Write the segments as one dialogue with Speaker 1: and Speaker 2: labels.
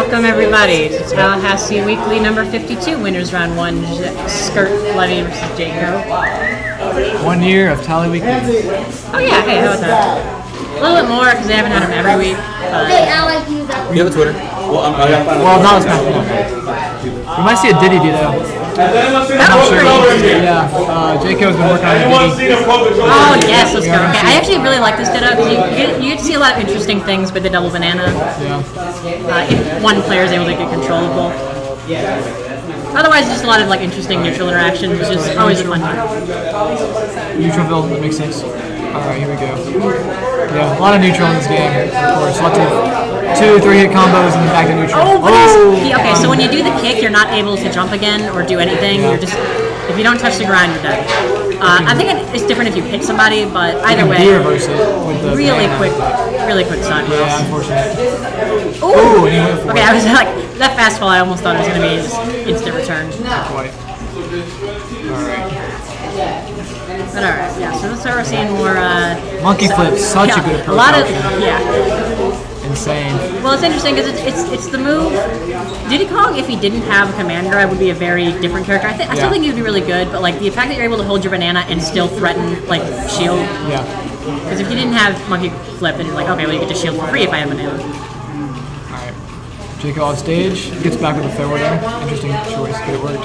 Speaker 1: Welcome everybody to Tallahassee Weekly number 52, winners round 1, Skirt, Levy versus Jaco.
Speaker 2: 1 year of Tally Weekly.
Speaker 1: Oh yeah, hey, how about that? A little bit more because they haven't had them every week.
Speaker 3: Hey, I like to use that.
Speaker 4: You have a Twitter?
Speaker 2: Well, not as much. We might see a Diddy do though.
Speaker 1: That'll be pretty interesting.
Speaker 2: Yeah, Jaco's been working on a Diddy.
Speaker 1: Oh yes, let's go. Okay, I actually really like this Ditto because you get to see a lot of interesting things with the double banana.
Speaker 2: Yeah.
Speaker 1: If one player is able to get control of both. Otherwise, just a lot of like interesting neutral interactions, which is always a fun time.
Speaker 2: Neutralville, that makes sense. Alright, here we go. Yeah, a lot of neutral in this game, of course. Lots of 2-3 hit combos and then back to neutral.
Speaker 1: Okay, so when you do the kick, you're not able to jump again or do anything. You're just, if you don't touch the ground, you're dead. I think it's different if you hit somebody, but either way,
Speaker 2: reverse it with the
Speaker 1: really quick side moves.
Speaker 2: Yeah, unfortunate.
Speaker 1: Ooh! Okay, I was like, that fastball, I almost thought it was going to be just instant return.
Speaker 2: Not quite. Alright.
Speaker 1: But alright, yeah, so let's start seeing more,
Speaker 2: monkey flips, such a good approach.
Speaker 1: A lot of, yeah.
Speaker 2: Insane.
Speaker 1: Well, it's interesting because it's the move. Diddy Kong, if he didn't have a command grab, would be a very different character. I still think he would be really good, but like the fact that you're able to hold your banana and still threaten like shield.
Speaker 2: Yeah.
Speaker 1: Because if you didn't have monkey flip, then you're like, okay, well you get to shield for free if I have banana.
Speaker 2: Alright. Jaco off stage, gets back with a forward there. Interesting choice, but it worked.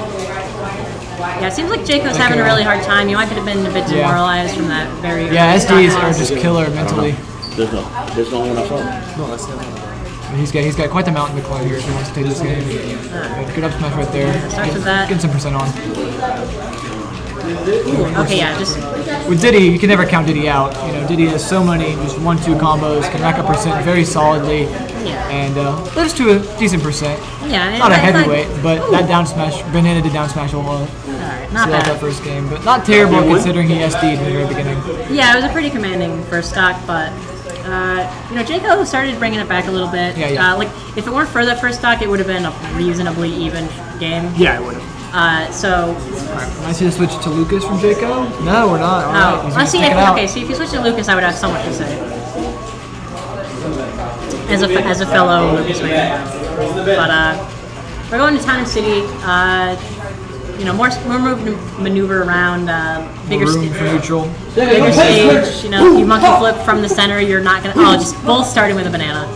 Speaker 1: Yeah, it seems like Jaco's having a really hard time. You might have been a bit demoralized from that very.
Speaker 2: Yeah, SDs are just killer mentally.
Speaker 4: There's no one I saw. No, that's not.
Speaker 2: He's got quite the mountain to climb here if he wants to take this game. Good up smash right there.
Speaker 1: Starts with that.
Speaker 2: Getting some percent on.
Speaker 1: Ooh, okay, yeah, just
Speaker 2: with Diddy, you can never count Diddy out. You know, Diddy has so many just 1-2 combos, can rack up percent very solidly, and lives to a decent percent.
Speaker 1: Yeah,
Speaker 2: not a heavyweight, but that down smash, banana to down smash will
Speaker 1: alright, not bad.
Speaker 2: That first game, but not terrible considering he SD'd in the very beginning.
Speaker 1: Yeah, it was a pretty commanding first stock, but you know, Jaco started bringing it back a little bit.
Speaker 2: Yeah.
Speaker 1: Like if it weren't for that first stock, it would have been a reasonably even game.
Speaker 2: Yeah, it would have.
Speaker 1: So.
Speaker 2: I see the switch to Lucas from Jaco. No, we're not. All right.
Speaker 1: Let's see. Okay, so if you switch to Lucas, I would have so much to say. As a fellow Lucas man, but we're going to Town and City. You know, more room to maneuver around, bigger
Speaker 2: room for neutral.
Speaker 1: Bigger stage. You know, if you monkey flip from the center, you're not gonna. Oh, just both starting with a banana.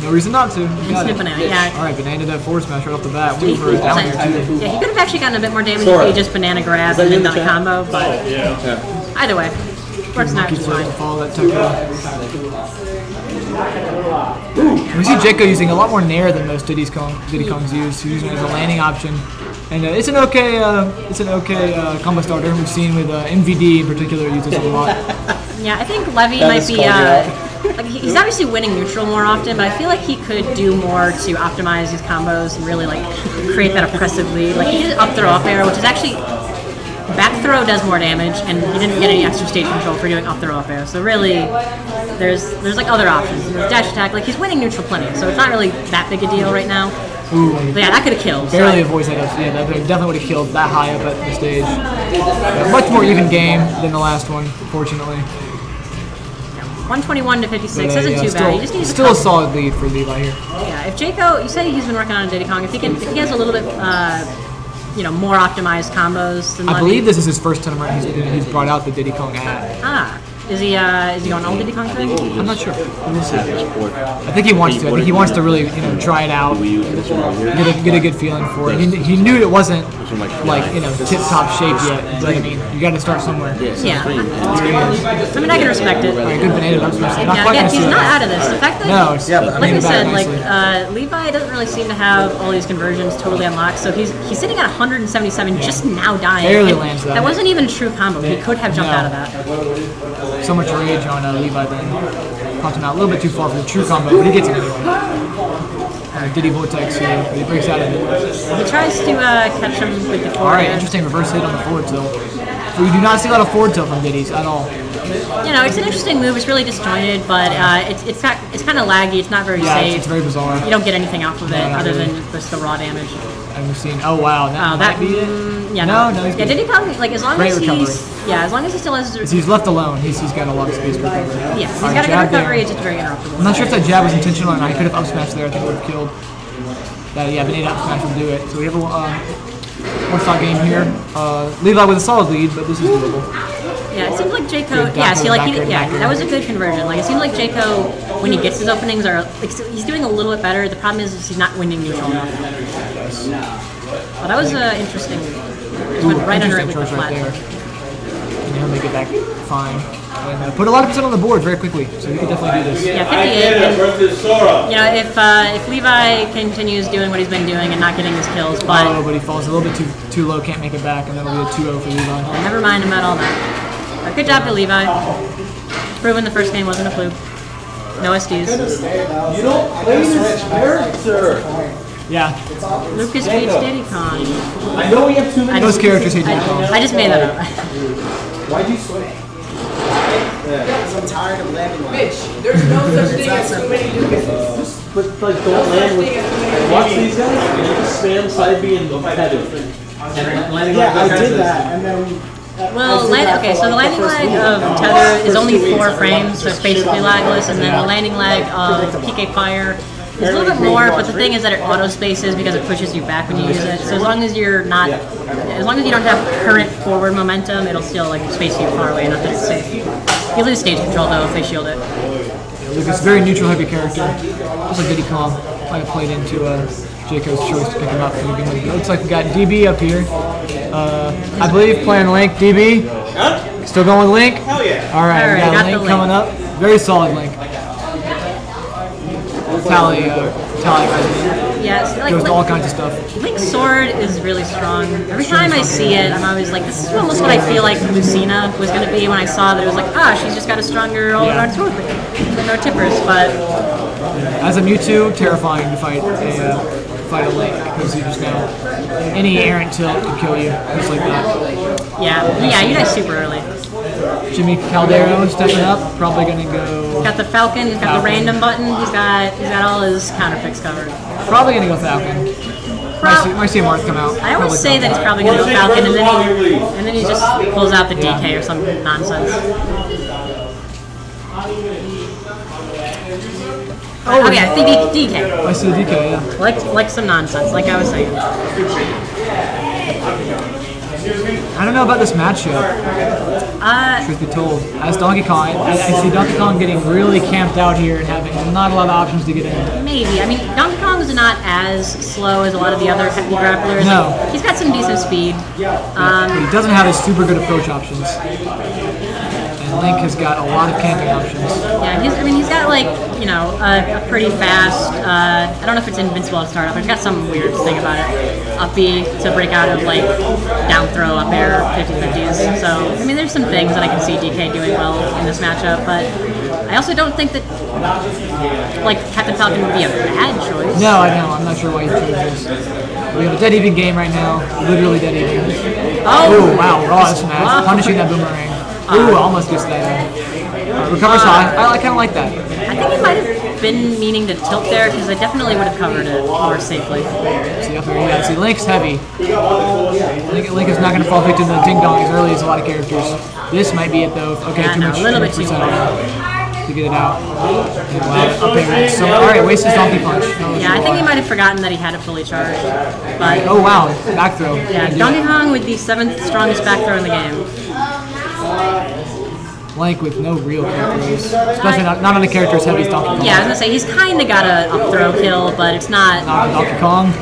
Speaker 2: No reason not to.
Speaker 1: Instant banana, yeah.
Speaker 2: Alright, banana to forward smash right off the bat. We were down here too.
Speaker 1: Yeah, he could have actually gotten a bit more damage if he just banana grabbed and then done a combo, but either way, works not just fine.
Speaker 2: Follow that we see Jaco using a lot more nair than most Diddy Kongs use. He's using it as a landing option. And it's an okay combo starter. We've seen with MVD in particular uses it a lot.
Speaker 1: Yeah, I think Levy might be. Like he's obviously winning neutral more often, but I feel like he could do more to optimize his combos and really like create that oppressive lead. Like he did up throw up air, which is actually back throw does more damage, and he didn't get any extra stage control for doing up throw up air. So really, there's like other options. There's dash attack. Like he's winning neutral plenty, so it's not really that big a deal right now.
Speaker 2: Ooh,
Speaker 1: but yeah, that could have killed.
Speaker 2: Barely avoids that. Yeah, that definitely would have killed that high up at the stage. Much more even game than the last one, fortunately.
Speaker 1: 121 to 56 isn't too bad. You just need
Speaker 2: still a solid lead for Levi here.
Speaker 1: Yeah, if Jaco, you say he's been working on a Diddy Kong. If he has a little bit, you know, more optimized combos than Levy.
Speaker 2: I believe this is his first tournament he's brought out the Diddy Kong at.
Speaker 1: Is he going all Diddy Kong thing?
Speaker 2: I'm not sure. We'll see. I think he wants to. I think he wants to really, try it out, get a good feeling for it. He knew it wasn't like tip top shape yet, but I mean you got to start somewhere.
Speaker 1: Yeah. I mean I can respect it.
Speaker 2: Right, good banana up smash.
Speaker 1: Yeah, he's not out of this. The fact that like I said,
Speaker 2: nicely.
Speaker 1: Levi doesn't really seem to have all these conversions totally unlocked, so he's sitting at 177, just now dying.
Speaker 2: Barely lands that.
Speaker 1: That wasn't even a true combo. He could have jumped out of that.
Speaker 2: So much rage on Levi then. Popped him out a little bit too far for the true combo, but he gets it anyway. Diddy Vortex here, but he breaks out of it.
Speaker 1: He tries to catch him with the forward.
Speaker 2: Alright, interesting reverse hit on the forward tilt. You do not see a lot of forward tilt from Diddy's at all.
Speaker 1: You know, it's an interesting move. It's really disjointed, but it's kind of laggy. It's not very safe.
Speaker 2: It's very bizarre.
Speaker 1: You don't get anything off of it other than just the raw damage.
Speaker 2: And we've seen. Oh wow, that might be it.
Speaker 1: Yeah,
Speaker 2: no.
Speaker 1: Yeah, Diddy probably like as long as as long as he still has.
Speaker 2: He's left alone. He's got a lot of space to recover.
Speaker 1: Yes, he's got a good recovery. It's just very interruptible.
Speaker 2: I'm not sure if that jab was intentional or not. He could have up smashed there. I think it would have killed. But an up smash will do it. So we have a one-shot game here. Levi with a solid lead, but this is doable.
Speaker 1: Yeah, it seems like Jayco. Yeah, see, like that was a good conversion. Like it seems like Jayco, when he gets his openings, are like he's doing a little bit better. The problem is he's not winning neutral enough. Well, that was interesting. Just went right under it with the flat.
Speaker 2: Right, and he'll make it back fine. And put a lot of percent on the board very quickly, so he can definitely do this.
Speaker 1: Yeah, 58. You know, if Levi continues doing what he's been doing and not getting his kills, but
Speaker 2: he falls a little bit too low, can't make it back, and that'll be a 2-0 for Levi.
Speaker 1: Well, never mind about all that. But good job to Levi. Proving the first game wasn't a fluke. No SDs.
Speaker 4: You don't play this character.
Speaker 2: Yeah.
Speaker 1: Lucas hates DiddyCon.
Speaker 4: I know we have too many.
Speaker 2: Those characters hate DiddyCon.
Speaker 1: I just made that up.
Speaker 4: Why'd you switch?
Speaker 5: Because I'm tired of landing on
Speaker 6: Mitch, there's no such thing as too many Lucases.
Speaker 4: But like, don't land with. Watch these guys. You just spam side B and header.
Speaker 5: Yeah, I did that, and then.
Speaker 1: Well, okay, so the landing lag of Tether is only 4 frames, so it's basically lagless, and then the landing lag of PK Fire is a little bit more, but the thing is that it auto spaces because it pushes you back when you use it. So as long as you don't have current forward momentum, it'll still like space you far away enough that it's safe. You lose stage control though if they shield it.
Speaker 2: Yeah, Lucas, very neutral heavy character. Just like DiddyCon might have played into Jayco's choice to pick him up. It looks like we got DB up here. I believe playing Link. DB? Still going with Link?
Speaker 6: Hell yeah.
Speaker 2: Alright, we got Link coming up. Very solid Link. Tally
Speaker 1: Yes, like
Speaker 2: goes to all kinds of stuff.
Speaker 1: Link's sword is really strong. Every time I see it, I'm always like, this is almost what I feel like Lucina was going to be when I saw that it was like, she's just got a stronger all-around sword with no tippers, but...
Speaker 2: As a Mewtwo, terrifying to fight a Link, because you just know any errant tilt can kill you, just like that.
Speaker 1: Yeah, you died super early.
Speaker 2: Jimmy Caldero stepping up, probably going to go...
Speaker 1: He's got the Falcon, he's got the random button, he's got all his counter picks covered.
Speaker 2: Probably going to go Falcon. Might see a Marth come out.
Speaker 1: I always say that he's probably going to go Falcon, and then he just pulls out the DK or some nonsense. Oh yeah, DK.
Speaker 2: I see the DK, yeah.
Speaker 1: Like some nonsense, like I was saying.
Speaker 2: I don't know about this matchup. Truth be told, as Donkey Kong, I see Donkey Kong getting really camped out here and having not a lot of options to get in.
Speaker 1: Maybe. I mean, Donkey Kong is not as slow as a lot of the other heavy grapplers.
Speaker 2: No.
Speaker 1: Like, he's got some decent speed.
Speaker 2: But he doesn't have his super good approach options. And Link has got a lot of camping options.
Speaker 1: Yeah, he's got like, you know, a pretty fast, I don't know if it's invincible to start up, but it's got some weird thing about it. Up B to break out of like down throw, up air, 50-50s. So, I mean, there's some things that I can see DK doing well in this matchup, but I also don't think that like Captain Falcon would be a bad choice.
Speaker 2: No, I know. I'm not sure why you chose this. We have a dead even game right now. Literally dead even. Oh, wow. Raw smash. Punishing that boomerang. Ooh, almost gets that. Recovers high. I kind of like that.
Speaker 1: I think he might have been meaning to tilt there because I definitely would have covered it more safely.
Speaker 2: See up here, yeah. See, Link's heavy. Link is not going to fall victim to the ding dong as early as a lot of characters. This might be it though. Okay,
Speaker 1: yeah,
Speaker 2: too much.
Speaker 1: A little bit too much
Speaker 2: to get it out. Up here. So, all right, waste his donkey punch.
Speaker 1: Yeah, I think he might have forgotten that he had it fully charged. But
Speaker 2: oh wow, back throw.
Speaker 1: Yeah, Donkey Kong with the 7th strongest back throw in the game.
Speaker 2: Link with no real characters, especially not on a character as heavy as Donkey Kong.
Speaker 1: Yeah, I was gonna say he's kind of got a up throw kill, but it's not.
Speaker 2: Not on Donkey Kong.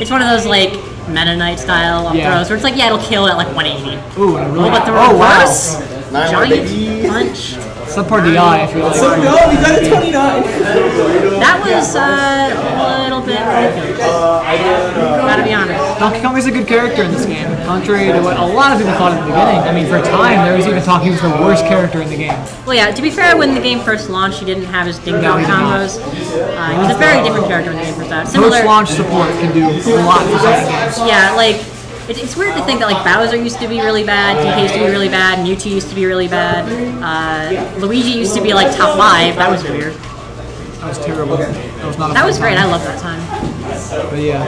Speaker 1: It's one of those like Meta Knight style up throws where it's like it'll kill at like 180.
Speaker 2: Ooh, and really.
Speaker 1: But the reverse giant punch.
Speaker 2: Subpar DI, I feel like.
Speaker 6: So no, we got a 29.
Speaker 1: That was a little bit ridiculous. Gotta be honest.
Speaker 2: Donkey Kong is a good character in this game, contrary to what a lot of people thought in the beginning. I mean, for a time, there was even talk he was the worst character in the game.
Speaker 1: Well, yeah, to be fair, when the game first launched, he didn't have his ding-dong combos. He was a very different character when the game first out. Similar.
Speaker 2: Post-launch support can do a lot for fighting games.
Speaker 1: Yeah, like, It's weird to think that like Bowser used to be really bad, DK used to be really bad, Mewtwo used to be really bad, Luigi used to be like top 5. That was weird.
Speaker 2: That was terrible. That was not.
Speaker 1: That was great. I love that time.
Speaker 2: But yeah,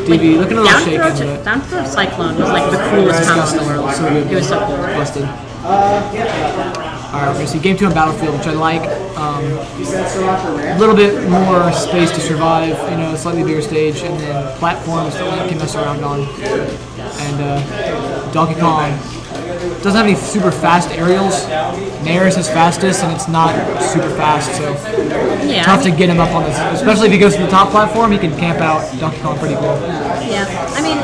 Speaker 2: DB looking a little shaken.
Speaker 1: Down throw Cyclone was like the coolest combo in the world.
Speaker 2: So good.
Speaker 1: It was so cool.
Speaker 2: Busted. Alright, we're going to see Game 2 on Battlefield, which I like. A little bit more space to survive, you know, slightly bigger stage, and then platforms that Link can mess around on. And Donkey Kong doesn't have any super fast aerials. Nair is his fastest, and it's not super fast, so tough to get him up on this. Especially if he goes to the top platform, he can camp out Donkey Kong pretty cool.
Speaker 1: Yeah, I mean...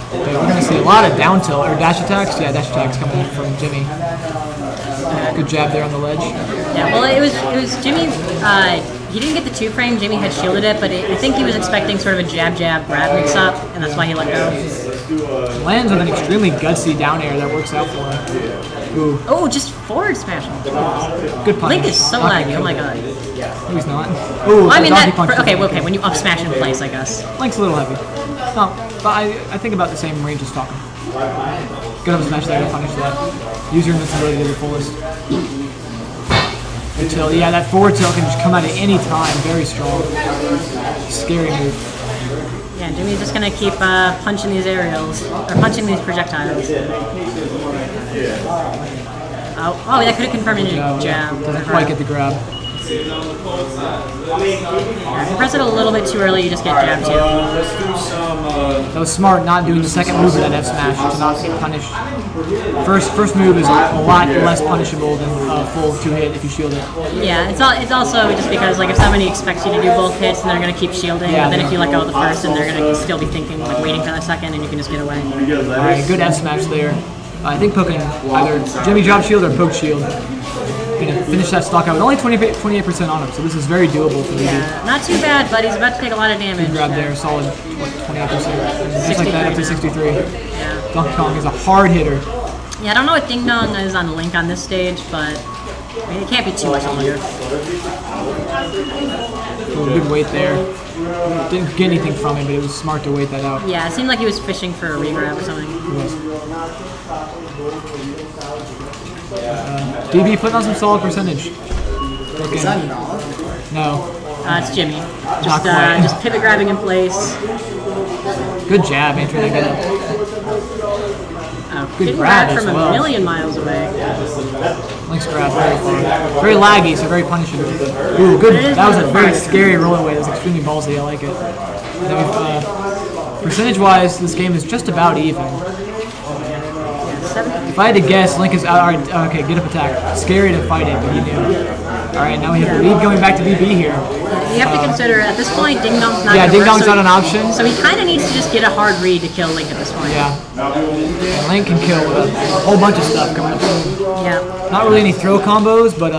Speaker 2: Okay, we're going to see a lot of down tilt, or dash attacks. Yeah, dash attacks coming from Jimmy. Good jab there on the ledge.
Speaker 1: Yeah, well, it was Jimmy. He didn't get the 2-frame. Jimmy had shielded it, but I think he was expecting sort of a jab grab mix up, and that's why he let go.
Speaker 2: Lands with an extremely gutsy down air that works out for him. Ooh.
Speaker 1: Oh, just forward smash.
Speaker 2: Good punish.
Speaker 1: Link is so laggy. Oh my god.
Speaker 2: No, he's not. Ooh,
Speaker 1: well, I mean okay. When you up smash in place, I guess.
Speaker 2: Link's a little heavy. No, but I think about the same range as Falcon. Good up smash there to punish that. Use your invincibility to the fullest. Good tilt. Yeah, that forward tilt can just come out at any time. Very strong. Scary move.
Speaker 1: Yeah, Jimmy's just gonna keep punching these aerials, or punching these projectiles. Oh, that could have confirmed a jab.
Speaker 2: Doesn't quite get the grab.
Speaker 1: Yeah, if you press it a little bit too early, you just get jabbed too.
Speaker 2: That was smart not doing the second move of that F smash to not get punished. First move is a lot less punishable than full 2-hit if you shield it.
Speaker 1: Yeah, it's also just because like if somebody expects you to do both hits, then they're gonna keep shielding.
Speaker 2: Yeah,
Speaker 1: but then if you let go of the first, then they're gonna still be thinking like waiting for the second, and you can just get away.
Speaker 2: All right, good F smash there. I think poking either Jimmy drop shield or poke shield. Gonna finish that stock out with only 28% on him, so this is very doable for me.
Speaker 1: Yeah, not too bad, but he's about to take a lot of damage.
Speaker 2: Good grab there, solid 28%. Just like that, up to 63.
Speaker 1: Yeah.
Speaker 2: Donkey Kong is a hard hitter.
Speaker 1: Yeah, I don't know what Ding Dong is on Link on this stage, but I mean, it can't be too much longer.
Speaker 2: Good weight there. Didn't get anything from him, but it was smart to wait that out.
Speaker 1: Yeah, it seemed like he was fishing for a regrab or something.
Speaker 2: He was. DB putting on some solid percentage.
Speaker 5: Is that Nod?
Speaker 2: No.
Speaker 1: It's Jimmy. Just pivot grabbing in place.
Speaker 2: Good jab, entering that good
Speaker 1: grab
Speaker 2: grab
Speaker 1: from a million miles away.
Speaker 2: Link's grab very far. Very laggy, so very punishable. Ooh, good. That was a very scary roll away. That was extremely ballsy. I like it. Percentage-wise, this game is just about even. If I had to guess, Link is out. Alright, okay, get up attack. Scary to fight it, but he knew. Alright, now we have the lead going back to BB here.
Speaker 1: You have to consider, at this point, Ding Dong's not
Speaker 2: Ding Dong's not an option.
Speaker 1: So he kind of needs to just get a hard read to kill Link at this point.
Speaker 2: Yeah. And Link can kill with a whole bunch of stuff coming up.
Speaker 1: Yeah.
Speaker 2: Not really any throw combos, but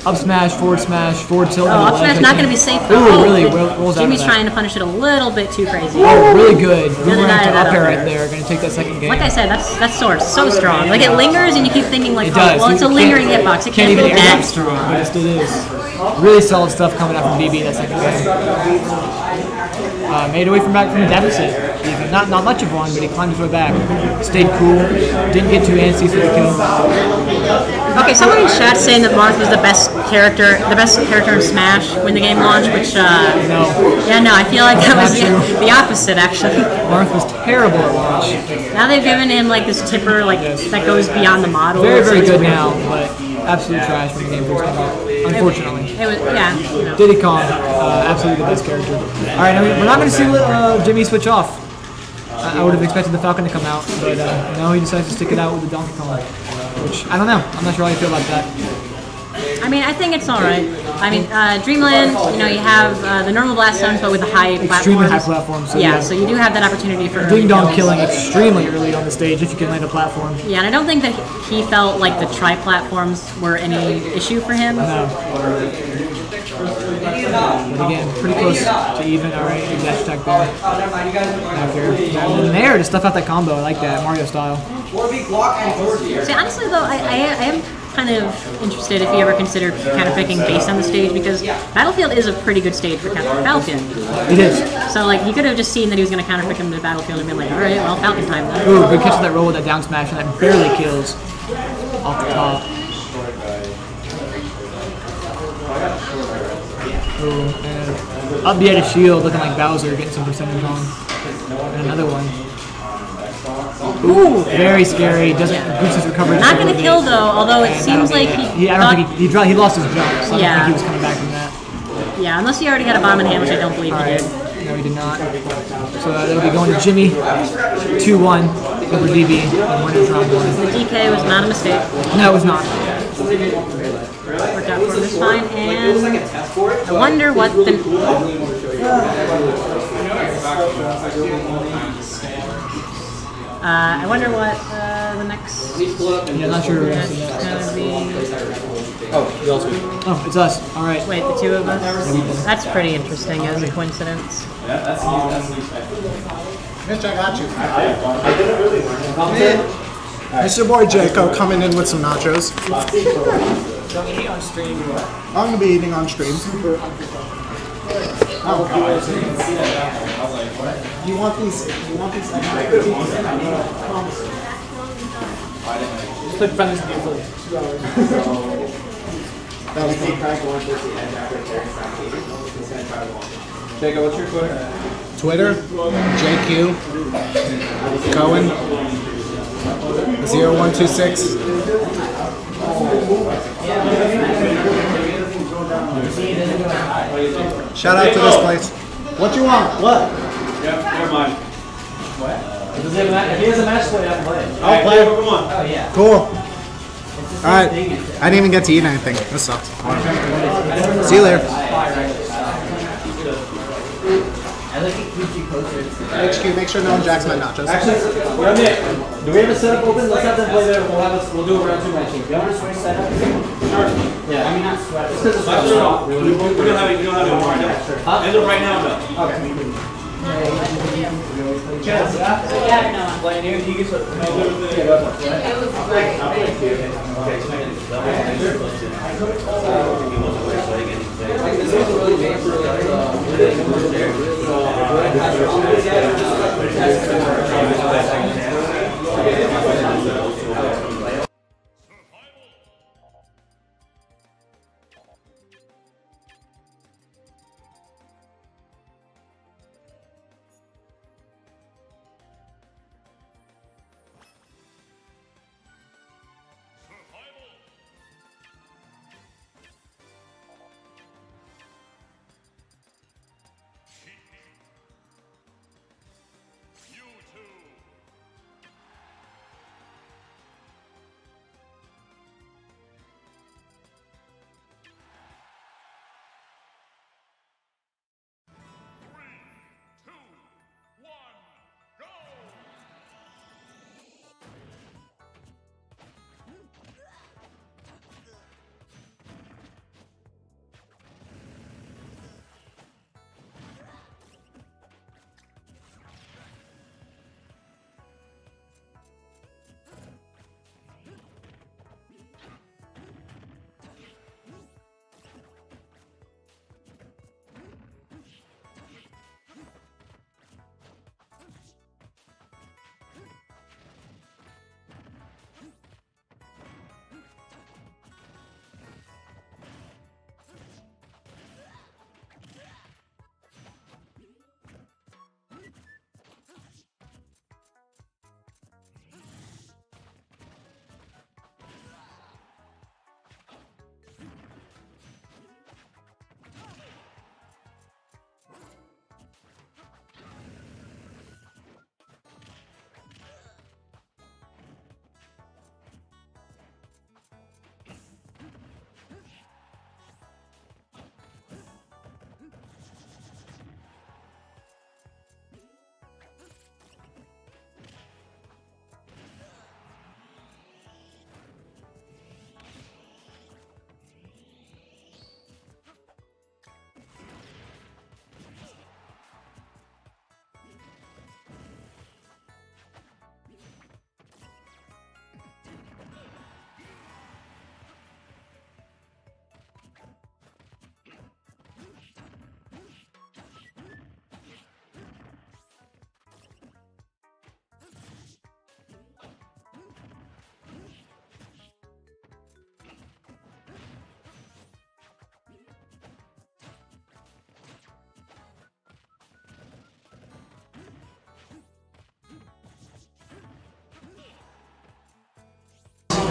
Speaker 2: up smash, forward tilt.
Speaker 1: Oh, up smash not going to be safe though.
Speaker 2: Ooh, really rolls out.
Speaker 1: Jimmy's trying to punish it a little bit too crazy.
Speaker 2: Oh, really good. Boomerang to up air right there. Going to take that second game.
Speaker 1: Like I said, that sword's so strong. Like it lingers and you keep thinking like, well, it's a lingering hitbox. It can't
Speaker 2: even
Speaker 1: go
Speaker 2: air
Speaker 1: that
Speaker 2: strong. But it still is. Really solid stuff coming out from BB that second game. Made away from the deficit. Even. Not much of one, but he climbed his way back. Stayed cool. Didn't get too antsy for the kill.
Speaker 1: Okay, someone in chat saying that Marth was the best character in Smash when the game launched, which
Speaker 2: no.
Speaker 1: Yeah, no, I feel like that was the opposite actually.
Speaker 2: Marth was terrible at launch.
Speaker 1: Now they've given him like this tipper that goes beyond the model.
Speaker 2: Very, very good now, but absolute trash when the game first came out. Unfortunately.
Speaker 1: It was, yeah. You know.
Speaker 2: Diddy Kong, absolutely the best character. Alright, we're not going to see Jimmy switch off. I would have expected the Falcon to come out, but no, he decides to stick it out with the Donkey Kong. Which, I don't know. I'm not sure how you feel about that.
Speaker 1: I mean, I think it's alright. I mean, Dreamland, you have the normal blast zones, but with the high platforms.
Speaker 2: Extremely high platforms. So
Speaker 1: yeah, so you do have that opportunity for
Speaker 2: Ding Dong killing extremely early on the stage if you can land a platform.
Speaker 1: Yeah, and I don't think that he felt like the tri-platforms were any issue for him.
Speaker 2: No. But again, pretty close to even. Alright, dash attack there. And there to stuff out that combo. I like that, Mario style.
Speaker 1: See, honestly though, I am kind of interested if you ever considered counterpicking based on the stage, because Battlefield is a pretty good stage for counter Falcon.
Speaker 2: It is.
Speaker 1: So like he could have just seen that he was going to counterpick him to Battlefield and been like, all right, well, Falcon time then.
Speaker 2: Ooh, good catch that roll with that down smash, and that barely kills off the top. Ooh, and up the edge of shield, looking like Bowser, getting some percentage on. And another one. Ooh, very scary. Doesn't boost his recovery.
Speaker 1: Not going to kill though, although it seems like he.
Speaker 2: I don't think he lost his jump, so I don't think he was coming back from that.
Speaker 1: Yeah, unless he already had a bomb in hand, which I don't believe he did.
Speaker 2: No, he did not. So that'll be going to Jimmy. 2-1 over DB and winners round 1.
Speaker 1: The DK was not a mistake.
Speaker 2: No, it was not.
Speaker 1: Worked out for him just fine, and I wonder what the. I wonder what the next.
Speaker 2: Yeah, not sure.
Speaker 1: That's gonna be.
Speaker 2: Oh, it's us. All right.
Speaker 1: Wait, the two of us. That's pretty interesting as a coincidence.
Speaker 5: Mitch, I got you. It's your boy Jaco coming in with some nachos.
Speaker 2: Don't eat on stream.
Speaker 5: I'm gonna be eating on stream. Oh, you want these? You want these?
Speaker 2: Just click friendly to for 2 hours.
Speaker 5: That was fun.
Speaker 4: Jacob, what's your Twitter?
Speaker 5: Twitter, JQ, Cohen, 0126. Shout out to this place. What you want? What?
Speaker 4: Yeah, never mind. What? If he has a match play, I'll play it.
Speaker 5: I'll play.
Speaker 4: Come on. Oh, yeah.
Speaker 5: Cool. Alright. I didn't even get to eat anything. This sucks. See you later. HQ, make sure no one jacks my nachos.
Speaker 4: Actually, do we have a setup open? Let's have them play there. We'll do a round 2 matching. Do you want to switch setup? Sure. Yeah. I mean, not sweat. It's because it's not. We don't have it right now. As of right now, no. Okay. Playing here, you get some.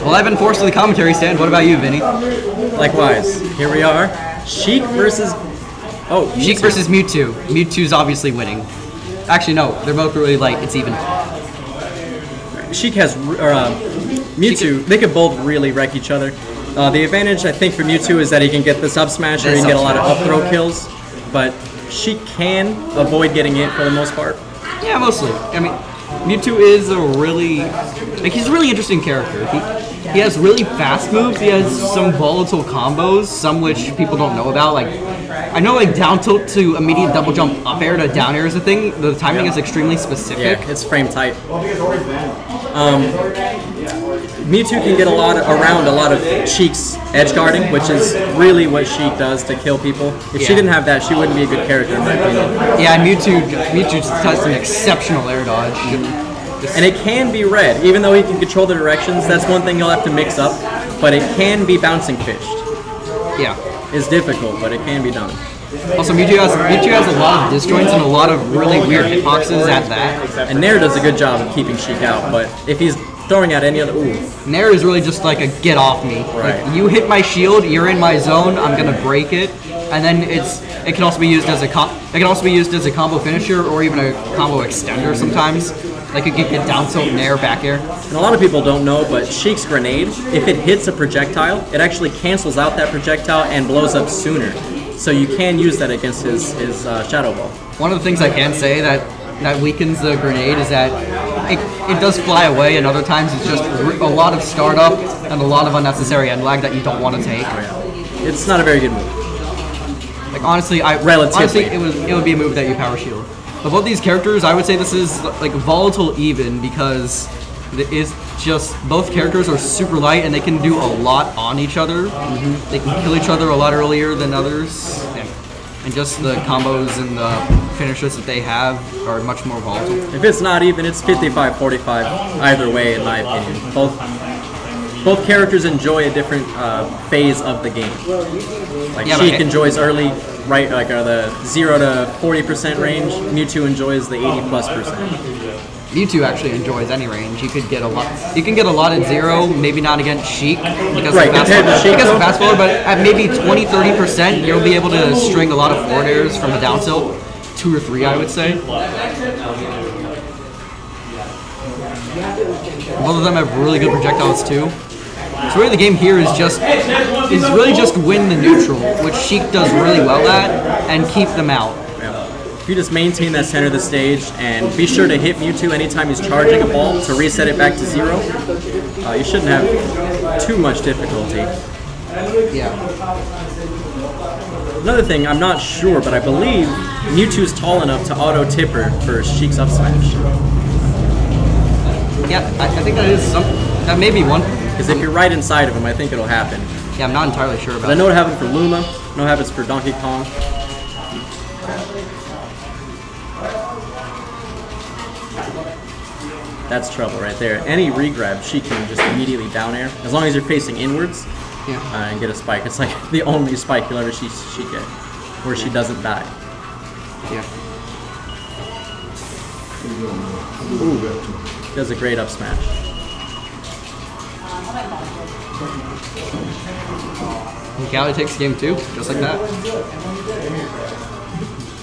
Speaker 7: Well, I've been forced to the commentary stand. What about you, Vinny?
Speaker 8: Likewise. Here we are. Sheik versus... Oh,
Speaker 7: Sheik versus Mewtwo. Mewtwo's obviously winning. Actually, no. They're both really light. It's even.
Speaker 8: Sheik has... Mewtwo, they could both really wreck each other. The advantage, I think, for Mewtwo is that he can get the sub smash or he can get a lot of up throw kills. But Sheik can avoid getting it for the most part.
Speaker 7: Yeah, mostly. I mean, Mewtwo is a really... Like, he's a really interesting character. He has really fast moves. He has some volatile combos, some which people don't know about. Like, I know like down tilt to immediate double jump up air to down air is a thing. The timing is extremely specific.
Speaker 8: Yeah, it's frame tight. Mewtwo can get around a lot of Sheik's edge guarding, which is really what Sheik does to kill people. If she didn't have that, she wouldn't be a good character in my opinion.
Speaker 7: Yeah, Mewtwo has an exceptional air dodge.
Speaker 8: And it can be red, even though he can control the directions. That's one thing you'll have to mix up, but it can be bouncing fished.
Speaker 7: Yeah,
Speaker 8: it's difficult, but it can be done.
Speaker 7: Also, Mewtwo has a lot of disjoints and a lot of really weird hitboxes at that.
Speaker 8: And Nair does a good job of keeping Sheik out, but if he's throwing out any other... Ooh.
Speaker 7: Nair is really just like a get off me.
Speaker 8: Right.
Speaker 7: Like, you hit my shield, you're in my zone, I'm gonna break it. And then it can also be used as a combo finisher or even a combo extender sometimes. Like it can get down tilt, Nair, back air.
Speaker 8: And a lot of people don't know, but Sheik's grenade, if it hits a projectile, it actually cancels out that projectile and blows up sooner. So you can use that against his Shadow Ball.
Speaker 7: One of the things I can say that weakens the grenade is that it does fly away, and other times it's just a lot of startup and a lot of unnecessary end lag that you don't want to take.
Speaker 8: It's not a very good move.
Speaker 7: Like honestly, it would be a move that you power shield. But both these characters, I would say this is like volatile even because it is just both characters are super light and they can do a lot on each other. They can kill each other a lot earlier than others, and just the combos and the finishers that they have are much more volatile.
Speaker 8: If it's not even, it's 55-45 either way, in my opinion. Both characters enjoy a different phase of the game. Like Sheik enjoys early, right, like the 0 to 40% range. Mewtwo enjoys the 80+%.
Speaker 7: Mewtwo actually enjoys any range. You could get a lot. You can get a lot at 0, maybe not against Sheik because of fast forward, but at maybe 20-30%, you'll be able to string a lot of forward airs from a down tilt, 2 or 3, I would say. Both of them have really good projectiles too. So really the game here is really just win the neutral, which Sheik does really well at, and keep them out.
Speaker 8: If you just maintain that center of the stage and be sure to hit Mewtwo anytime he's charging a ball to reset it back to 0, you shouldn't have too much difficulty.
Speaker 7: Yeah.
Speaker 8: Another thing, I'm not sure, but I believe Mewtwo's tall enough to auto tipper for Sheik's up smash.
Speaker 7: Yeah, I think that may be one.
Speaker 8: Because if you're right inside of him, I think it'll happen.
Speaker 7: Yeah, I'm not entirely sure about
Speaker 8: it. I know it happened for Luma, I know it happens for Donkey Kong. That's trouble right there. Any regrab, she can just immediately down air. As long as you're facing inwards and get a spike. It's like the only spike you'll ever see she get, where she doesn't die.
Speaker 7: Yeah.
Speaker 8: Ooh. Does a great up smash.
Speaker 7: Galley takes game 2, just like that.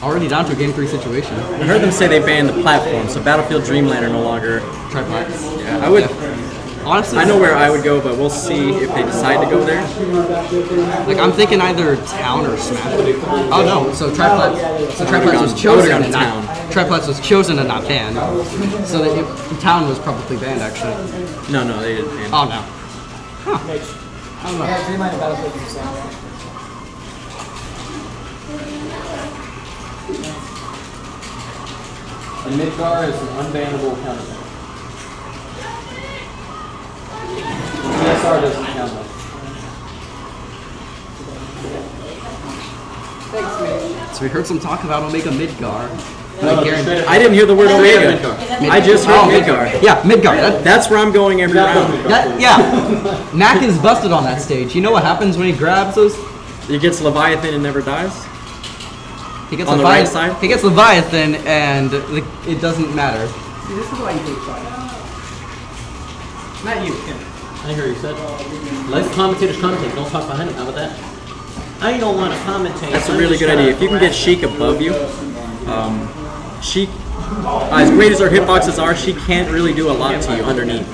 Speaker 7: Already down to a game 3 situation.
Speaker 8: I heard them say they banned the platform, so Battlefield Dreamland are no longer
Speaker 7: triplats.
Speaker 8: Yeah, I would.
Speaker 7: Yeah. Honestly,
Speaker 8: I know where I would go, but we'll see if they decide to go there.
Speaker 7: Like I'm thinking either Town or Smash. Oh no, so triplats. So triplats was chosen and not triplats was chosen and not banned. So Town was probably banned actually.
Speaker 8: No, they didn't ban.
Speaker 7: Oh no. Huh. I don't know.
Speaker 2: Yeah, Dreamland and Battlefield are the same.
Speaker 4: And Midgar is an unbannable counter. PSR doesn't count though.
Speaker 2: Thanks, mate.
Speaker 7: So we heard some talk about Omega Midgar.
Speaker 8: I didn't hear the word Omega. I just heard Midgar.
Speaker 7: Yeah, Midgar.
Speaker 8: That's where I'm going every round.
Speaker 7: Yeah. Mac is busted on that stage. You know what happens when he grabs those?
Speaker 8: He gets Leviathan and never dies?
Speaker 7: He gets
Speaker 8: on the right side?
Speaker 7: He gets Leviathan and it doesn't matter.
Speaker 2: See, this is why you hate fight. Not you, him.
Speaker 4: I hear you said. Let the commentators commentate. Don't talk behind them. How about that? I don't want to commentate.
Speaker 8: That's a really good idea. If you can get Sheik above you, Sheik, as great as her hitboxes are, she can't really do a lot to you underneath.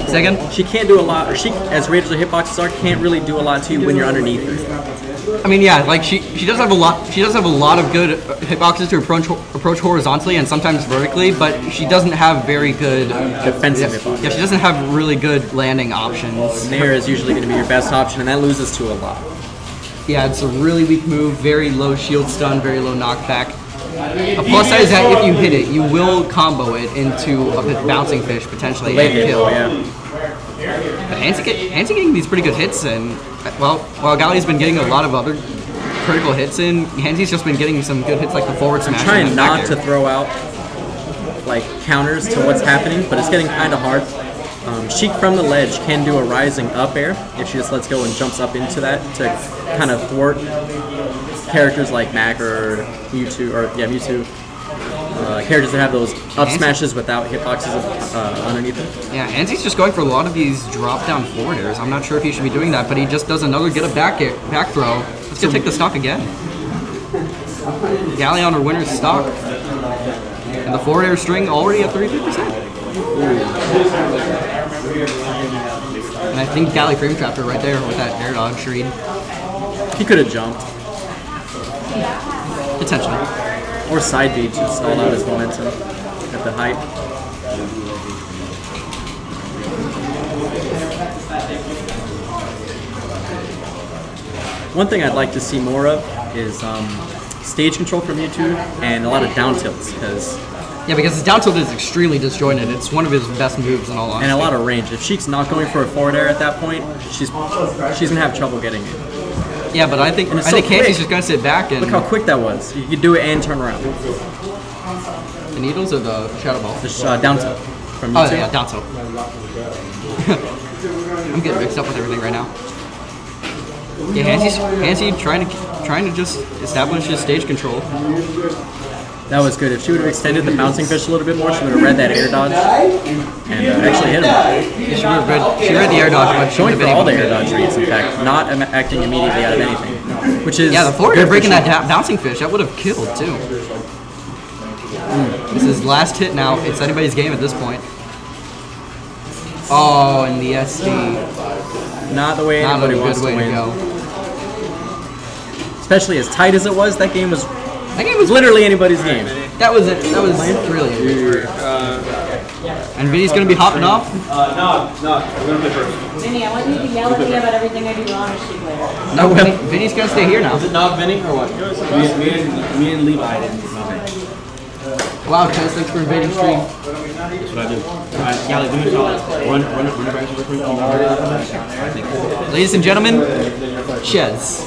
Speaker 7: Second?
Speaker 8: She can't do a lot, or she, as great as her hitboxes are, can't really do a lot to you when you're underneath her.
Speaker 7: I mean, yeah, like she does have a lot. She does have a lot of good hitboxes to approach horizontally and sometimes vertically, but she doesn't have very good
Speaker 8: defensive hitboxes.
Speaker 7: Yeah, she doesn't have really good landing options.
Speaker 8: Nair is usually going to be your best option, and that loses to a lot.
Speaker 7: Yeah, it's a really weak move. Very low shield stun, very low knockback. A plus side is that if you hit it, you will combo it into a bouncing fish potentially and kill.
Speaker 8: Yeah.
Speaker 7: But Hansi getting these pretty good hits, and well, while Galli's been getting a lot of other critical hits in, Hansi's just been getting some good hits like the forward smash.
Speaker 8: I'm trying not to throw out like counters to what's happening, but it's getting kind of hard. Sheik from the ledge can do a rising up air if she just lets go and jumps up into that to kind of thwart characters like Mac or Mewtwo, characters that have those up smashes without hitboxes underneath them.
Speaker 7: Yeah, Hansi's just going for a lot of these drop down forward airs. I'm not sure if he should be doing that, but he just does another get a back throw. Let's go take the stock again. Galli on her winner's stock. And the forward air string already at 33%. And I think Galli frame trapped her right there with that air dodge read.
Speaker 8: He could have jumped.
Speaker 7: Potentially.
Speaker 8: Or side beat to stall out his momentum at the height. One thing I'd like to see more of is stage control from Mewtwo and a lot of down tilts, because
Speaker 7: his down tilt is extremely disjointed. It's one of his best moves in all honesty.
Speaker 8: And a lot of range. If Sheik's not going for a forward air at that point, she's gonna have trouble getting it.
Speaker 7: Yeah, but I think Hansi's just gonna sit back and
Speaker 8: look how quick that was. You could do it and turn around.
Speaker 7: The needles or the shadow ball?
Speaker 8: The down tilt from Mewtwo.
Speaker 7: Oh yeah, down tilt. I'm getting mixed up with everything right now. Yeah, Hansi trying to just establish his stage control.
Speaker 8: That was good. If she would have extended the bouncing fish a little bit more, she would have read that air dodge and actually hit him.
Speaker 7: Yeah, she read the air dodge, but
Speaker 8: going for all the air dodge reads, in fact, not acting immediately out of anything. Which is
Speaker 7: the forward air breaking that bouncing fish, that would have killed too. This is last hit now. It's anybody's game at this point. Oh, and the SD.
Speaker 8: Not the way anybody wants to win. Especially as tight as it was, that game was literally anybody's game.
Speaker 7: That was it. That was brilliant. And Vinny's gonna be hopping off.
Speaker 4: No, we're gonna play first.
Speaker 1: Vinny, I want you to yell at me about everything I do wrong this later.
Speaker 7: No, Vinny's gonna stay here now.
Speaker 4: Is it not Vinny or what? Me and Levi didn't.
Speaker 7: Wow, Chez, thanks for invading stream.
Speaker 4: That's what I do. Galli, do me a solid. Run it back to the
Speaker 7: Ladies and gentlemen, Chez.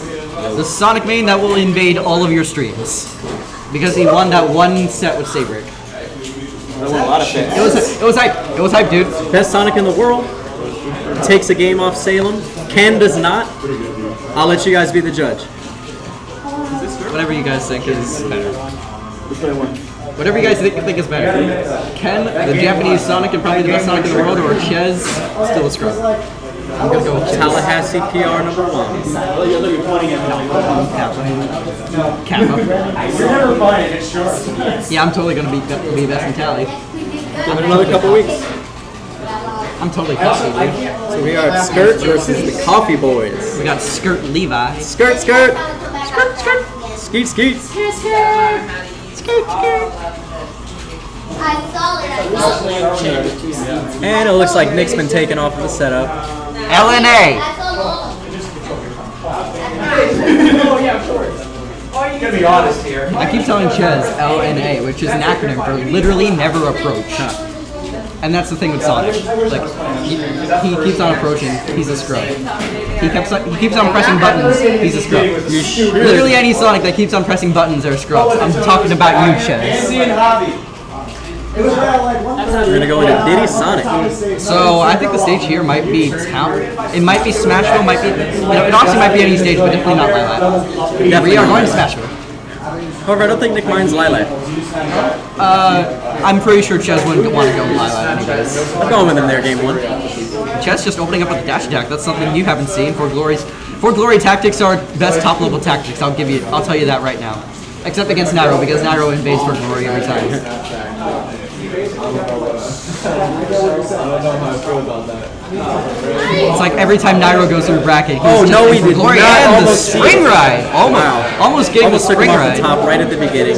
Speaker 7: The Sonic main that will invade all of your streams. Because he won that one set with Sabrick. It was hype. It was hype, dude.
Speaker 8: Best Sonic in the world. Takes a game off Salem. Ken does not. I'll let you guys be the judge.
Speaker 7: Whatever you guys think is better. Whatever you guys think is better. Ken, the Japanese Sonic, and probably the best Sonic in the world, or Chez, still a scrub. I'm gonna go with Chez.
Speaker 8: Tallahassee PR #1.
Speaker 7: Kappa.
Speaker 4: You're never finding it, sure.
Speaker 7: Yeah, I'm totally gonna be best in Tally.
Speaker 8: Give it another couple weeks.
Speaker 7: I'm totally coffee, dude.
Speaker 8: So we got Skirt versus the Coffee Boys.
Speaker 7: We got Skirt Levi.
Speaker 8: Skirt.
Speaker 1: Skirt.
Speaker 8: Skeet.
Speaker 1: Skirt.
Speaker 3: I saw it.
Speaker 8: And it looks like Nick's been taken off of the setup.
Speaker 7: LNA.
Speaker 4: I'm gonna be honest here.
Speaker 7: I keep telling Chez LNA, which is an acronym for literally never approach. And that's the thing with Sonic. Like he keeps on approaching, he's a scrub. He keeps on pressing buttons, he's a scrub. Literally any Sonic that keeps on pressing buttons are scrubs. I'm talking about you, Chez.
Speaker 8: We're gonna go into Diddy Sonic.
Speaker 7: So I think the stage here might be Town. It might be Smashville. Might be. It honestly might be any stage, but definitely not Lilac. We are going to Smashville.
Speaker 8: However, I don't think Nick minds Lilac.
Speaker 7: I'm pretty sure Chez wouldn't want to go Lilac anyways.
Speaker 8: I'm going with him there, game one.
Speaker 7: Chess just opening up with a dash attack. That's something you haven't seen. For Glory tactics are best top level tactics. I'll tell you that right now. Except against Nairo, because Nairo invades for Glory every time. It's like every time Nairo goes through bracket.
Speaker 8: Oh no, he did
Speaker 7: Glory
Speaker 8: not.
Speaker 7: and the spring ride. Almost getting the spring ride.
Speaker 8: Top right at the beginning.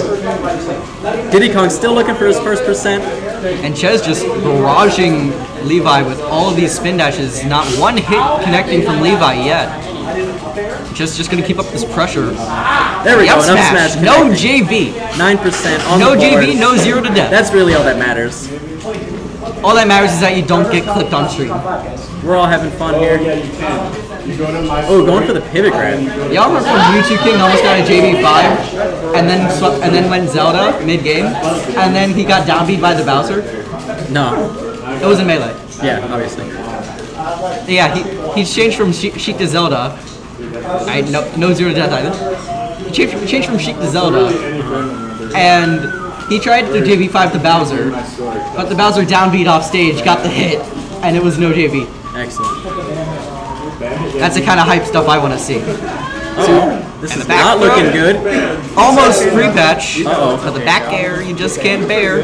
Speaker 8: Diddy Kong still looking for his first percent.
Speaker 7: And Chez just barraging Levi with all of these spin dashes. Not one hit connecting from Levi yet. Just gonna keep up this pressure.
Speaker 8: There we go. Enough smash.
Speaker 7: No JV.
Speaker 8: 9% on
Speaker 7: no
Speaker 8: the board.
Speaker 7: JV. No 0 to death.
Speaker 8: That's really all that matters.
Speaker 7: All that matters is that you don't get clipped on stream.
Speaker 8: We're all having fun here. Oh, going for the pivot grab.
Speaker 7: Y'all remember when Mewtwo King almost got a JV5 and then went Zelda mid game and then he got down beat by the Bowser?
Speaker 8: No.
Speaker 7: It was in Melee.
Speaker 8: Yeah, obviously.
Speaker 7: Yeah, he changed from Sheik to Zelda. No 0 to death either. He changed from Sheik to Zelda, and he tried to JV5 to Bowser, but the Bowser downbeat off stage, got the hit, and it was no JV.
Speaker 8: Excellent.
Speaker 7: That's the kind of hype stuff I want to see.
Speaker 8: This is not looking good.
Speaker 7: Almost free patch, but the back air you just can't bear.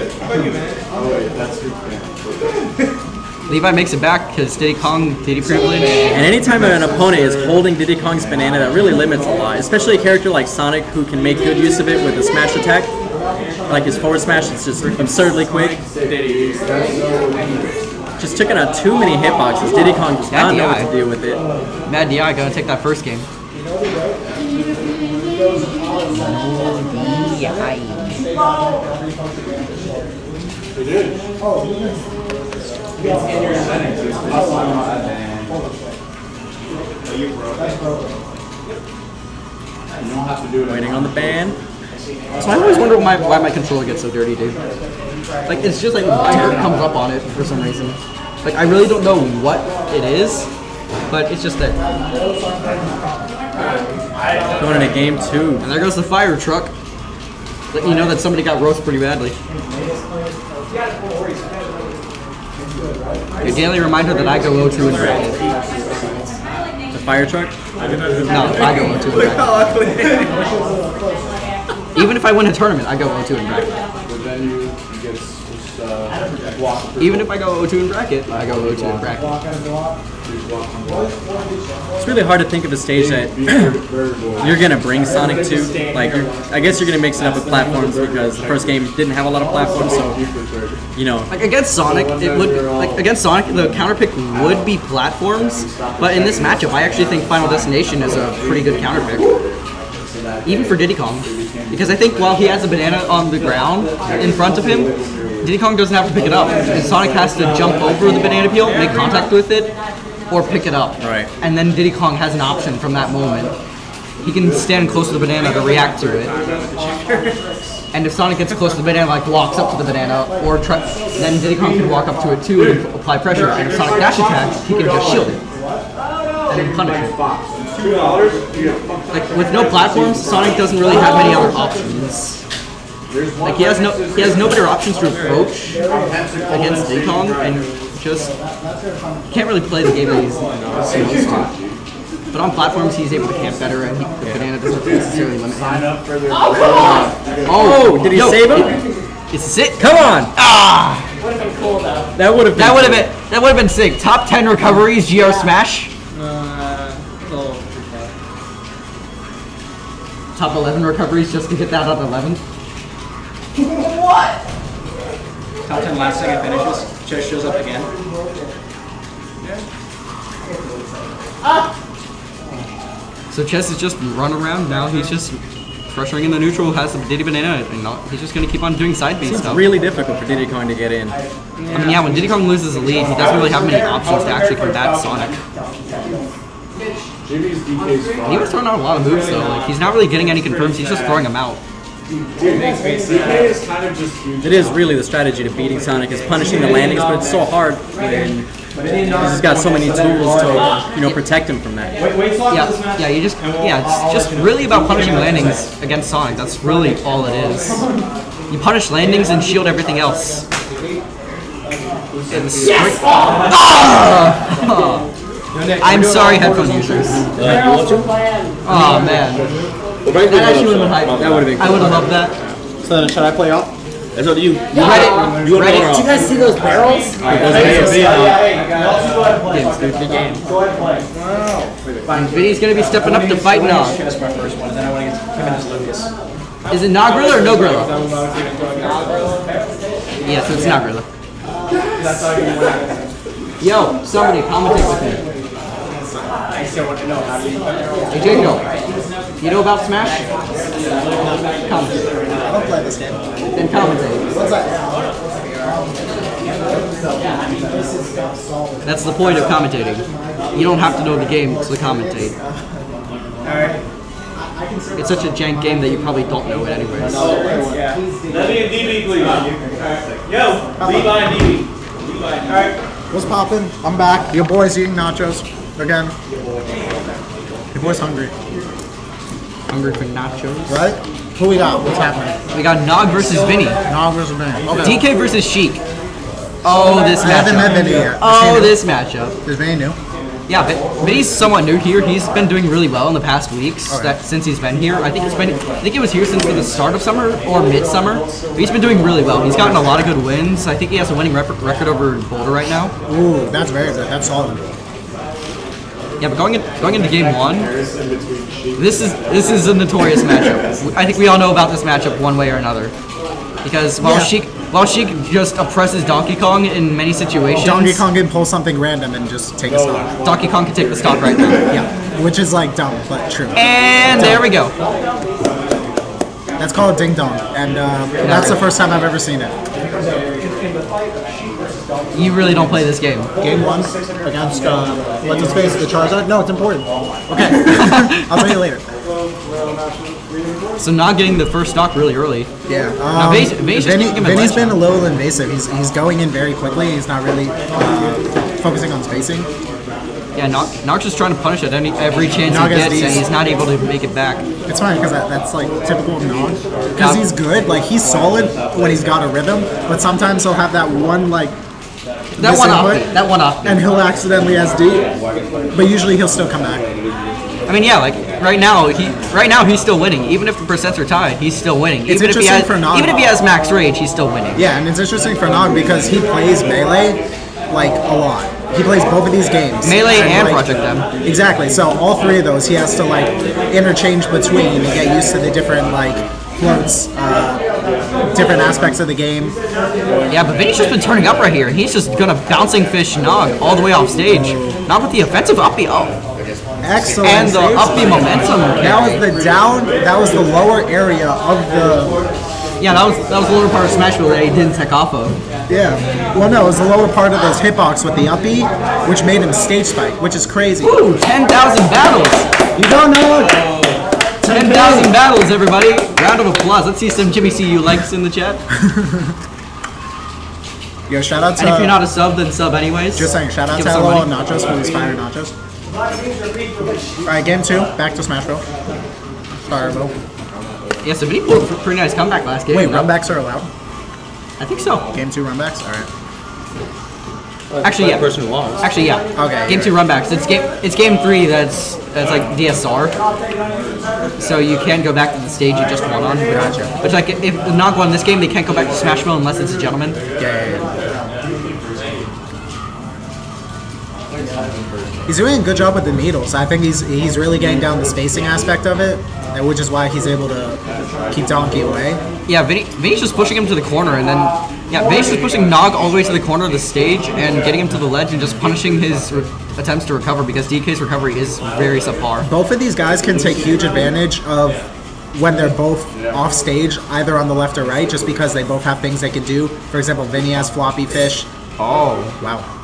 Speaker 7: Levi makes it back because Diddy Kong, Diddy privilege.
Speaker 8: And anytime an opponent is holding Diddy Kong's banana, that really limits a lot. Especially a character like Sonic who can make good use of it with a smash attack. Like his forward smash, it's just absurdly quick. Just took out too many hitboxes. Diddy Kong does not know what to do with it.
Speaker 7: Mad DI gonna take that first game.
Speaker 8: Waiting on the ban.
Speaker 7: So I always wonder why my controller gets so dirty, dude. Like, it's just like dirt comes up on it for some reason. Like, I really don't know what it is, but it's just there.
Speaker 8: Going into game 2.
Speaker 7: And there goes the fire truck. Letting you know that somebody got roasted pretty badly. Your daily reminder that I go 0-2 in bracket.
Speaker 8: The fire truck?
Speaker 7: No, I go 0-2 in bracket. Even if I win a tournament, I go 0-2 in bracket. Even if I go 0-2 in bracket, I go 0-2 in bracket.
Speaker 8: It's really hard to think of a stage that you're going to bring Sonic to. Like, I guess you're going to mix it up with platforms because the first game didn't have a lot of platforms, so, you know.
Speaker 7: Like, against Sonic, the counter pick would be platforms, but in this matchup, I actually think Final Destination is a pretty good counter pick. Even for Diddy Kong. Because I think while he has a banana on the ground in front of him, Diddy Kong doesn't have to pick it up. And Sonic has to jump over the banana peel, make contact with it, or pick it up.
Speaker 8: Right.
Speaker 7: And then Diddy Kong has an option from that moment. He can stand close to the banana to react to it. And if Sonic gets close to the banana, like walks up to the banana, then Diddy Kong can walk up to it too and apply pressure. And if Sonic dash attacks, he can just shield it. And then punish it. Like, with no platforms, Sonic doesn't really have many other options. Like, he has no better options to approach against Diddy Kong, and just can't really play the game that he's supposed to. But on platforms, he's able to camp better, and the banana doesn't necessarily limit him.
Speaker 8: Oh, did he save him?
Speaker 7: It's it.
Speaker 8: Come on!
Speaker 7: Ah!
Speaker 8: That would have
Speaker 7: been sick. Top 10 recoveries, GR Smash. Top 11 recoveries just to get that on 11th.
Speaker 3: What?
Speaker 4: Top 10 last second finishes. Chez shows up again.
Speaker 7: So Chez is just run around now. He's just pressuring in the neutral, has the Diddy Banana, and he's just going to keep on doing side beat stuff.
Speaker 8: It's really difficult for Diddy Kong to get in.
Speaker 7: I mean, yeah, when Diddy Kong loses the lead, he doesn't really have many options to actually combat Sonic. He was throwing out a lot of moves though. Like, he's not really getting any confirms. He's just throwing them out.
Speaker 8: It is really the strategy to beating Sonic is punishing the landings, but it's so hard when he's just got so many tools to protect him from that.
Speaker 7: It's just really about punishing landings against Sonic. That's really all it is. You punish landings and shield everything else. I'm sorry, headphone users. Oh man. That actually would have been hype. That would have been cool. I would have loved that.
Speaker 5: So then should I play up?
Speaker 4: That's up to you.
Speaker 7: You ready?
Speaker 4: You
Speaker 7: ready?
Speaker 3: Did you guys see those barrels?
Speaker 7: Vinny's gonna be stepping up to fight Nog.
Speaker 4: That's my first one, and then I want to get him and Lucas.
Speaker 7: Is it Nog Gorilla or no Gorilla? Yeah, so it's Nog Gorilla. Yo, somebody commentate with me.
Speaker 4: I still want to know how do you.
Speaker 7: Hey Jacob, you know about Smash? Commentate.
Speaker 5: I don't play this game.
Speaker 7: Then commentate.
Speaker 5: What's that?
Speaker 7: That's the point of commentating. You don't have to know the game to commentate. It's such a jank game that you probably don't know it anyways.
Speaker 4: Let me and DB, please. Yo, Levi and DB. Alright.
Speaker 5: What's poppin'? I'm back. Your boy's eating nachos again. Your boy's hungry.
Speaker 7: Hungry for nachos?
Speaker 5: Right? Who we got? What's happening?
Speaker 7: We got Nog versus Vinny.
Speaker 5: Nog versus Vinny. Okay.
Speaker 7: DK versus Sheik. Oh, this
Speaker 5: I haven't met
Speaker 7: matchup.
Speaker 5: Vinny yet.
Speaker 7: Oh, this matchup.
Speaker 5: Is Vinny new?
Speaker 7: Yeah, Vinny's somewhat new here. He's been doing really well in the past weeks since he's been here. I think he was here since the start of summer or midsummer. But he's been doing really well. He's gotten a lot of good wins. I think he has a winning record over Boulder right now.
Speaker 5: Ooh, that's very good. That's solid.
Speaker 7: Yeah, but going into game one, this is a notorious matchup. I think we all know about this matchup one way or another. Because while Sheik just oppresses Donkey Kong in many situations,
Speaker 5: Donkey Kong can pull something random and just take a stock.
Speaker 7: Donkey Kong can take the stock right now.
Speaker 5: Yeah, which is like dumb, but true.
Speaker 7: And there we go.
Speaker 5: That's called Ding Dong, and that's the first time I've ever seen it.
Speaker 7: You really don't play this game.
Speaker 5: Game 1 against, what's his face, the Charizard? No, it's important. Okay, I'll tell you later.
Speaker 7: So not getting the first stock really early.
Speaker 5: Yeah.
Speaker 7: Now,
Speaker 5: Vinny's been a little invasive. He's going in very quickly. He's not really focusing on spacing.
Speaker 7: Yeah, Nog's just trying to punish at every chance he gets, and he's not able to make it back.
Speaker 5: It's funny because that's like typical of Nog. Because he's good, like he's solid when he's got a rhythm, but sometimes he'll have that one like
Speaker 7: that one off,
Speaker 5: and he'll accidentally SD. But usually he'll still come back.
Speaker 7: I mean, yeah, like right now he's still winning. Even if the percents are tied, he's still winning. Even if he has max rage, he's still winning.
Speaker 5: Yeah, and it's interesting for Nog because he plays Melee like a lot. He plays both of these games.
Speaker 7: Melee and
Speaker 5: like,
Speaker 7: Project M.
Speaker 5: Exactly. So all three of those he has to like interchange between and get used to the different like floats, different aspects of the game.
Speaker 7: Yeah, but Vinny's just been turning up right here, and he's just gonna bouncing fish Nog all the way off stage. Not with the offensive uppy. Oh.
Speaker 5: Excellent.
Speaker 7: And the uppy momentum.
Speaker 5: That was the down. That was the lower area of the.
Speaker 7: Yeah, that was the lower part of Smashville that he didn't tech off of.
Speaker 5: Yeah. Well, no, it was the lower part of his hitbox with the uppy, which made him stage spike, which is crazy.
Speaker 7: Ooh, 10,000 battles.
Speaker 5: You don't know.
Speaker 7: 10,000 battles, everybody. Round of applause. Let's see some Jimmy CU likes in the chat.
Speaker 5: Yo, shout out to.
Speaker 7: And if you're not a sub, then sub anyways.
Speaker 5: Just saying, shout out to LOL Nachos for these fire nachos. Alright, game 2, back to Smashville. Fireball.
Speaker 7: Yeah, so Vinny pulled a pretty nice comeback last game.
Speaker 5: Wait, runbacks are allowed?
Speaker 7: I think so.
Speaker 5: Game 2 runbacks? Alright.
Speaker 7: Actually, yeah.
Speaker 4: Person who lost.
Speaker 7: Actually, yeah.
Speaker 5: Okay.
Speaker 7: Game 2 runbacks. It's game 3 that's like DSR. So you can go back to the stage you just won on.
Speaker 5: Gotcha.
Speaker 7: Which like if Nog won this game, they can't go back to Smashville unless it's a gentleman.
Speaker 5: Yeah. He's doing a good job with the needles. I think he's really getting down the spacing aspect of it, which is why he's able to keep Donkey away.
Speaker 7: Yeah, Vinny's just pushing him to the corner, and then Vinny's just pushing Nog all the way to the corner of the stage and getting him to the ledge and just punishing his attempts to recover because DK's recovery is very subpar.
Speaker 5: Both of these guys can take huge advantage of when they're both off stage, either on the left or right, just because they both have things they can do. For example, Vinny has floppy fish.
Speaker 7: Oh.
Speaker 5: Wow.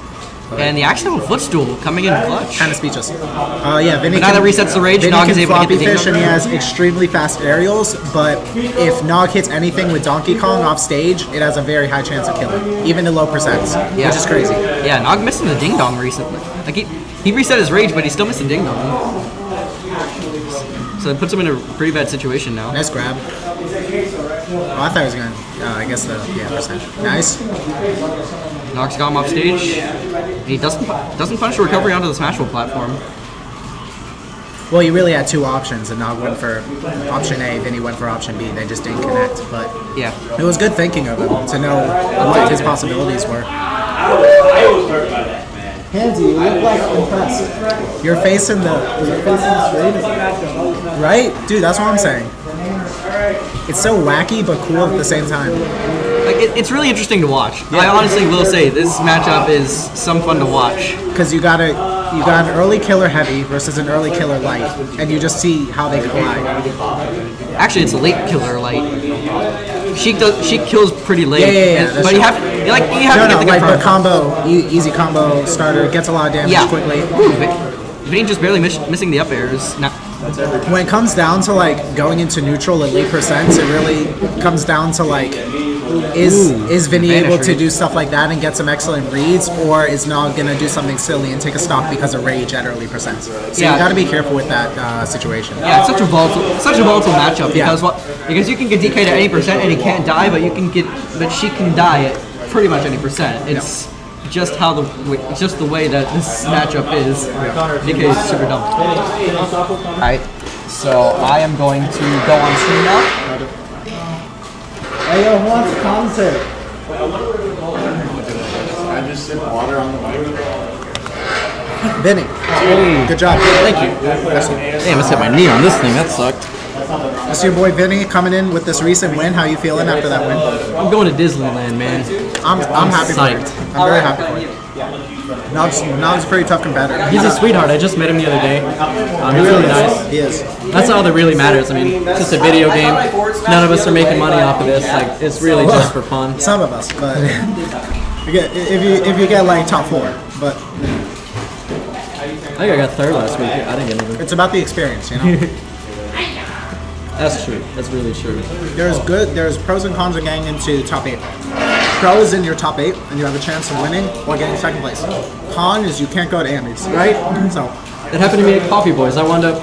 Speaker 7: And the accidental footstool coming in clutch.
Speaker 5: Kind of speechless. Yeah, Vinny.
Speaker 7: But now that resets the rage, Nog is able to get the
Speaker 5: fish, and he has extremely fast aerials. But if Nog hits anything with Donkey Kong off stage, it has a very high chance of killing, even in low percents, which is crazy.
Speaker 7: Yeah, Nog missing the ding dong recently. Like he reset his rage, but he still missed the ding dong. So it puts him in a pretty bad situation now.
Speaker 5: Nice grab. Oh, I thought he was going to I guess the percent. Nice.
Speaker 7: Knocks Gom off stage. He doesn't punish the recovery onto the Smashable platform.
Speaker 5: Well, you really had two options, and Nog went for option A, then he went for option B. They just didn't connect, but
Speaker 7: yeah,
Speaker 5: it was good thinking of him to know what his possibilities were. Handsy, you look like impressed. You're facing the straight, right? Dude, that's what I'm saying. It's so wacky but cool at the same time.
Speaker 7: Like it's really interesting to watch. Yeah. I honestly will say this matchup is some fun to watch
Speaker 5: because you got an early killer heavy versus an early killer light, and you just see how they collide.
Speaker 7: Actually, it's a late killer light. She kills pretty late.
Speaker 5: Yeah.
Speaker 7: But you have to get the
Speaker 5: like the combo, easy combo starter gets a lot of damage quickly.
Speaker 7: Vane just barely missing the up airs.
Speaker 5: When it comes down to like going into neutral at late percents, it really comes down to like is Vinny able to do stuff like that and get some excellent reads, or is Nog gonna do something silly and take a stock because of rage at early percents? So you got to be careful with that situation.
Speaker 7: Yeah, it's such a volatile matchup because you can get DK'd at any percent and he can't die, but she can die at pretty much any percent. It's just the way that this matchup is. DK is super dumb.
Speaker 9: Alright, so I am going to go on stream now.
Speaker 5: Hey yo, who wants a concert?
Speaker 10: I just sip water on the mic.
Speaker 5: Vinny, good job.
Speaker 7: Thank you. Damn, I just hit my knee on this thing. That sucked.
Speaker 5: That's your boy Vinny coming in with this recent win. How you feeling after that win?
Speaker 7: I'm going to Disneyland, man.
Speaker 5: I'm happy for you. I'm very happy for you. Nog's a pretty tough competitor.
Speaker 9: He's a sweetheart. I just met him the other day. He's really nice.
Speaker 5: He is.
Speaker 9: That's all that really matters. I mean, it's just a video game. None of us are making money off of this. Like, it's really just for fun.
Speaker 5: Some of us, but if you get like top 4, but
Speaker 9: I think I got 3rd last week. I didn't get anything.
Speaker 5: It's about the experience, you know.
Speaker 9: That's true. That's really true.
Speaker 5: There's pros and cons of getting into top 8. Pro is in your top 8, and you have a chance of winning while getting 2nd place. Con is you can't go to Amy's, right? So
Speaker 9: it happened to me at Coffee Boys. I wound up.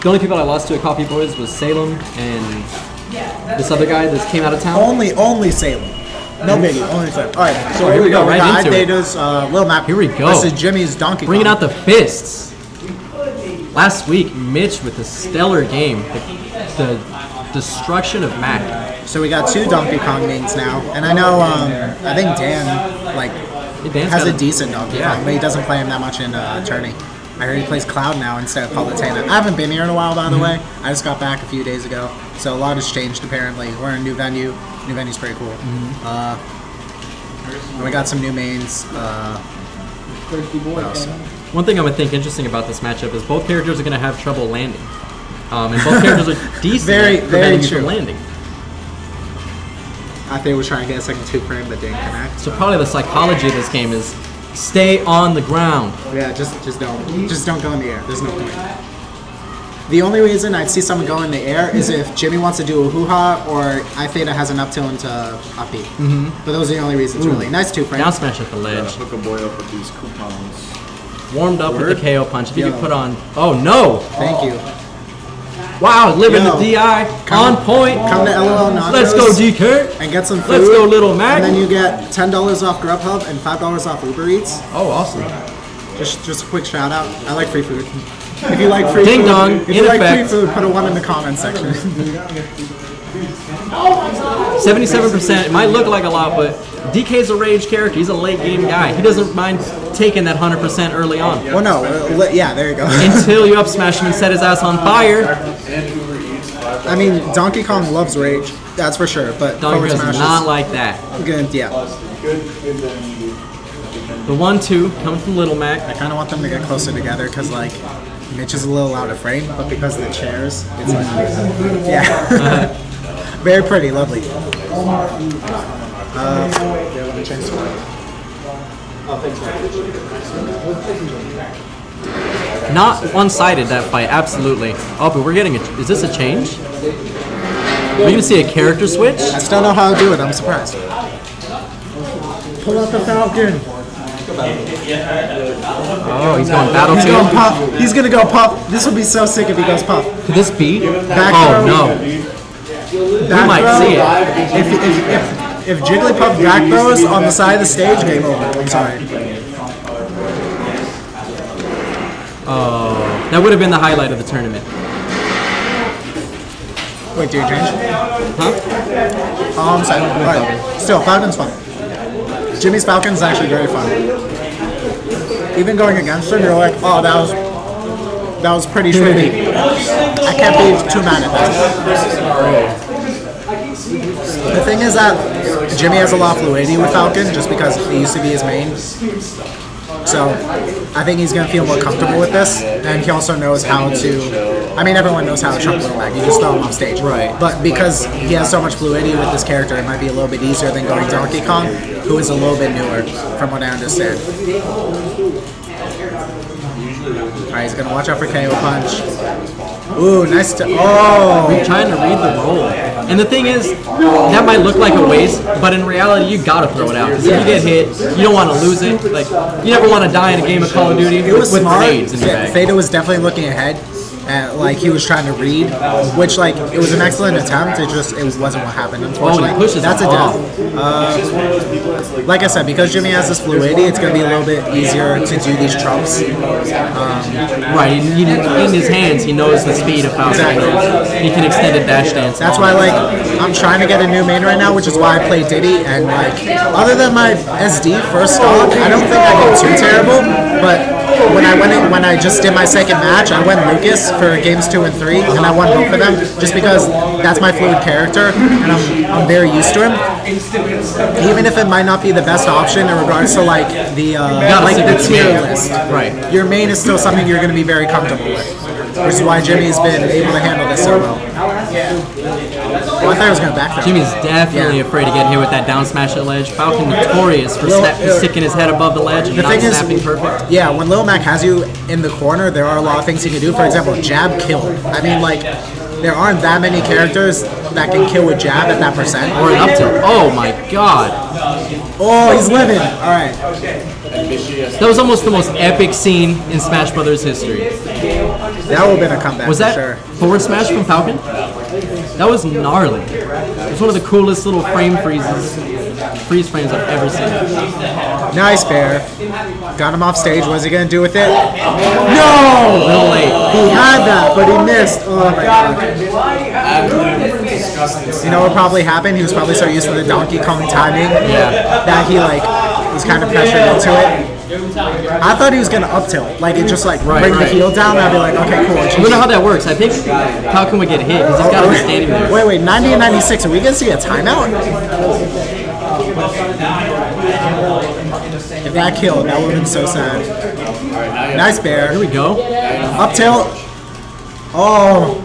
Speaker 9: The only people I lost to at Coffee Boys was Salem and this other guy that came out of town.
Speaker 5: Only Salem. No biggie. Only Salem. All right.
Speaker 9: So here we go. Right into it.
Speaker 5: iTheta's Lil Map.
Speaker 9: Here we go.
Speaker 5: Versus Jimmy's Donkey Kong.
Speaker 9: Bringing out the fists. Last week, Mitch with the stellar game, the destruction of Mac.
Speaker 5: So we got 2 Donkey Kong mains now, and I know I think Dan has a decent Donkey Kong, but he doesn't play him that much in Tourney. I heard he plays Cloud now instead of Palutena. I haven't been here in a while, by the way. I just got back a few days ago, so a lot has changed apparently. We're in a new venue. New venue's pretty cool. And we got some new mains. What else?
Speaker 9: One thing I would think interesting about this matchup is both characters are going to have trouble landing. And both characters are decent at preventing you from landing.
Speaker 5: I think we were trying to get a second 2 frame, but didn't connect.
Speaker 9: So probably the psychology of this game is stay on the ground.
Speaker 5: Yeah, just don't go in the air. There's no point. The only reason I'd see someone go in the air is if Jimmy wants to do a hoo-ha or iTheta has an up tilt into up B. But those are the only reasons, really. Nice 2 frame.
Speaker 9: Down smash at the ledge.
Speaker 10: Hook a boy up with these coupons.
Speaker 9: Warmed up with the KO punch. If you could put on... Oh, no!
Speaker 5: Thank you.
Speaker 9: Wow, living the DI on point.
Speaker 5: Come to LOL Nachos.
Speaker 9: Let's go, DK.
Speaker 5: And get some food.
Speaker 9: Let's go, Little Mac.
Speaker 5: And then you get $10 off Grubhub and $5 off Uber Eats.
Speaker 9: Oh, awesome.
Speaker 5: Just a quick shout out. I like free food. If you like free
Speaker 9: Ding
Speaker 5: food,
Speaker 9: dong,
Speaker 5: if you like free food, put a 1 in the comment section.
Speaker 9: 77%. It might look like a lot, but DK's a rage character. He's a late game guy. He doesn't mind taking that 100% early on.
Speaker 5: Well, no. Yeah, there you go.
Speaker 9: Until you up smash him and set his ass on fire.
Speaker 5: I mean, Donkey Kong loves rage. That's for sure. But
Speaker 9: Donkey Kong is not like that.
Speaker 5: Good, yeah.
Speaker 9: The 1-2 coming from Little Mac.
Speaker 5: I kind of want them to get closer together because, like, Mitch is a little out of frame, but because of the chairs, it's like, yeah. Very pretty, lovely. Yeah, let me change the
Speaker 9: Not one-sided, that fight, absolutely. Oh, but we're getting is this a change? We're gonna see a character switch?
Speaker 5: I still don't know how to do it, I'm surprised. Pull out the Falcon.
Speaker 9: Oh, he's going battle too.
Speaker 5: He's gonna go puff. This would be so sick if he goes puff.
Speaker 9: Could this be?
Speaker 5: Back
Speaker 9: oh no. We might see it.
Speaker 5: If Jigglypuff back throws on the side of the stage, game over. I'm sorry.
Speaker 9: Oh, that would have been the highlight of the tournament.
Speaker 5: Wait, do you change?
Speaker 9: Huh?
Speaker 5: I'm sorry. Alright. Still, Falcon's fun. Jimmy's Falcon is actually very fun. Even going against him, you're like, oh, that was pretty shitty. I can't be too mad at that. The thing is that Jimmy has a lot of fluidity with Falcon just because it used to be his main. So I think he's going to feel more comfortable with this, and he also knows how to. I mean, everyone knows how to chunk little lag. You just throw him off stage. Right. But because he has so much fluidity with this character, it might be a little bit easier than going Donkey Kong, who is a little bit newer, from what I understand. Alright, he's going to watch out for KO Punch. Ooh, nice to. Oh!
Speaker 9: We're trying to read the roll. And the thing is, that might look like a waste, but in reality, you gotta throw it out. Because if you get hit, you don't want to lose it. Like, you never want to die in a game of Call of Duty with grenades in your bag.
Speaker 5: Theta was definitely looking ahead. And, like, he was trying to read, which, like, it was an excellent attempt. It wasn't what happened, unfortunately.
Speaker 9: Oh, pushes
Speaker 5: that's a death. Like I said, because Jimmy has this fluidity, it's going to be a little bit easier to do these trumps.
Speaker 9: Right, in his hands, he knows the speed of Falcon. Exactly. He can extend a dash dance.
Speaker 5: That's why, like, I'm trying to get a new main right now, which is why I play Diddy. And, like, other than my SD first stock, I don't think I did too terrible. But when I just did my second match, I went Lucas for games 2 and 3, and I won both of them just because that's my fluid character, and I'm very used to him. Even if it might not be the best option in regards to like the tier list, right? Your main is still something you're going to be very comfortable with, which is why Jimmy's been able to handle this so well. Well, I thought he was going to back throw.
Speaker 9: Jimmy's definitely afraid to get hit with that down smash at the ledge. Falcon notorious for sticking his head above the ledge and not snapping perfect.
Speaker 5: Yeah, when Lil Mac has you in the corner, there are a lot of things he can do. For example, jab kill. I mean, like, there aren't that many characters that can kill with jab at that percent.
Speaker 9: Or an up tilt. Oh my god.
Speaker 5: Oh, he's living. Alright.
Speaker 9: That was almost the most epic scene in Smash Brothers history.
Speaker 5: That would have been a comeback.
Speaker 9: Was that
Speaker 5: for sure.
Speaker 9: forward smash from Falcon? That was gnarly. It was one of the coolest little freeze frames I've ever seen.
Speaker 5: Nice bear. Got him off stage. What's he gonna do with it? No!
Speaker 9: A little late.
Speaker 5: He had that, but he missed. Oh my god. You know what probably happened? He was probably so used to the Donkey Kong timing that he like was kind of pressured into it. I thought he was gonna up tilt, like it just like bring the heel down. I'd be like, okay, cool.
Speaker 9: I don't know how that works. I think Falcon would get hit because he's got to be standing there.
Speaker 5: Wait, 90 and 96. Are we gonna see a timeout? If that killed, that would have been so sad. Nice bear.
Speaker 9: Here we go.
Speaker 5: Up tilt. Oh,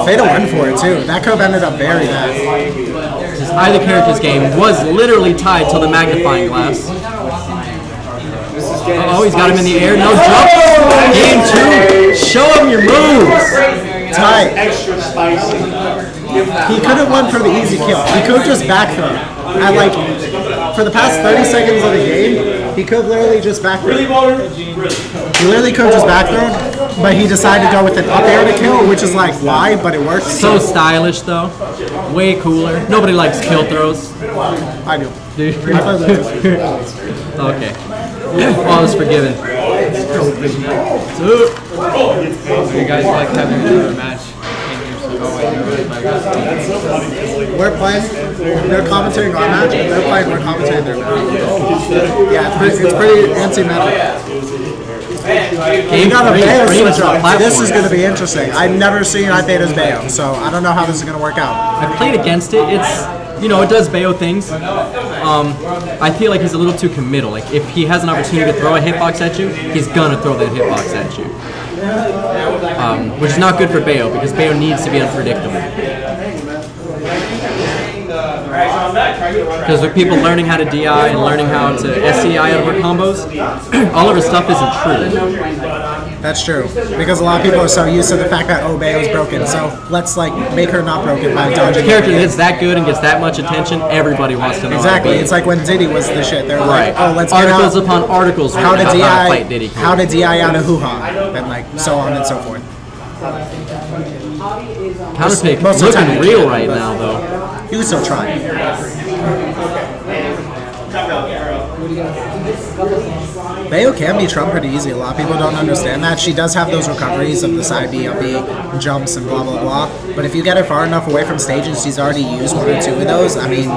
Speaker 5: Theta went for it too. That could have ended up very bad.
Speaker 9: Either character's game was literally tied to the magnifying glass. Oh, he's got him in the air. No jump. Game 2. Show him your moves.
Speaker 5: Tight. Extra spicy. He could have won for the easy kill. He could have just back thrown. And like, for the past 30 seconds of the game, he could have literally just back thrown. He literally could have just back thrown, but he decided to go with an up air to kill, which is like, why? But it works.
Speaker 9: So stylish though. Way cooler. Nobody likes kill throws.
Speaker 5: I do.
Speaker 9: Dude. Okay. All is forgiven.
Speaker 2: So you guys like having another match?
Speaker 5: We're playing their commentary on our match, and they're playing, we're commentating their match. Yeah, it's pretty anti-metal. You got a Bayo switch up. This is going to be interesting. I've never seen iTheta's Bayo, so I don't know how this is going to work out.
Speaker 9: I've played against it. It's, you know, it does Bayo things. I feel like he's a little too committal. Like, if he has an opportunity to throw a hitbox at you, he's gonna throw that hitbox at you. Which is not good for Bayo, because Bayo needs to be unpredictable. Because with people learning how to DI and learning how to SCI out of her combos, all of her stuff isn't true.
Speaker 5: That's true. Because a lot of people are so used to the fact that, oh, Bayo's broken, so let's like make her not broken by dodging.
Speaker 9: A character that hits that good and gets that much attention, everybody wants to know.
Speaker 5: Exactly. It's like when Diddy was the shit. They're like, oh, let's get
Speaker 9: articles upon articles
Speaker 5: how to DI,
Speaker 9: fight Diddy.
Speaker 5: how to DI out of hoo-ha, and like so on and so forth.
Speaker 9: Counter pick
Speaker 5: Most of the time
Speaker 9: looking real right now, though.
Speaker 5: You can still try. Bayo can be Trump pretty easy. A lot of people don't understand that. She does have those recoveries of the side B, up B, jumps, and blah, blah, blah. But if you get her far enough away from stage and she's already used 1 or 2 of those, I mean,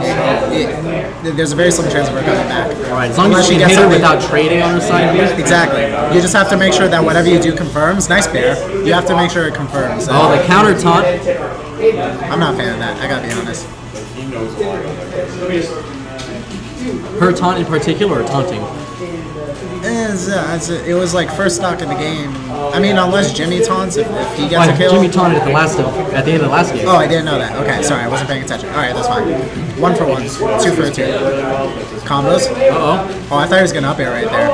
Speaker 5: there's a very slim chance of her coming back.
Speaker 9: Right, as long as she can hit her without trading on her side B.
Speaker 5: Exactly. You just have to make sure that whatever you do confirms. Nice bear. You have to make sure it confirms.
Speaker 9: Oh, the counter taunt.
Speaker 5: I'm not a fan of that. I gotta be honest.
Speaker 9: Her taunt in particular, or taunting?
Speaker 5: It was like first stock in the game. I mean, unless Jimmy taunts, if he gets a kill.
Speaker 9: Jimmy taunted at the end of the last game.
Speaker 5: Oh, I didn't know that. Okay, sorry, I wasn't paying attention. All right, that's fine. 1 for 1, 2 for 2. Combos.
Speaker 9: Uh-oh.
Speaker 5: Oh, I thought he was gonna up air right there.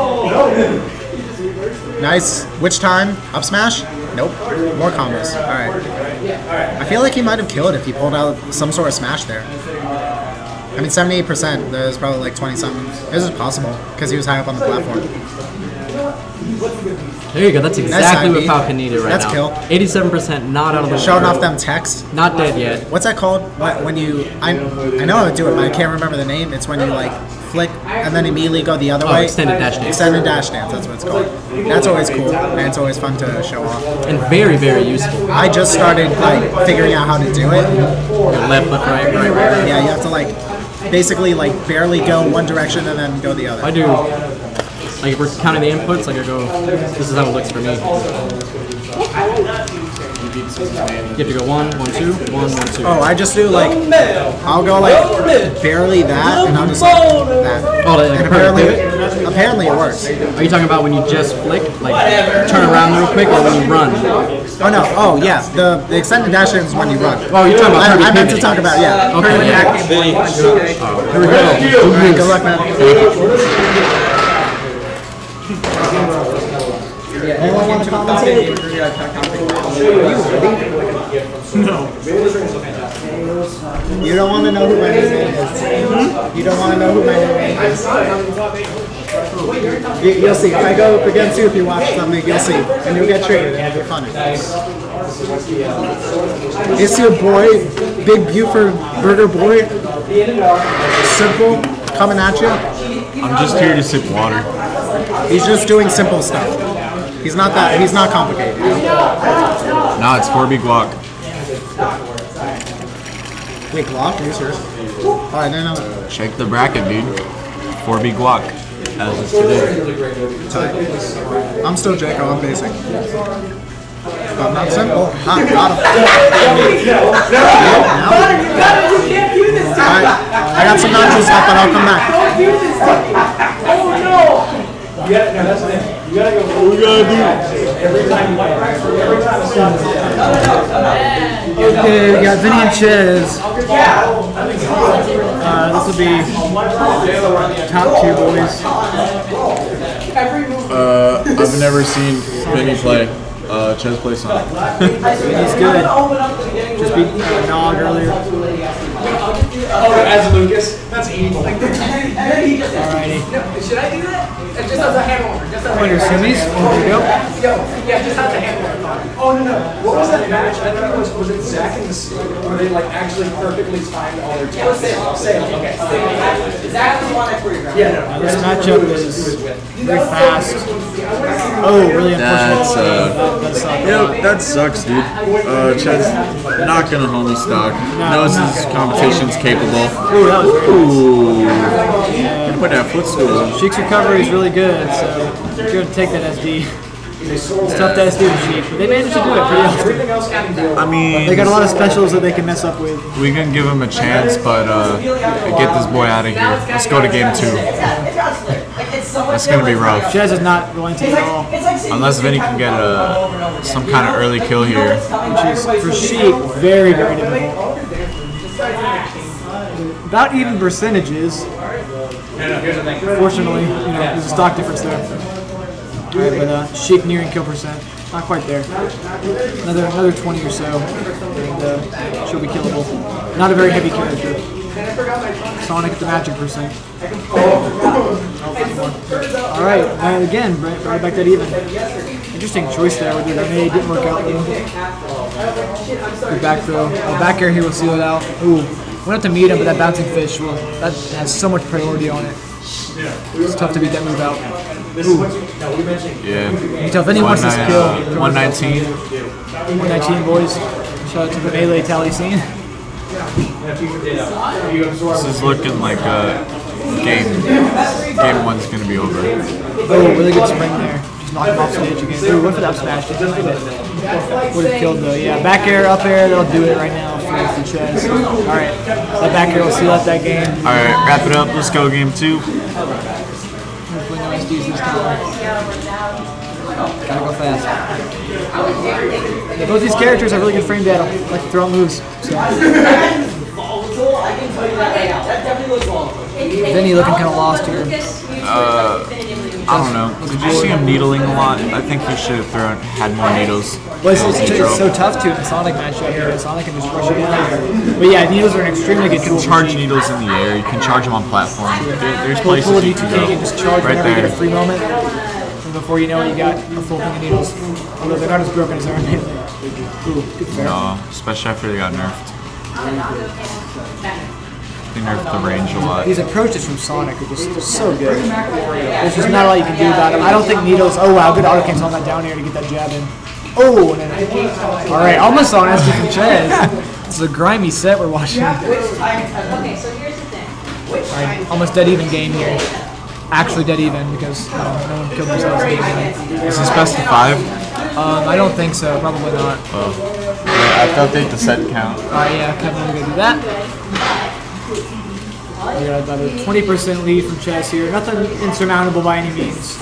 Speaker 5: Nice. Which time? Up smash? Nope. More combos. All right. I feel like he might have killed if he pulled out some sort of smash there. I mean, 78%. There's probably like 20-something. This is possible because he was high up on the platform.
Speaker 9: There you go. That's exactly what Falcon needed right
Speaker 5: That's
Speaker 9: now.
Speaker 5: That's
Speaker 9: kill. 87% not out of the
Speaker 5: Showing off them techs.
Speaker 9: Not dead yet.
Speaker 5: What's that called? When you... I know how to do it, but I can't remember the name. It's when you like flick and then immediately go the other way.
Speaker 9: Extended dash dance.
Speaker 5: Extended dash dance. That's what it's called. That's always cool, and it's always fun to show off.
Speaker 9: And very, very useful.
Speaker 5: I just started like figuring out how to do it.
Speaker 9: Left, right.
Speaker 5: Yeah, you have to like basically like barely go one direction and then go the other.
Speaker 9: I do. Like if we're counting the inputs, like I go, this is how it looks for me. You have to go 1, 1, 2, 1, 1, 2.
Speaker 5: Oh, I just do like, I'll go like barely that, and I'll just like that.
Speaker 9: Oh, like
Speaker 5: and apparently it works.
Speaker 9: Are you talking about when you just flick, like turn around real quick, or when you run?
Speaker 5: Oh no, oh yeah, the extended dash dance is when you run.
Speaker 9: Oh, you're talking about
Speaker 5: I meant to talk about, yeah.
Speaker 9: Okay, yeah. Here we go.
Speaker 5: Alright, good luck, man. Anyone want to commentate?
Speaker 2: No.
Speaker 5: You don't want to know who my name is. You don't want to know who my name is. You'll see. If I go up against you, if you watch something, you'll see. And you'll get traded, and it'll be funny. It's your boy, Big Buford Burger Boy. Simple, coming at you.
Speaker 10: I'm just here to sip water.
Speaker 5: He's just doing simple stuff. He's not complicated.
Speaker 10: Nah, it's 4B guac.
Speaker 5: Wait, guac? Are you serious? Oh, I didn't know.
Speaker 10: Check the bracket, dude. 4B guac. As is today.
Speaker 5: Tight. I'm still Jaco, I'm basic. But not simple. Got him. Alright, I got some nachos left, but I'll come back.
Speaker 10: You gotta go. What we gotta do?
Speaker 2: Okay, we got Vinny and Chez. This will be top 2 boys.
Speaker 10: I've never seen Vinny play. Chez play Sonic.
Speaker 2: He's good. Just beat Nog earlier.
Speaker 4: As Lucas, that's evil.
Speaker 2: Alrighty.
Speaker 4: Should I do that? Just as a hand warmer.
Speaker 2: On your semis. There you go.
Speaker 4: Yeah, just as a hand warmer. Oh, no. What was that match? I thought it was it Zach and the Steve? Where they like actually perfectly timed all their taps? Same. Okay. Zach was the one I choreographed. Yeah, no.
Speaker 2: This matchup is very fast. Oh, really unfortunate.
Speaker 10: That sucks, dude. Chez not gonna homie stock. Knows his competition's capable.
Speaker 2: Ooh, that was
Speaker 10: Ooh. Put that footstool.
Speaker 2: Sheik's recovery is really good, so you're going to take that SD. It's tough to SD with Sheik, but they manage to do it pretty often.
Speaker 10: I mean,
Speaker 2: They got a lot of specials that they can mess up with.
Speaker 10: we can give him a chance, but get this boy out of here. Let's go to game 2. That's gonna be rough.
Speaker 2: Chez is not going to at all.
Speaker 10: Unless Vinny can get some kind of early kill here.
Speaker 2: Which is, for Sheik, very, very difficult. About even percentages. Fortunately, there's a stock difference there. Alright, but Sheik nearing kill percent. Not quite there. Another 20 or so, and she'll be killable. Not a very heavy character. Sonic at the magic percent. Alright, again, right back that even. Interesting choice there with the grenade. Didn't work out though. Good back throw. Back air, he will seal it out. Ooh, went up to meet him, but that bouncing fish, that has so much priority on it. It's tough to beat that move out. Ooh.
Speaker 10: Yeah.
Speaker 2: You tell if anyone wants this kill.
Speaker 10: 119.
Speaker 2: 119, boys. Shout out to the melee tally scene.
Speaker 10: This is looking like game 1's gonna be over.
Speaker 2: Oh, really good spring there. Just knocked him off stage again. Ooh, went for the up smash. Would have killed though. Yeah, back air, up air, they'll do it right now for Chez. Alright, that back air will seal out that game.
Speaker 10: Alright, wrap it up. Let's go game 2.
Speaker 2: Hopefully no SDs this time. Gotta go fast. Yeah, both these characters have really good frame data. Like to throw out moves. So. Vinny looking kind of lost here.
Speaker 10: I don't know. Did you see him needling a lot? I think he should have had more needles.
Speaker 2: Well, it's so tough to in the Sonic matchup here. Sonic can just rush it down. But yeah, needles are an extremely good tool.
Speaker 10: You can charge needles in the air. You can charge them on platform. There's places you can go.
Speaker 2: Just charge
Speaker 10: right
Speaker 2: whenever you
Speaker 10: there.
Speaker 2: get a free moment. And before you know it, you got a full thing of needles. Although they're not as broken as they're in. Ooh, good fair.
Speaker 10: No, especially after they got nerfed. They nerfed the range a lot.
Speaker 2: These approaches from Sonic are just so good. There's just not a lot you can do about them. I don't think needles. Oh wow, good auto cancel on that down air to get that jab in. Oh, and then, all right, almost on SD from Chez. This is a grimy set we're watching. All right, almost dead even game here. Actually dead even because no one killed themselves.
Speaker 10: Is this best of 5?
Speaker 2: I don't think so. Probably not.
Speaker 10: Oh. Yeah, I thought they'd the set count.
Speaker 2: Alright, yeah, Kevin, we're gonna do that. We got about a 20% lead from Chez here. Nothing insurmountable by any means.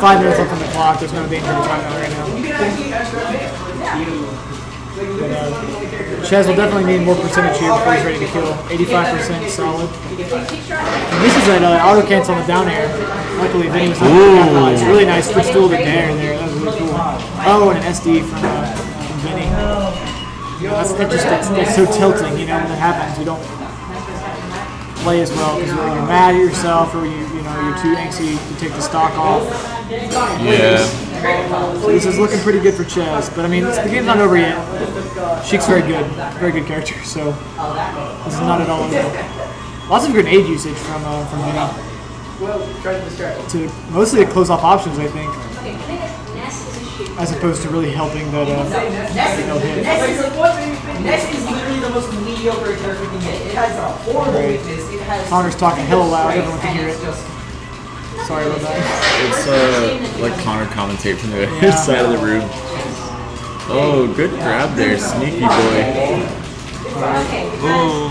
Speaker 2: 5 minutes left on the clock. There's no danger to time out right now. But, Chez will definitely need more percentage here before he's ready to kill. 85% solid. And this is an auto cancel on the down air. Luckily, Vinny was not. It's really nice footstool to dare there. That was really cool. Oh, and an SD from Vinny. That's so tilting, you know, when that happens. You don't play as well because you're mad at yourself or you're too angsty to take the stock off.
Speaker 10: Yeah.
Speaker 2: So this is looking pretty good for Chez, but I mean, the game's not over yet. Sheik's very good character, so this is not at all over. Lots of grenade usage from Vinny. To mostly to close off options, I think, as opposed to really helping that no hit.
Speaker 3: Ness is literally the most mediocre character you can get. It has a horrible weakness. It has.
Speaker 2: Connor's talking hella loud. Everyone can hear it. Sorry about that.
Speaker 10: It's like Connor commentate from the other side of the room. Oh, good grab there, sneaky boy. Oh,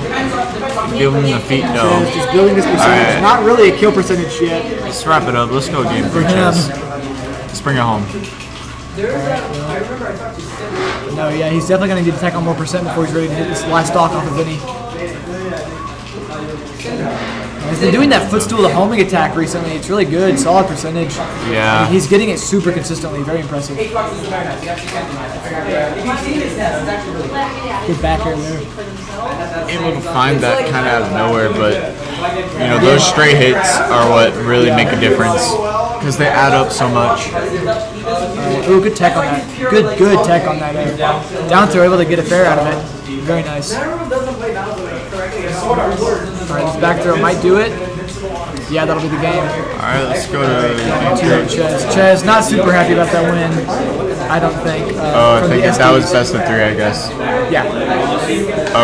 Speaker 10: give him the feet though.
Speaker 2: Just building this percentage. Right. Not really a kill percentage yet.
Speaker 10: Let's wrap it up. Let's go game for Chez. Let's bring it home.
Speaker 2: No, yeah, he's definitely going to need to attack on more percent before he's ready to hit this last stock off of Vinny. He's been doing that footstool to homing attack recently. It's really good, solid percentage.
Speaker 10: Yeah.
Speaker 2: I mean, he's getting it super consistently. Very impressive. Good back air there.
Speaker 10: Able to find that kind of out of nowhere, but you know those stray hits are what really make a difference because they add up so much.
Speaker 2: Ooh, good tech on that. Good tech on that. Down throw, able to get a fair out of it. Very nice. Alright, this back throw might do it. Yeah, that'll be the game.
Speaker 10: Alright, let's go to
Speaker 2: Chez. Chez, not super happy about that win, I don't think.
Speaker 10: I think that was best of 3, I guess.
Speaker 2: Yeah.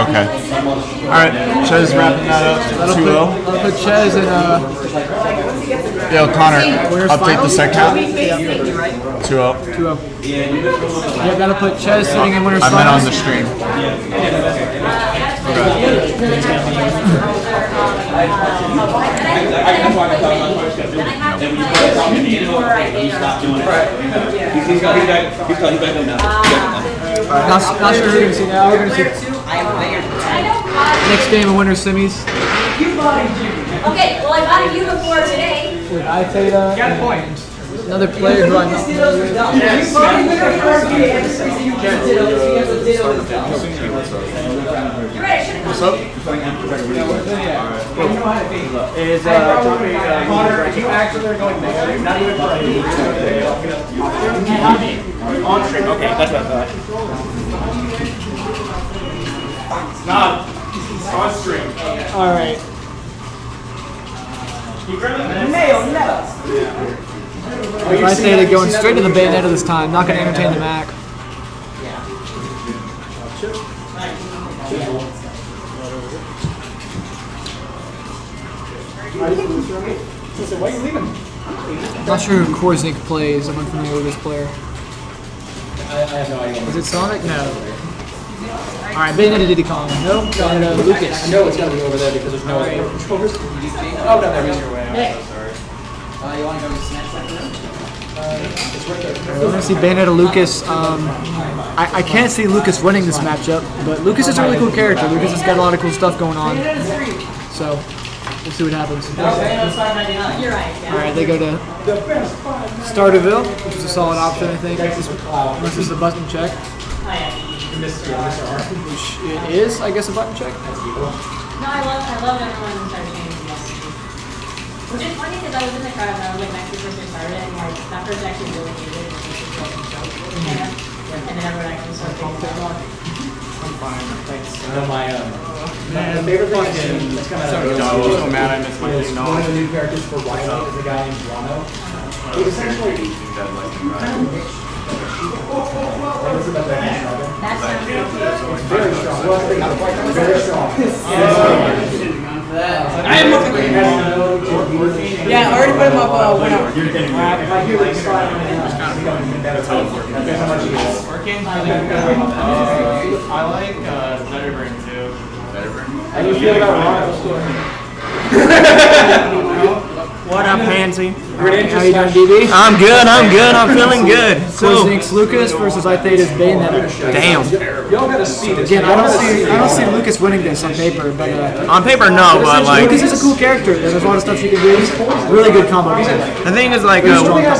Speaker 10: Okay. Alright, Chez wrapping that up. 2-0.
Speaker 2: I'll put Chez in
Speaker 10: Yo, Connor, update the set count. 2-0.
Speaker 2: 2-0. Yeah, gotta put Chez sitting in winner's
Speaker 10: I
Speaker 2: finals.
Speaker 10: meant on the stream.
Speaker 2: Not sure who we're going to see now. We're going to see next game of winner's semis.
Speaker 11: Okay, well I got you before today.
Speaker 2: With iTheta. Got a point. Another player who I'm not familiar with.
Speaker 10: What's up?
Speaker 4: Is Connor, are you actually going there? Not even for a On stream. Okay, that's what I thought. Nah, on stream.
Speaker 2: All right. iTheta going straight to the Bayonetta this time. Not going to entertain the Mac.
Speaker 3: Why are you leaving?
Speaker 2: Not sure who Korznik plays. I'm unfamiliar with this player.
Speaker 3: I have no idea.
Speaker 2: Is it Sonic? No. Alright, Bayonetta Diddy Kong. No, Lucas.
Speaker 3: I know it's gonna be over there because there's no other controllers. Oh, no, there is your way.
Speaker 2: Hey.
Speaker 3: Sorry. You want to go snatch that for
Speaker 2: I want to see Bayonetta Lucas. I can't see Lucas winning this matchup, but Lucas is a really cool character. Lucas has got a lot of cool stuff going on. So, we'll see what happens. Alright, they go to Starterville, which is a solid option, I think. Unless it's a button check. Which it is, I guess, a button check.
Speaker 1: No, I love everyone who started changing this. Which is funny because I was in the crowd and I was like, next to the person started and like, that person actually really hated it. And then everyone actually started thinking about it.
Speaker 3: I'm fine, thanks. My favorite thing is it's kind of
Speaker 10: so mad I missed my thing.
Speaker 3: one of the new characters for Wino is a guy named Wano. He essentially very strong. Very strong.
Speaker 6: I am looking. Yeah, I already put him up.
Speaker 10: Working? I like Zetterburn too.
Speaker 3: How do you feel about Ron's story?
Speaker 4: What up, Pansy?
Speaker 2: How you doing, DB?
Speaker 4: I'm good, I'm feeling good.
Speaker 2: Korznik's Lucas versus iTheta's Bayonetta.
Speaker 4: Damn.
Speaker 3: Y'all gotta see this.
Speaker 2: Again, I don't see Lucas winning this on paper, but
Speaker 4: On paper, no, but like...
Speaker 2: Lucas is a cool character. There's a lot of stuff she can do. Really good combo.
Speaker 4: The thing is, like, with Lucas,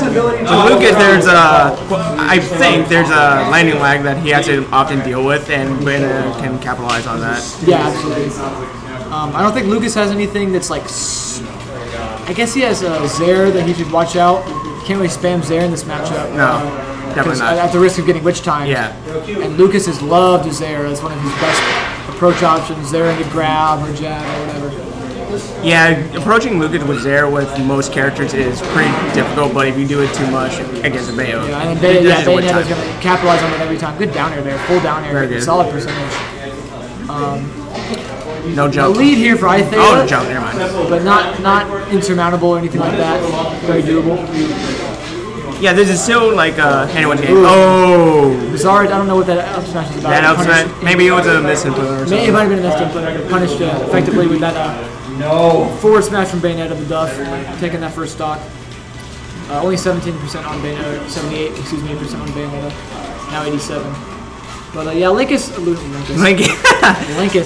Speaker 4: there's I think there's a landing lag that he has to often deal with, and Bayonetta can capitalize on that.
Speaker 2: Yeah, absolutely. I don't think Lucas has anything that's like... I guess he has a Zaire that he should watch out. Can't really spam Zaire in this matchup.
Speaker 4: No, definitely not.
Speaker 2: At the risk of getting witch time.
Speaker 4: Yeah.
Speaker 2: And Lucas has loved Zaire as one of his best approach options. Zaire into grab or jab or whatever.
Speaker 4: Yeah, approaching Lucas with Zaire with most characters is pretty difficult, but if you do it too much against a Bayo,
Speaker 2: yeah, and Bayonetta's going to capitalize on it every time. Good down air there, full down air,
Speaker 4: very good.
Speaker 2: Solid percentage.
Speaker 4: No jump.
Speaker 2: The lead here for iTheta.
Speaker 4: Oh, jump, never mind.
Speaker 2: But not insurmountable or anything like that. Very doable.
Speaker 4: Yeah, this is still like anyone's game. Oh!
Speaker 2: Bizarre, I don't know what that up smash is about.
Speaker 4: That up smash, maybe it was a misinput or something.
Speaker 2: Maybe it might have been a misinput. I got punished effectively with that forward smash from Bayonetta, the Duff, taking that first stock. Only 17% on Bayonetta, 78% on Bayonetta, now 87. But yeah, Linkus,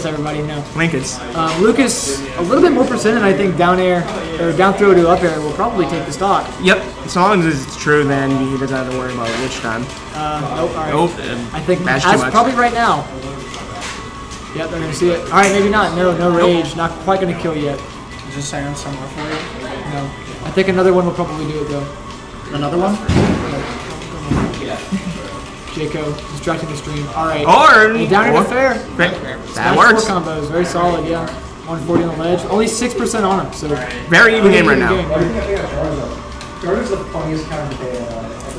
Speaker 2: everybody know.
Speaker 4: Linkus.
Speaker 2: Lucas, a little bit more percent, I think down air, or down throw to up air will probably take the stock.
Speaker 4: Yep, as long as it's true, then he doesn't have to worry about which time.
Speaker 2: Nope, alright.
Speaker 4: Nope,
Speaker 2: I think
Speaker 4: that's
Speaker 2: as probably right now. Yep, they're going to see it. Alright, maybe not. No rage. Not quite going to kill yet.
Speaker 5: Is this iron somewhere for you?
Speaker 2: No. I think another one will probably do it, though.
Speaker 5: Another one?
Speaker 2: Jaco, distracting the stream. Alright.
Speaker 4: Or
Speaker 2: down into fair.
Speaker 4: That works.
Speaker 2: 4 combos, very solid, yeah. 140 on the ledge. Only 6% on him, so
Speaker 4: very even game right now.
Speaker 3: Jordan's the funniest kind of day.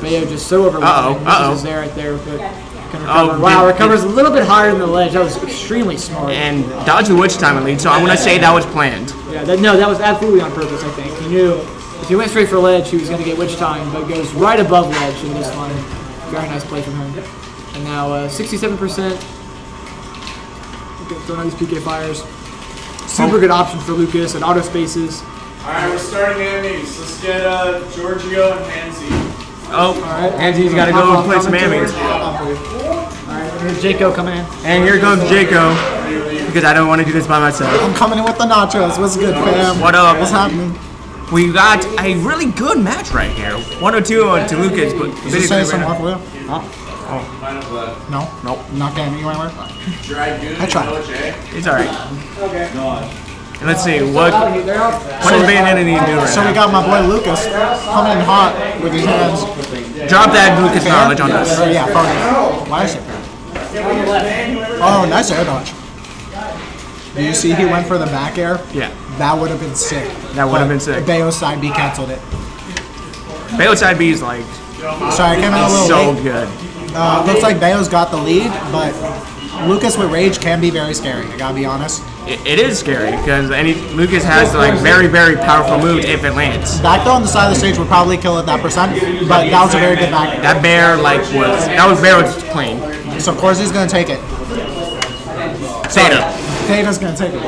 Speaker 2: Bayo just so overwhelming. Is there right there, but can recover.
Speaker 4: Oh,
Speaker 2: wow, recovers a little bit higher than the ledge. That was extremely smart.
Speaker 4: And dodge the witch time at least, so I'm gonna say that was planned.
Speaker 2: Yeah, that was absolutely on purpose. I think he knew if he went straight for ledge, he was gonna get witch time, but goes right above ledge in this one. Very nice play from him. And now 67%. Throwing out these PK fires. Super good option for Lucas and auto spaces.
Speaker 10: Alright, we're starting enemies. Let's get Giorgio and Hansi.
Speaker 4: Oh, alright. Hansi's got to go play some enemies.
Speaker 2: Alright, here's Jaco coming in.
Speaker 4: And here comes Jaco. Because I don't want to do this by myself.
Speaker 5: I'm coming in with the nachos. What's good, fam?
Speaker 4: What up?
Speaker 5: What's happening?
Speaker 4: We got a really good match right here. 102 to Lucas, but
Speaker 5: Did you say some for you? Huh?
Speaker 4: Oh.
Speaker 5: No?
Speaker 4: Nope.
Speaker 5: Not getting you anywhere? I tried.
Speaker 4: It's alright.
Speaker 3: Okay.
Speaker 4: And let's see, what does Bayonetta need to do right
Speaker 5: So we got my boy Lucas coming in hot with his hands.
Speaker 12: Drop that Lucas knowledge on us.
Speaker 5: Yeah, why is it fair? Oh, nice air dodge. Do you see he went for the back air?
Speaker 12: Yeah.
Speaker 5: That would have been sick.
Speaker 12: That would have been sick.
Speaker 5: Bayo side B canceled it.
Speaker 12: Bayo side B is like
Speaker 5: sorry, I came in a little
Speaker 12: so
Speaker 5: late.
Speaker 12: good.
Speaker 5: Looks like Bayo's got the lead, but Lucas with Rage can be very scary, I gotta be honest.
Speaker 12: It is scary because Lucas has like very, very powerful moves if it lands.
Speaker 5: Back throw on the side of the stage would probably kill it that percent, but that was a very good back.
Speaker 12: That bear was clean.
Speaker 5: So Corsi's gonna take it.
Speaker 12: Theta.
Speaker 5: Theta's gonna take it.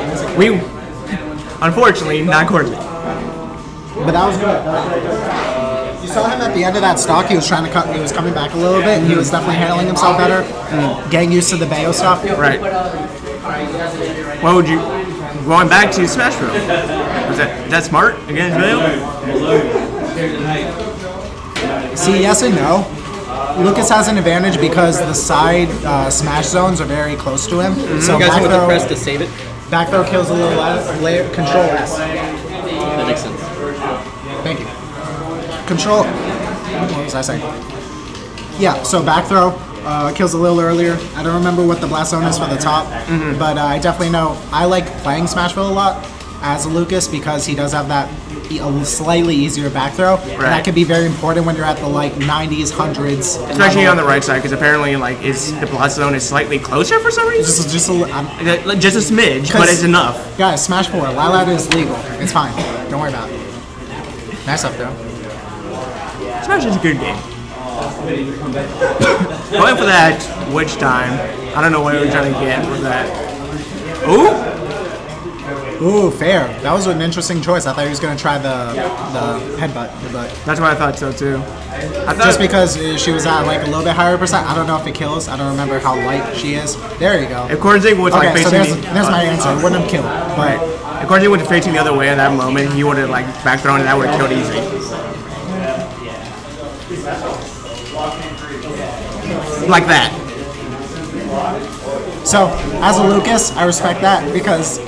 Speaker 12: Unfortunately, not Corsi.
Speaker 5: But that was good. You saw him at the end of that stock. He was trying to cut. He was coming back a little bit. And he was definitely handling himself better, getting used to the Bayo stuff.
Speaker 12: Right. What would you going back to Smash Bros? Is that smart against Bayo?
Speaker 5: See, yes and no. Lucas has an advantage because the side smash zones are very close to him. So
Speaker 8: you guys with the press to save it?
Speaker 5: Back throw kills a little less. Control less.
Speaker 8: That makes sense.
Speaker 5: Thank you. Control. What was I saying? Yeah. So back throw kills a little earlier. I don't remember what the blast zone is for the top, but I definitely know. I like playing Smashville a lot as a Lucas because he does have that a slightly easier back throw, and that can be very important when you're at the like 90s, 100s.
Speaker 12: Especially on the right side, because apparently like the blast zone is slightly closer for some reason.
Speaker 5: Just a
Speaker 12: smidge, but it's enough.
Speaker 5: Guys, Smash 4, Lilat is legal. It's fine. Don't worry about it. Nice up throw.
Speaker 12: Smash is a good game. Going for that witch time. I don't know what we were trying to get with that. Ooh!
Speaker 5: Ooh, fair. That was an interesting choice. I thought he was going to try the headbutt.
Speaker 12: That's what I thought so too.
Speaker 5: Just because she was at like a little bit higher percent. I don't know if it kills. I don't remember how light she is. There you go.
Speaker 12: If Corsi was like facing
Speaker 5: so there's my answer. It wouldn't have killed. But
Speaker 12: if Corsi would have facing the other way at that moment, he would have like back thrown and that would have killed easy. Like that.
Speaker 5: So, as a Lucas, I respect that because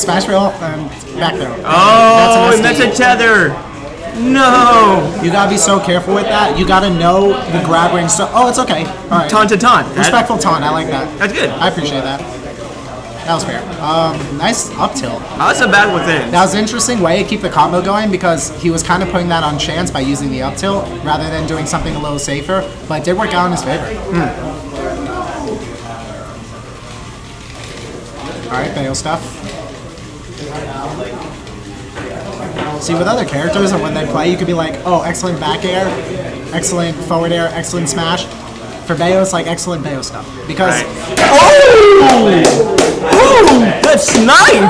Speaker 5: Smash Rail and back throw.
Speaker 12: Oh, that's a tether. No.
Speaker 5: You gotta be so careful with that. You gotta know the grab range. So, oh, it's okay. All right.
Speaker 12: Taunt to taunt.
Speaker 5: Respectful taunt. I like that.
Speaker 12: That's good.
Speaker 5: I appreciate that. That was fair. Nice up tilt.
Speaker 12: That's a bad within.
Speaker 5: That was an interesting way to keep the combo going because he was kind of putting that on chance by using the up tilt rather than doing something a little safer, but it did work out in his favor. Alright, Bayo stuff. See, with other characters and when they play, you could be like, oh, excellent back air, excellent forward air, excellent smash. For Bayo, it's like excellent Bayo stuff. Because...
Speaker 12: Oh! Ooh! Good snipe!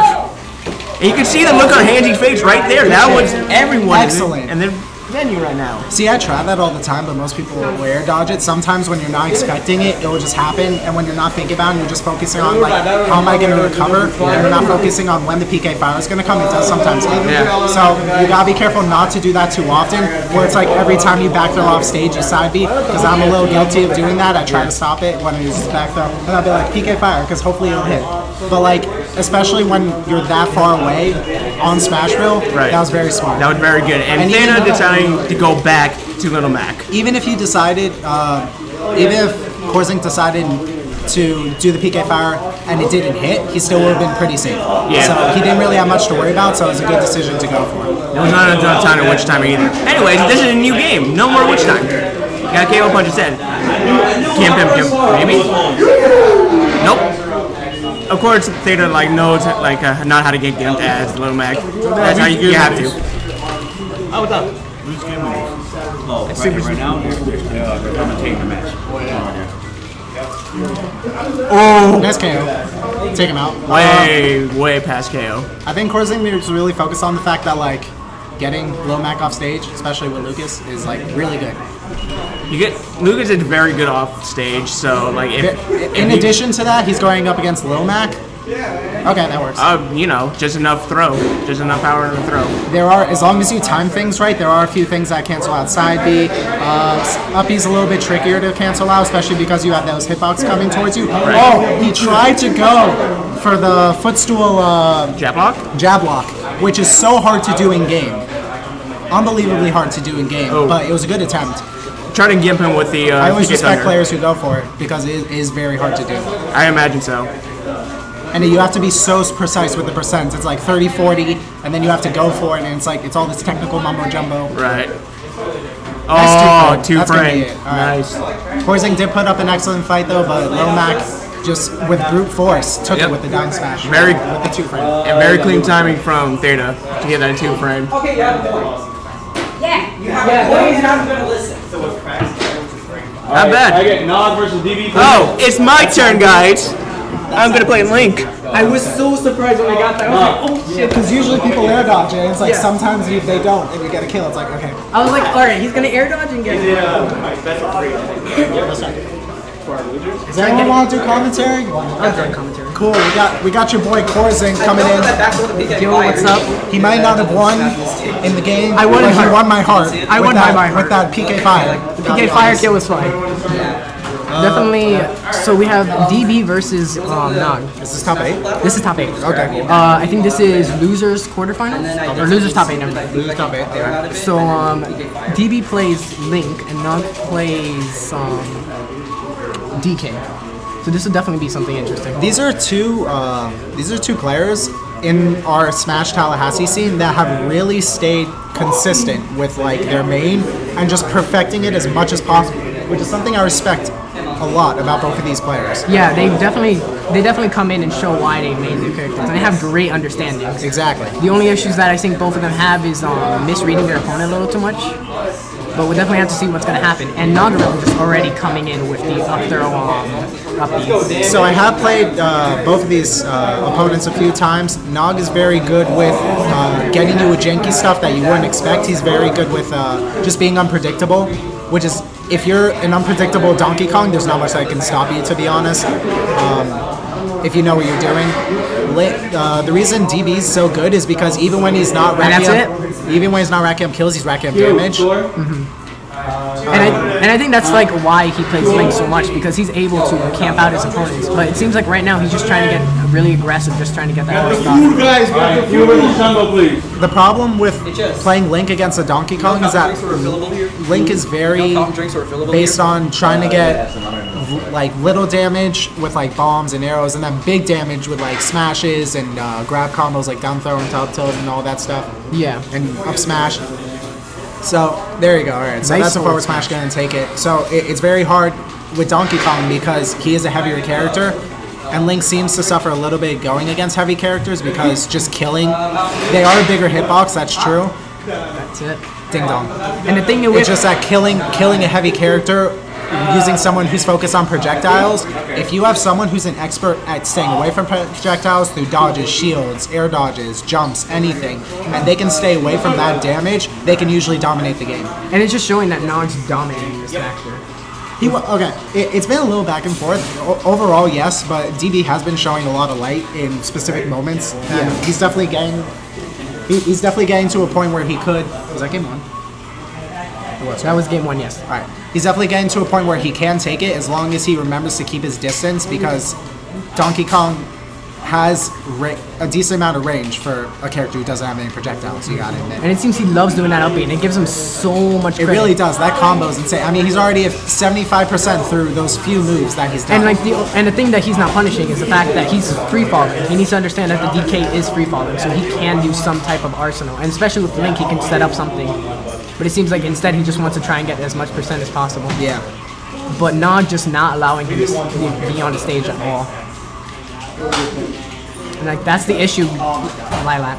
Speaker 12: And you can see the look on Hanji's face right there. That was everyone.
Speaker 5: Excellent.
Speaker 12: And then venue right now.
Speaker 5: See, I try that all the time, but most people will air dodge it. Sometimes when you're not expecting it, it will just happen. And when you're not thinking about it, you're just focusing on, like, how am I going to recover? And you're not focusing on when the PK fire is going to come. It does sometimes happen. So you got to be careful not to do that too often, where it's like every time you back throw off stage, you side B. Because I'm a little guilty of doing that. I try to stop it when it uses back throw. And I'll be like, PK fire, because hopefully it'll hit. But, like, especially when you're that far away on Smashville, that was very smart.
Speaker 12: That was very good. And Theta deciding to go back to Little Mac.
Speaker 5: Even if he decided, even if Korsink decided to do the PK fire and it didn't hit, he still would have been pretty safe.
Speaker 12: Yeah.
Speaker 5: So he didn't really have much to worry about, so it was a good decision to go for.
Speaker 12: There was not enough time to witch time either. Anyways, this is a new game. No more witch time. You got KO punch instead. Gimp, maybe? Nope. Of course, Theta like knows like not how to get gimped as Little Mac. That's how you have to.
Speaker 4: Oh, what's up? Which game is this? Oh, right now, they're commentating the match.
Speaker 5: Oh, nice KO. Take him out.
Speaker 12: Way past KO.
Speaker 5: I think Korsink is really focused on the fact that like getting Lil Mac off stage, especially with Lucas, is like really good.
Speaker 12: Lucas is very good off stage, so like
Speaker 5: in addition to that, he's going up against Lil Mac. Okay, that works.
Speaker 12: You know, just enough throw, just enough power in the throw.
Speaker 5: There are, as long as you time things right, there are a few things that cancel out side B. Up B's a little bit trickier to cancel out, especially because you have those hitbox coming towards you. Right. Oh, he tried to go for the footstool
Speaker 12: jab lock,
Speaker 5: which is so hard to do in game. Unbelievably hard to do in game, but it was a good attempt.
Speaker 12: try to gimp him with the
Speaker 5: I always
Speaker 12: PK
Speaker 5: respect
Speaker 12: Thunder.
Speaker 5: players who go for it because it is very hard to do.
Speaker 12: I imagine so.
Speaker 5: And you have to be so precise with the percents. It's like 30, 40, and then you have to go for it, and it's like, it's all this technical mumbo jumbo.
Speaker 12: Right.
Speaker 5: Nice
Speaker 12: Oh, two frame. Nice.
Speaker 5: Porzing did put up an excellent fight though, but Lomac just with brute force took it with the down smash.
Speaker 12: Very
Speaker 5: with the 2 frame.
Speaker 12: And very clean timing from Theta to get that 2 frame.
Speaker 3: Okay, you have points. Yeah. You have points, and I'm gonna listen. So what's cracks?
Speaker 12: Not bad.
Speaker 4: I get Nog versus DB.
Speaker 12: Oh, it's my turn, guys. I'm gonna play Link.
Speaker 6: I was so surprised when I got that. I was like, oh shit.
Speaker 5: Because usually people air dodge it, and it's like sometimes if they don't, and you get a kill, it's like, okay.
Speaker 6: I was like, alright, he's gonna air dodge and get it.
Speaker 5: Does anyone want to do commentary?
Speaker 6: I'm doing commentary.
Speaker 5: Cool, we got your boy Porzing coming in.
Speaker 6: Yo, what's up?
Speaker 5: He might not have won in the game,
Speaker 6: I won
Speaker 5: but
Speaker 6: his
Speaker 5: he
Speaker 6: heart.
Speaker 5: won my heart.
Speaker 6: I won my heart.
Speaker 5: With that PK fire.
Speaker 6: The PK fire kill was fine. Definitely. So we have DB versus Nog.
Speaker 5: Is this top 8?
Speaker 6: This is top 8.
Speaker 5: Okay.
Speaker 6: I think this is losers quarterfinals or losers top 8. Never mind.
Speaker 5: Losers top 8. Yeah.
Speaker 6: So DB plays Link and Nog plays DK. So this will definitely be something interesting.
Speaker 5: These are two players in our Smash Tallahassee scene that have really stayed consistent with like their main and just perfecting it as much as possible, which is something I respect a lot about both of these players.
Speaker 6: Yeah, they definitely come in and show why they made their characters, and they have great understandings.
Speaker 5: Exactly.
Speaker 6: The only issues that I think both of them have is misreading their opponent a little too much. But we'll definitely have to see what's going to happen. And Nagarel just already coming in with the up throw upbeats.
Speaker 5: So I have played both of these opponents a few times. Nog is very good with getting you with janky stuff that you wouldn't expect. He's very good with just being unpredictable, which is, if you're an unpredictable Donkey Kong, there's not much that can stop you, to be honest. If you know what you're doing. The reason DB is so good is because even when he's not racking up kills, he's racking up damage.
Speaker 6: And I think that's like why he plays Link so much, because he's able to camp out his opponents. But it seems like right now he's just trying to get really aggressive, just trying to get that first stop.
Speaker 4: You guys, get the food in the jumbo, please.
Speaker 5: The problem with playing Link against a Donkey Kong is that Link is very based on trying to get like little damage with like bombs and arrows, and then big damage with like smashes and grab combos like down throw and top tilt and all that stuff.
Speaker 6: Yeah.
Speaker 5: And up smash. So there you go. All right. So
Speaker 6: Nice
Speaker 5: that's a forward smash gonna take it. So it's very hard with Donkey Kong because he is a heavier character, and Link seems to suffer a little bit going against heavy characters because just killing. They are a bigger hitbox. That's true.
Speaker 6: That's it.
Speaker 5: Ding dong.
Speaker 6: And the thing
Speaker 5: it's just that killing a heavy character using someone who's focused on projectiles. If you have someone who's an expert at staying away from projectiles through dodges, shields, air dodges, jumps, anything, and they can stay away from that damage, they can usually dominate the game.
Speaker 6: And it's just showing that Nog's dominating this factor.
Speaker 5: It's been a little back and forth. Overall, yes, but DB has been showing a lot of light in specific moments. And he's definitely getting. He's definitely getting to a point where he could. Was that game 1?
Speaker 6: That was game 1, yes.
Speaker 5: All right. He's definitely getting to a point where he can take it as long as he remembers to keep his distance, because Donkey Kong has a decent amount of range for a character who doesn't have any projectiles, you gotta admit.
Speaker 6: And it seems he loves doing that upbeat, and it gives him so much credit.
Speaker 5: It really does. That combo is insane. I mean, he's already at 75% through those few moves that he's done.
Speaker 6: And the thing that he's not punishing is the fact that he's free falling. He needs to understand that the DK is free falling, so he can do some type of arsenal. And especially with Link, he can set up something. But it seems like instead he just wants to try and get as much percent as possible.
Speaker 5: Yeah.
Speaker 6: But Nog just not allowing him to be on the stage at all. And like that's the issue with Lilat.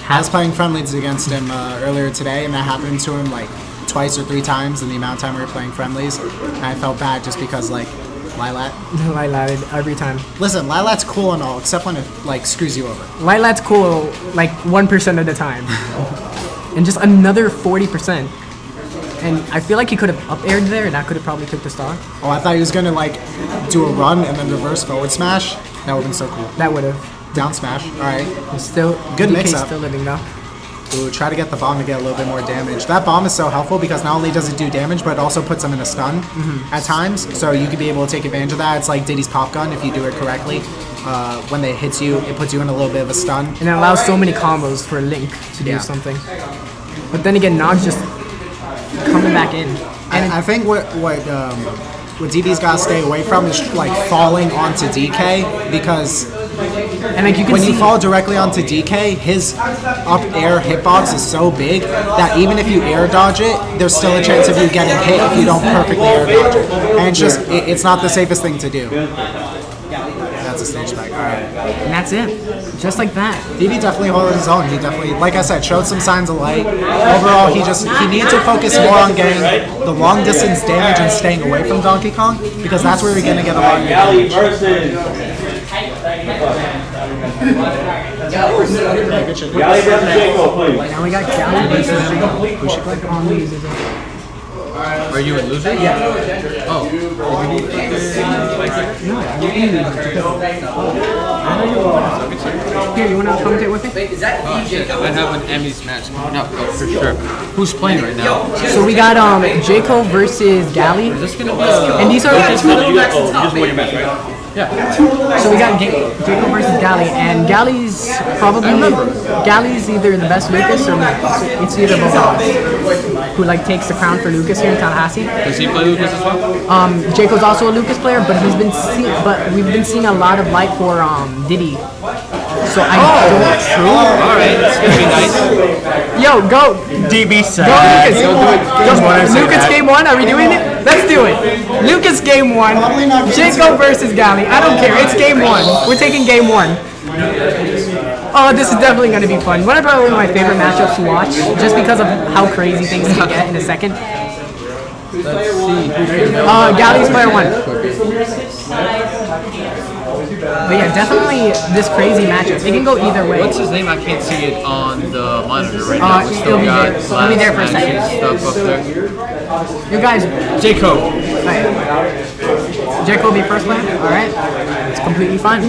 Speaker 5: I was playing friendlies against him earlier today, and that happened to him like twice or 3 times in the amount of time we were playing friendlies. And I felt bad just because like Lilat.
Speaker 6: Lilat every time.
Speaker 5: Listen, Lilat's cool and all, except when it like screws you over.
Speaker 6: Lilat's cool like 1% of the time. And just another 40%. And I feel like he could have up-aired there, and that could have probably took the stock.
Speaker 5: Oh, I thought he was going to like do a run and then reverse forward smash. That would have been so cool.
Speaker 6: That would have.
Speaker 5: Down smash. All right.
Speaker 6: He's still
Speaker 5: good
Speaker 6: DK's
Speaker 5: mix-up.
Speaker 6: Still living though.
Speaker 5: Ooh, try to get the bomb to get a little bit more damage. That bomb is so helpful because not only does it do damage, but it also puts them in a stun at times. So you could be able to take advantage of that. It's like Diddy's pop gun if you do it correctly. When it hits you, it puts you in a little bit of a stun.
Speaker 6: And it allows so many combos for Link to do something. But then again, Nog's just coming back in. And
Speaker 5: I think what DB's got to stay away from is like falling onto DK, because
Speaker 6: and like
Speaker 5: when you fall directly onto DK, his up air hitbox is so big that even if you air dodge it, there's still a chance of you getting hit if you don't perfectly air dodge it. And it's just, it's not the safest thing to do. That's a stage back. All right.
Speaker 6: And that's it. Just like that.
Speaker 5: DB definitely holding his own. He definitely, like I said, showed some signs of light. Overall, he needs to focus more on getting the long distance damage and staying away from Donkey Kong, because that's where you're going to get a lot of damage.
Speaker 6: Now we got Gally versus who should click on these.
Speaker 7: Are you a loser?
Speaker 6: Yeah.
Speaker 7: Oh.
Speaker 6: Here, you want to commentate with me?
Speaker 7: I have an Emmys match coming up, for sure. Who's playing right now?
Speaker 6: So we got Jaco versus Gally.
Speaker 7: Is this gonna be?
Speaker 6: And these are
Speaker 4: just win your match, right?
Speaker 6: Yeah. So we got Jaco versus Gally, and Gally's either the best Lucas or it's either both of us who like takes the crown for Lucas here in Tallahassee.
Speaker 7: Does he play Lucas as well?
Speaker 6: Jaco's also a Lucas player, but we've been seeing a lot of light for Diddy. So I don't.
Speaker 7: True. All right, it's gonna be nice.
Speaker 6: Yo, go
Speaker 12: DB side.
Speaker 6: Go Lucas. Go Lucas game 1. Are we doing it? Let's do it. Lucas game 1. Jaco versus Gally. I don't care. It's game 1. We're taking game 1. Oh, this is definitely going to be fun. One of probably my favorite matchups to watch, just because of how crazy things can get in a second.
Speaker 7: Let's see.
Speaker 6: Gally's player 1. But yeah, definitely this crazy matchup. It can go either way.
Speaker 7: What's his name? I can't see it on the monitor right now.
Speaker 6: It'll be there for a second.
Speaker 7: Stuff up there.
Speaker 6: You guys,
Speaker 7: Jaco.
Speaker 6: Right. Jaco will be first player? Alright. It's completely fine.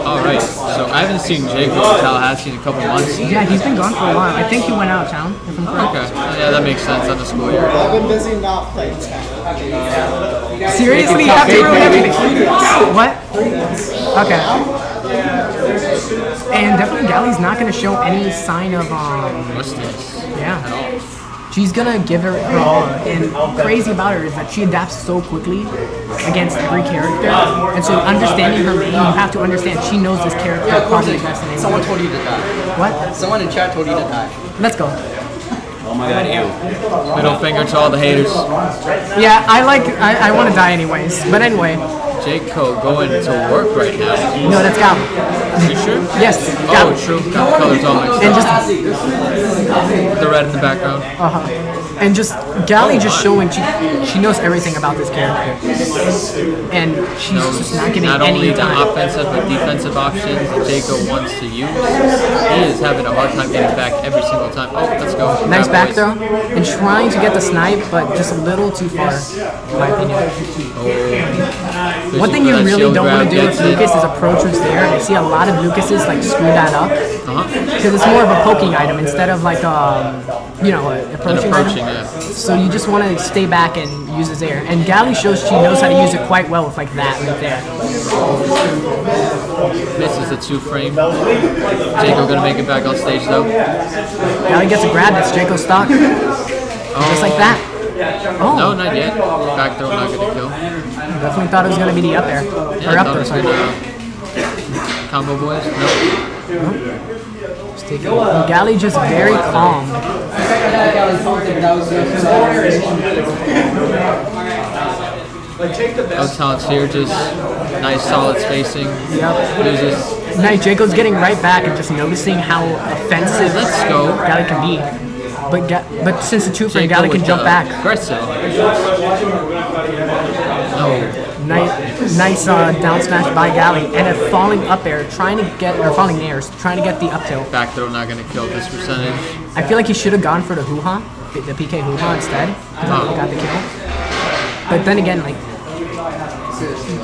Speaker 7: Alright, so I haven't seen Jaco in Tallahassee in a couple months.
Speaker 6: Yeah, he's been gone for a while. I think he went out of town, if I'm correct.
Speaker 7: Okay, yeah, that makes sense on the school year.
Speaker 5: I've been busy not playing Chat.
Speaker 6: Seriously, you have to ruin everything. What? Okay. And definitely Gally's not going to show any sign of, yeah.
Speaker 7: At all.
Speaker 6: She's gonna give her all, and crazy about her is that she adapts so quickly against every character, and so understanding her main, you have to understand she knows this character probably best than anyone.
Speaker 7: Someone told you to die.
Speaker 6: What?
Speaker 7: Someone in chat told you to die.
Speaker 6: Let's go.
Speaker 4: Oh my god, you.
Speaker 7: Middle finger to all the haters.
Speaker 6: Yeah, I want to die anyways, but anyway.
Speaker 7: Jaco going to work right now.
Speaker 6: No, that's Gal.
Speaker 7: You sure?
Speaker 6: Yes.
Speaker 7: Gal. Oh, true. Got the colors all mixed
Speaker 6: and
Speaker 7: up.
Speaker 6: just
Speaker 7: the red in the background.
Speaker 6: And just Gally just showing she knows everything about this character, and she's just not giving
Speaker 7: not
Speaker 6: any
Speaker 7: only the
Speaker 6: time.
Speaker 7: offensive but defensive options that Jaco wants to use. He is having a hard time getting back every single time. Oh, let's go.
Speaker 6: Nice back throw, and trying to get the snipe, but just a little too far, in my opinion. One thing you really don't want to do with Lucas is approach who's there. I see a lot of Lucases like screw that up because it's more of a poking item instead of like approaching item.
Speaker 7: Yeah.
Speaker 6: So you just want to stay back and use his air. And Gally shows she knows how to use it quite well with like that right there.
Speaker 7: This is a 2-frame. Jaco gonna make it back on stage though.
Speaker 6: Gally gets a grab. That's Jaco's stock. Just like that. Oh.
Speaker 7: No, not yet. Back throw not gonna kill.
Speaker 6: Definitely thought it was gonna be the up air.
Speaker 7: Yeah,
Speaker 6: or up there, sorry.
Speaker 7: Combo boys? Nope.
Speaker 6: Gally just very calm.
Speaker 7: No taunts here, just nice solid spacing.
Speaker 6: Yep.
Speaker 7: Uses.
Speaker 6: Nice, Jaco's getting right back and just noticing how offensive Gally can be. But since the 2-frame, Gally can jump back.
Speaker 7: Aggressive. No.
Speaker 6: Nice down smash by Gally, and a falling up air, falling nairs, trying to get the up tilt.
Speaker 7: Back throw not gonna kill this percentage.
Speaker 6: I feel like he should have gone for the hoo-ha, the PK hoo-ha instead, because he got the kill. But then again, like,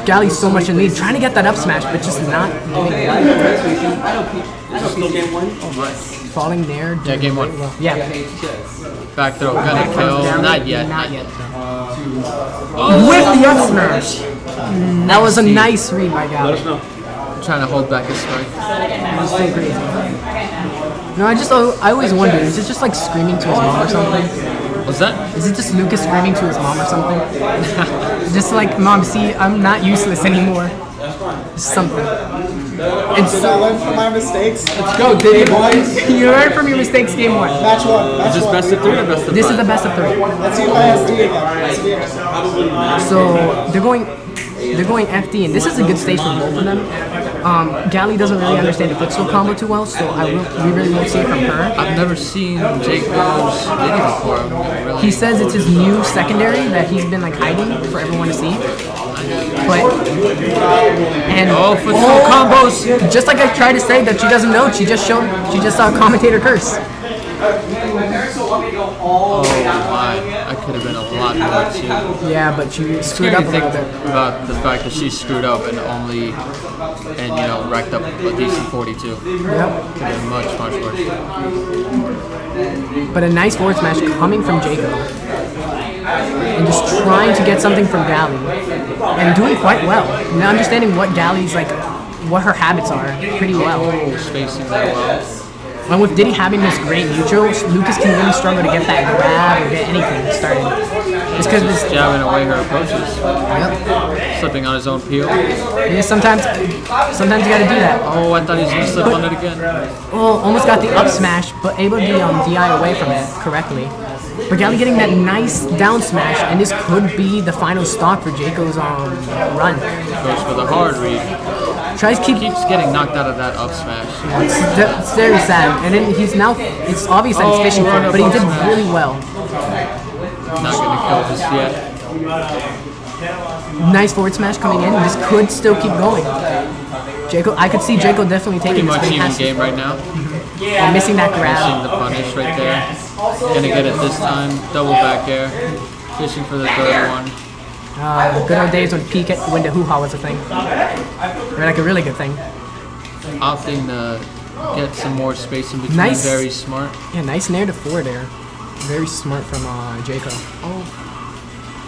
Speaker 6: Gally's so much in lead, trying to get that up smash, but just not getting it. Falling there.
Speaker 7: Yeah, game 1.
Speaker 6: Well. Yeah.
Speaker 7: Back throw gonna kill. Not yet.
Speaker 6: With the up smash. That was a nice read by Gally.
Speaker 7: Trying to hold back his strike.
Speaker 6: That was so crazy. No, I always wonder, is it just like screaming to his mom or something?
Speaker 2: What's that?
Speaker 6: Is it just Lucas screaming to his mom or something? Just like, Mom, see, I'm not useless anymore. Just something.
Speaker 5: Did I learn from my mistakes?
Speaker 6: Let's go, Diddy boys. You learn from your mistakes, game 1.
Speaker 5: Match 1.
Speaker 2: Is this best of 3 or best of 5?
Speaker 6: This is the best of 3.
Speaker 5: Let's see if I SD again.
Speaker 6: So they're going FD, and this is a good stage for both of them. Gally doesn't really understand the footstool combo too well, so we really won't see it from her.
Speaker 2: I've never seen Jacob's video before.
Speaker 6: He says it's his new secondary that he's been like hiding for everyone to see. But
Speaker 2: footstool combos.
Speaker 6: Just like I tried to say that she doesn't know, she just saw commentator curse.
Speaker 2: Oh my, I could have been a lot more too.
Speaker 6: Yeah, but she screwed up a little bit.
Speaker 2: About the fact that she screwed up and racked up a decent 42.
Speaker 6: Yep.
Speaker 2: Could have been much worse.
Speaker 6: But a nice forward smash coming from Jacob. And just trying to get something from Gally. And doing quite well. And understanding what Gally's like, what her habits are pretty well.
Speaker 2: Oh, spacing that well.
Speaker 6: And with Diddy having this great neutral, Lucas can really struggle to get that grab or get anything started. It's because this
Speaker 2: jabbing away her approaches.
Speaker 6: Yep.
Speaker 2: Slipping on his own peel.
Speaker 6: Yeah, sometimes you gotta do that.
Speaker 2: Oh, I thought he was gonna slip on it again.
Speaker 6: Oh, almost got the up smash, but able to DI away from it correctly. But Gally getting that nice down smash, and this could be the final stock for Jaco's run.
Speaker 2: Goes for the hard read. Keeps getting knocked out of that up smash.
Speaker 6: Yeah, it's very sad. And then he's now, it's obvious that he's fishing for it, but he did really well.
Speaker 2: Not gonna kill just yet.
Speaker 6: Nice forward smash coming in. This could still keep going. Jaco, I could see Jaco definitely taking this.
Speaker 2: Pretty much even game right now.
Speaker 6: And missing that grab.
Speaker 2: Missing the punish right there. Gonna get it this time. Double back air. Fishing for the third one.
Speaker 6: Good old days when when the hoo-ha was a thing. Or like a really good thing.
Speaker 2: Opting to get some more space in between.
Speaker 6: Nice.
Speaker 2: Very smart.
Speaker 6: Yeah, nice nair to forward there. Very smart from Jaco.
Speaker 2: Oh.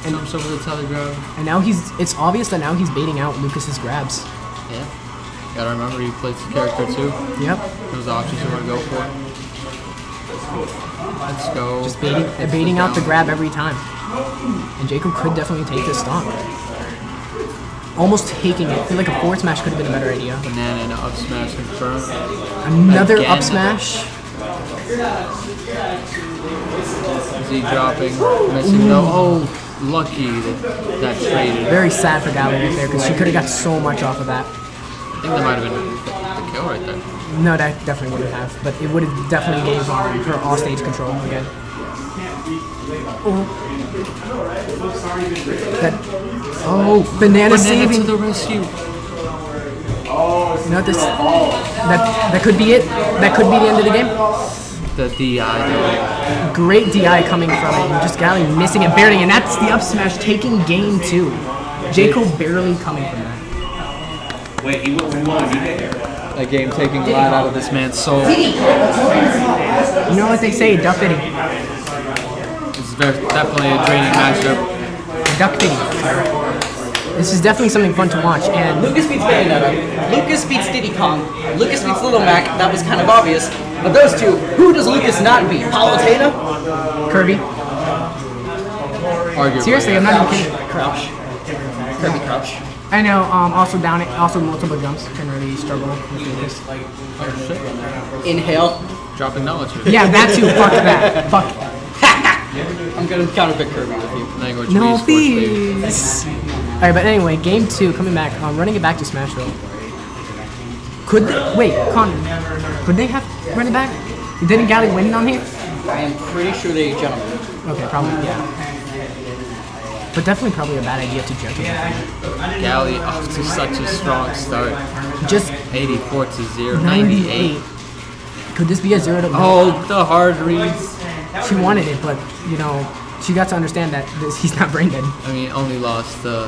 Speaker 2: And jumps over the telegraph.
Speaker 6: And now it's obvious that now he's baiting out Lucas's grabs.
Speaker 2: Yeah. Gotta remember he plays the character too.
Speaker 6: Yep.
Speaker 2: Those options you want to go for. Let's go.
Speaker 6: Just baiting out the grab every time. And Jacob could definitely take this stock. Almost taking it. I feel like a forward smash could have been a better idea.
Speaker 2: Banana and an up smash confirmed.
Speaker 6: Another
Speaker 2: again.
Speaker 6: up smash.
Speaker 2: Z dropping. Missing though. Oh, lucky that traded.
Speaker 6: Very sad for Gally right there because she could have got so much off of that.
Speaker 2: I think that might have been the kill right there.
Speaker 6: No, that definitely wouldn't have. But it would have definitely gave her off-stage control again. Banana saving
Speaker 2: to the rescue.
Speaker 6: You know this. That could be it. That could be the end of the game.
Speaker 2: The DI though.
Speaker 6: Great DI coming from it. And just Gally missing and barely, and that's the up smash taking game 2. Jaco barely coming from that.
Speaker 4: Wait, he won a DK here.
Speaker 7: That game taking a lot out of this man's soul.
Speaker 6: You know what they say, duck fitting.
Speaker 2: It's definitely a draining matchup.
Speaker 6: Duck fitting. This is definitely something fun to watch. And
Speaker 3: Lucas beats Bayonetta. Lucas beats Diddy Kong. Lucas beats Little Mac. That was kind of obvious. But those two, who does Lucas not beat? Paluteina?
Speaker 6: Kirby.
Speaker 2: Arguably.
Speaker 6: Seriously, I'm not even kidding.
Speaker 3: Crouch. Kirby Crouch.
Speaker 6: I know. Also down it. Also multiple jumps can really struggle with Lucas.
Speaker 3: Inhale.
Speaker 2: Dropping knowledge.
Speaker 6: Yeah, that too. Fuck that. Fuck.
Speaker 3: I'm gonna counterpick Kirby with you.
Speaker 2: Language
Speaker 6: No, please. Alright, but anyway, game 2 coming back. Running it back to Smashville. Could they, wait, Connor? Could they have run it back? Didn't Gally win on here?
Speaker 3: I am pretty sure they jumped.
Speaker 6: Okay, probably yeah. But definitely probably a bad idea to jump him.
Speaker 2: Gally off to such a strong start.
Speaker 6: Just
Speaker 2: 84 to 0.
Speaker 6: 98. Could this be a 0 to 1?
Speaker 2: Oh, the hard reads.
Speaker 6: She wanted it, but you know, she got to understand that he's not brain dead.
Speaker 2: I mean, only lost 7%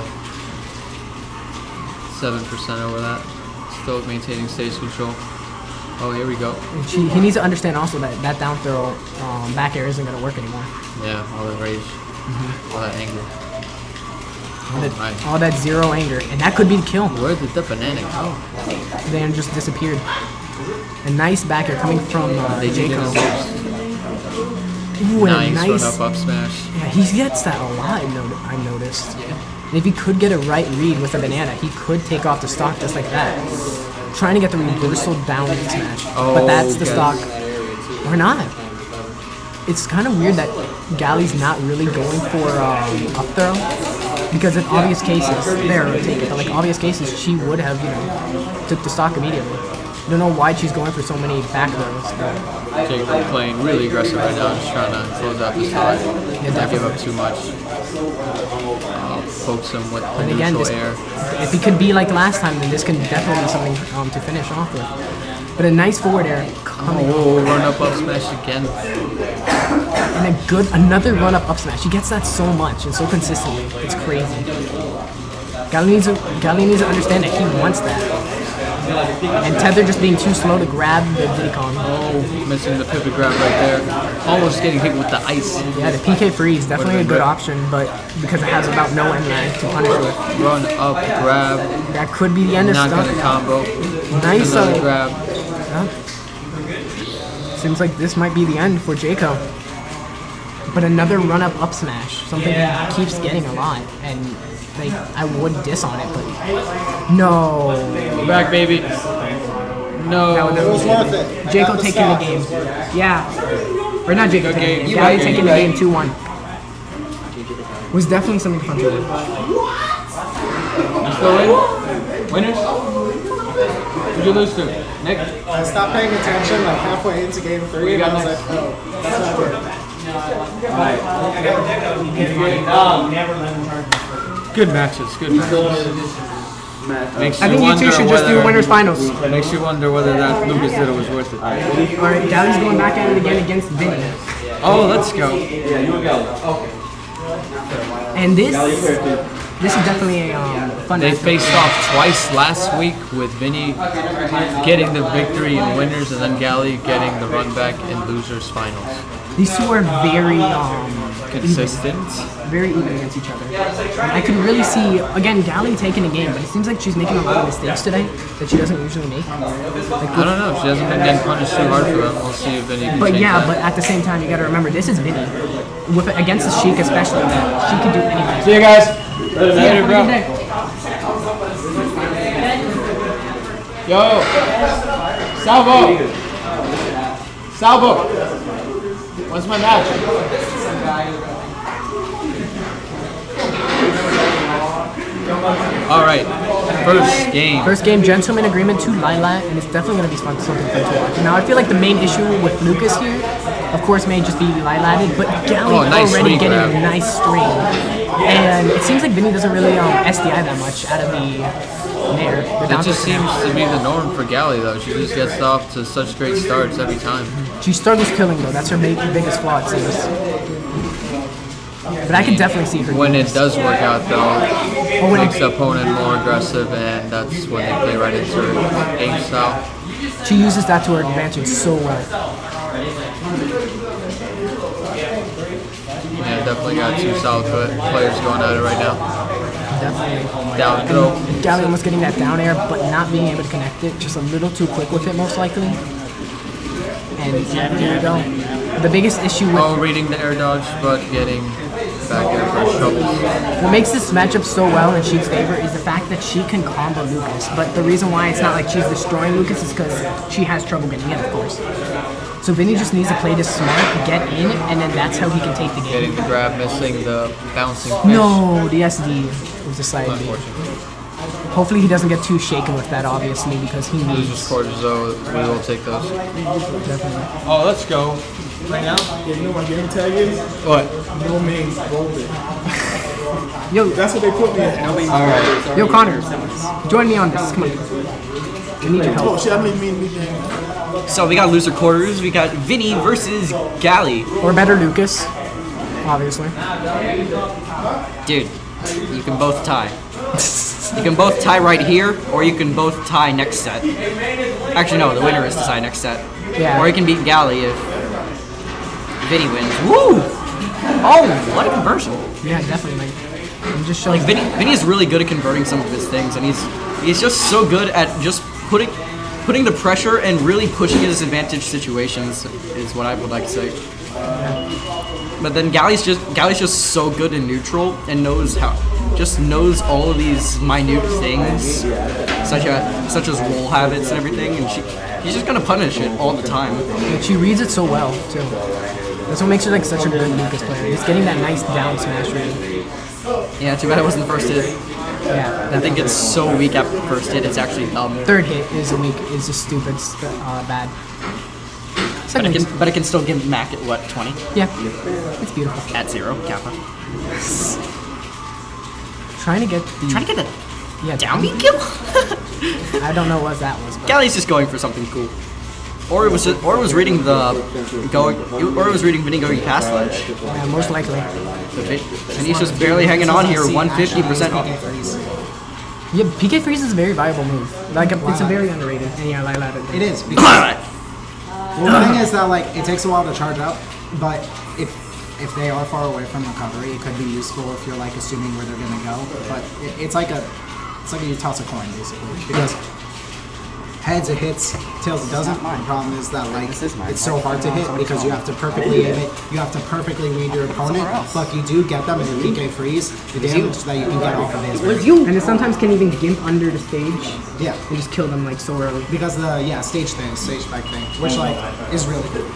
Speaker 2: over that. Still maintaining stage control. Oh, here we go.
Speaker 6: And he needs to understand also that that down throw back air isn't going to work anymore.
Speaker 2: Yeah, all that rage. All that anger.
Speaker 6: All that 0 anger. And that could be the kill.
Speaker 2: Where did the banana go?
Speaker 6: Then just disappeared. A nice back air coming from Jacob. Ooh,
Speaker 10: nice
Speaker 6: nice
Speaker 10: run up smash.
Speaker 6: Yeah, he gets that a lot, I've noticed. Yeah. And if he could get a right read with a banana, he could take off the stock just like that. Trying to get the reversal down smash. But that's the stock. Or not. It's kind of weird that Gally's not really going for up throw. Because in obvious cases, like obvious cases, she would have, you know, took the stock immediately. I don't know why she's going for so many back throws.
Speaker 10: Jacob playing really aggressive right now, just trying to close out the stock. Not give up too much. Pokes him with the neutral air.
Speaker 6: If he could be like last time, then this can definitely be something to finish off with. But a nice forward air coming.
Speaker 10: Oh, run up smash again.
Speaker 6: And another run up smash. He gets that so much and so consistently. It's crazy. Gally needs to understand that he wants that. And Tether just being too slow to grab the Diddy Kong.
Speaker 10: Oh, missing the pivot grab right there. Almost getting hit with the ice.
Speaker 6: Yeah, the PK freeze, definitely a good option, but because it has about no end lag to punish with.
Speaker 10: Run up, grab.
Speaker 6: That could be the end of stuff.
Speaker 10: Not gonna combo.
Speaker 6: Nice
Speaker 10: grab.
Speaker 6: Seems like this might be the end for Jaco. But another run up smash, something he keeps getting a lot, and like I would diss on it, but no.
Speaker 10: Go back, baby. No.
Speaker 5: It was worth it.
Speaker 6: Jaco taking the game. Yeah. Or not Jaco taking the game. Gally taking the game 2-1. Was definitely something fun to do.
Speaker 10: You still in? Winners? Who'd you lose to? Nick?
Speaker 5: I stopped paying attention like halfway into game 3 and I was like, oh, that's not good.
Speaker 10: Good matches, good matches.
Speaker 6: I think you two should just do winners finals.
Speaker 10: Makes you wonder whether that Lucas did it was worth it.
Speaker 6: Alright, Gally's going back at it again against Vinny.
Speaker 10: Oh, let's go.
Speaker 6: And this is definitely a fun.
Speaker 10: They faced off twice last week with Vinny getting the victory in winners and then Gally getting the run back in losers finals.
Speaker 6: These two are very
Speaker 10: consistent,
Speaker 6: very even against each other. And I can really see again Gally taking a game, but it seems like she's making a lot of mistakes today that she doesn't usually make. Like
Speaker 10: I don't know. She hasn't been getting punished too hard for them. We'll see if Vinny can change that.
Speaker 6: But at the same time, you got to remember this is Vinny. With against the Sheik especially, she can do anything.
Speaker 10: See you guys. Later, bro. Yo, Salvo. What's my match? All right,
Speaker 6: First game, gentleman agreement to Lilat, and it's definitely going to be something fun to watch. Now, I feel like the main issue with Lucas here, of course, may just be Lilated, but Gally already getting a nice string. And it seems like Vinny doesn't really SDI that much out of the Nair.
Speaker 10: It just seems to be the norm for Gally, though. She just gets off to such great starts every time.
Speaker 6: She struggles killing, though. That's her biggest flaw, it seems. But I can definitely see her.
Speaker 10: When it does work out, though, it makes the opponent more aggressive, and that's when they play right into her game style.
Speaker 6: She uses that to her advantage so well.
Speaker 10: Yeah, definitely got two solid players going at it right now.
Speaker 6: Definitely.
Speaker 10: Down throw.
Speaker 6: Gally almost getting that down air, but not being able to connect it. Just a little too quick with it, most likely. And here we go. The biggest issue with...
Speaker 10: reading the air dodge, but getting back air for troubles.
Speaker 6: What makes this matchup so well in Sheik's favor is the fact that she can combo Lucas. But the reason why it's not like she's destroying Lucas is because she has trouble getting in, of course. So Vinny just needs to play this smart, get in, and then that's how he can take the game.
Speaker 10: Getting the grab, missing the bouncing fish.
Speaker 6: No, the SD was decided. Hopefully he doesn't get too shaken with that, obviously, because he needs...
Speaker 10: Losers quarters, though, we will take those.
Speaker 6: Definitely.
Speaker 10: Oh, let's go.
Speaker 5: Right now? Yeah, you know what game tag is?
Speaker 10: What?
Speaker 5: No means golden.
Speaker 6: Yo,
Speaker 5: that's what they put me in.
Speaker 6: Alright. Yo, Connor, join me on this. Come on. We need your help.
Speaker 5: Oh, shit, I didn't mean anything.
Speaker 3: So we got loser quarters. We got Vinny versus Gally.
Speaker 6: Or better Lucas, obviously.
Speaker 3: Dude, you can both tie. You can both tie right here, or you can both tie next set. Actually, no, the winner is to tie next set.
Speaker 6: Yeah.
Speaker 3: Or you can beat Gally if Vinny wins. Woo! Oh, what a conversion.
Speaker 6: Yeah, definitely. It just shows
Speaker 3: Vinny is really good at converting some of his things, and he's just so good at just putting the pressure and really pushing his advantage situations is what I would like to say. But then Gally's just so good in neutral and knows all of these minute things, such as roll habits and everything, and he's just gonna punish it all the time.
Speaker 6: And she reads it so well too. That's what makes her like such a good Lucas player. He's getting that nice down smash read.
Speaker 3: Yeah, too bad it wasn't the first hit.
Speaker 6: Yeah,
Speaker 3: I think it's so weak after the first hit, it's actually dumb.
Speaker 6: Third hit is just stupid, bad.
Speaker 3: But it can still give Mac at what, 20?
Speaker 6: Yeah, it's beautiful.
Speaker 3: At 0, Kappa.
Speaker 6: Trying to get the
Speaker 3: down B kill?
Speaker 6: I don't know what that was. But.
Speaker 3: Gally's just going for something cool. Or it was reading Vinny going past ledge.
Speaker 6: Yeah, most likely.
Speaker 3: And he's just barely hanging on here, 150%.
Speaker 6: Yeah, PK freeze is a very viable move. Like it's a very underrated. And yeah, I like it.
Speaker 5: It is. Because well, the thing is that like it takes a while to charge up, but if they are far away from recovery, it could be useful if you're like assuming where they're gonna go. But it's like you toss a coin basically, because heads it hits, tails it doesn't. The problem is that like it's so hard to hit because you have to perfectly aim it, you have to perfectly read your opponent. But if you do get them in a PK freeze, the damage that you can get off of it is very
Speaker 6: and it sometimes can even gimp under the stage.
Speaker 5: Yeah,
Speaker 6: they just kill them like so early
Speaker 5: because the stage spike thing, which like is really good.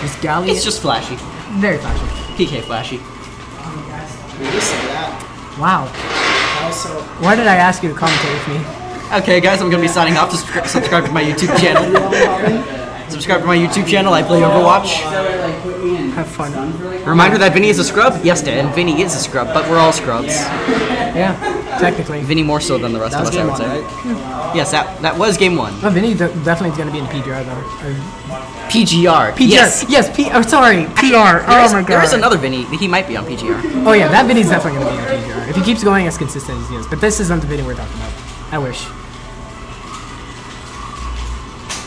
Speaker 6: This Galley,
Speaker 3: it's just flashy,
Speaker 6: very flashy.
Speaker 3: PK flashy.
Speaker 5: We just say that.
Speaker 6: Wow.
Speaker 5: Also,
Speaker 6: why did I ask you to commentate with me?
Speaker 3: Okay, guys, I'm gonna be signing off. Subscribe to my YouTube channel. Subscribe to my YouTube channel. I play Overwatch.
Speaker 6: Have fun.
Speaker 3: Reminder that Vinny is a scrub. Yes, Dan, Vinny is a scrub, but we're all scrubs.
Speaker 6: Yeah, technically.
Speaker 3: Vinny more so than the rest of us, I would say. Right? Yes, that was game 1.
Speaker 6: Oh, Vinny definitely is gonna be in PGR though.
Speaker 3: PGR.
Speaker 6: Yes. Oh, sorry. PR. Oh my god.
Speaker 3: There is another Vinny. He might be on PGR.
Speaker 6: Oh yeah, that Vinny's definitely gonna be on PGR if he keeps going as consistent as he is. But this isn't the Vinny we're talking about. I wish.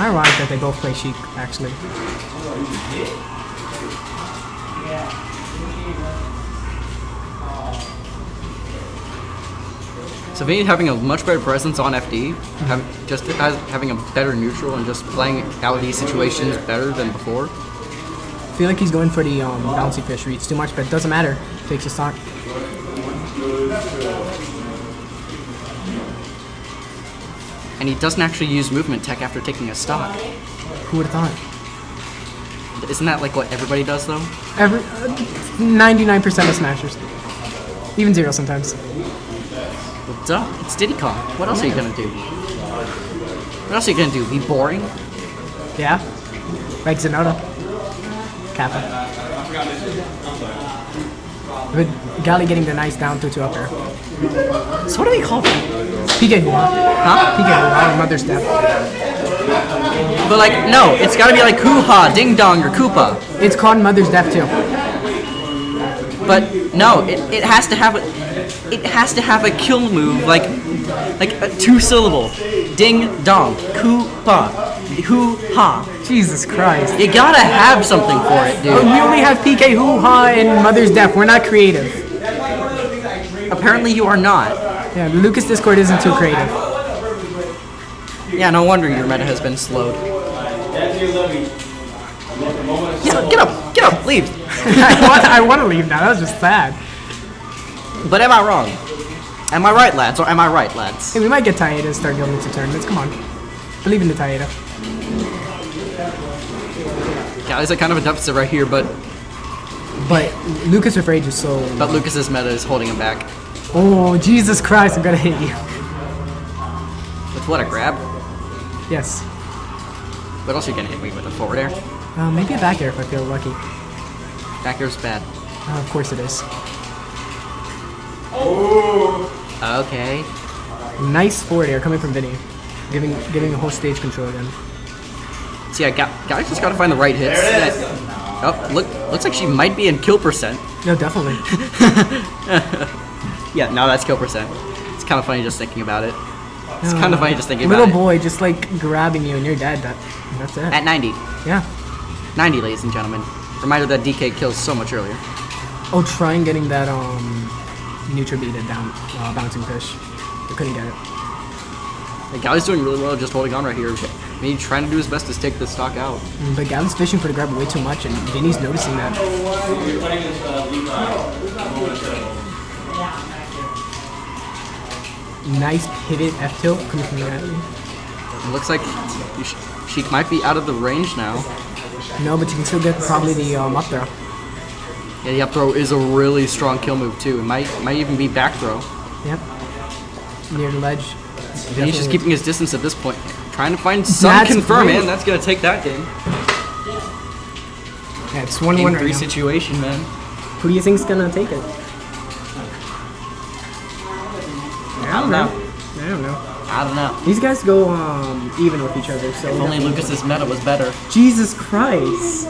Speaker 6: Ironic that they both play Sheik, actually.
Speaker 3: So Vinny having a much better presence on FD, having a better neutral and just playing out these situations better than before.
Speaker 6: I feel like he's going for the bouncy fish reads too much, but it doesn't matter. Takes a stock.
Speaker 3: And he doesn't actually use movement tech after taking a stock.
Speaker 6: Who would have thought?
Speaker 3: Isn't that like what everybody does though?
Speaker 6: 99% of smashers. Even 0 sometimes.
Speaker 3: Well, duh. It's Diddy Kong. What else are you gonna do? What else are you gonna do? Be boring?
Speaker 6: Yeah. Like Zenota. Kappa. But Galley getting the nice down 2-2 up air.
Speaker 3: So what do we call that?
Speaker 6: PK Hua.
Speaker 3: Huh?
Speaker 6: PK Hua, Mother's Step.
Speaker 3: But like, no, it's gotta be like Hoo-Ha, Ding Dong, or Koopa.
Speaker 6: It's called Mother's Death too.
Speaker 3: But no, it has to have a kill move like a 2-syllable. Ding Dong, Koopa, Hoo-Ha.
Speaker 6: Jesus Christ.
Speaker 3: You gotta have something for it, dude.
Speaker 6: We only have PK Hoo-Ha and Mother's Death. We're not creative.
Speaker 3: Apparently you are not.
Speaker 6: Yeah, Lucas Discord isn't too creative.
Speaker 3: Yeah, no wonder your meta has been slowed. Yeah, get up, leave.
Speaker 6: I want to leave now, that was just sad.
Speaker 3: But am I wrong? Am I right, lads, or am I right, lads?
Speaker 6: Hey, we might get iTheta to start going into tournaments, come on. Believe in the iTheta.
Speaker 3: Guys are kind of a deficit right here, but
Speaker 6: Lucas with Rage is so...
Speaker 3: But Lucas's meta is holding him back.
Speaker 6: Oh, Jesus Christ, I'm gonna hit you.
Speaker 3: With what, a grab?
Speaker 6: Yes.
Speaker 3: What else are you gonna hit me with, a forward air?
Speaker 6: Maybe a back air if I feel lucky.
Speaker 3: Back air's bad.
Speaker 6: Of course it is.
Speaker 3: Okay.
Speaker 6: Nice forward air coming from Vinny. Giving the whole stage control again.
Speaker 3: So yeah, guys just gotta find the right hits. Oh, looks like she might be in kill percent.
Speaker 6: No, definitely.
Speaker 3: Yeah, no, that's kill percent. It's kind of funny just thinking about it. It's kind of funny just thinking about
Speaker 6: it.
Speaker 3: Little
Speaker 6: boy just like grabbing you and you're dead. That's it.
Speaker 3: At 90.
Speaker 6: Yeah.
Speaker 3: 90, ladies and gentlemen. Reminder that DK kills so much earlier.
Speaker 6: Oh, trying getting that neutral beated down bouncing fish. I couldn't get it.
Speaker 3: Gally's doing really well just holding on right here. Maybe trying to do his best to take the stock out.
Speaker 6: But Gally's fishing for the grab way too much, and Vinny's noticing that. Nice pivot F tilt coming from Gally.
Speaker 3: It looks like she might be out of the range now.
Speaker 6: No, but you can still get probably the up throw.
Speaker 3: Yeah, the up throw is a really strong kill move too. It might even be back throw.
Speaker 6: Yep. Near the ledge.
Speaker 3: He's just keeping his distance at this point. Trying to find some confirm, man. That's going to take that game.
Speaker 6: Yeah, it's 1-1 right
Speaker 3: 3
Speaker 6: now.
Speaker 3: situation, man.
Speaker 6: Who do you think's going to take it?
Speaker 3: I don't know.
Speaker 6: I don't know.
Speaker 3: I don't know.
Speaker 6: These guys go even with each other, so...
Speaker 3: If only Lucas's meta was better.
Speaker 6: Jesus Christ!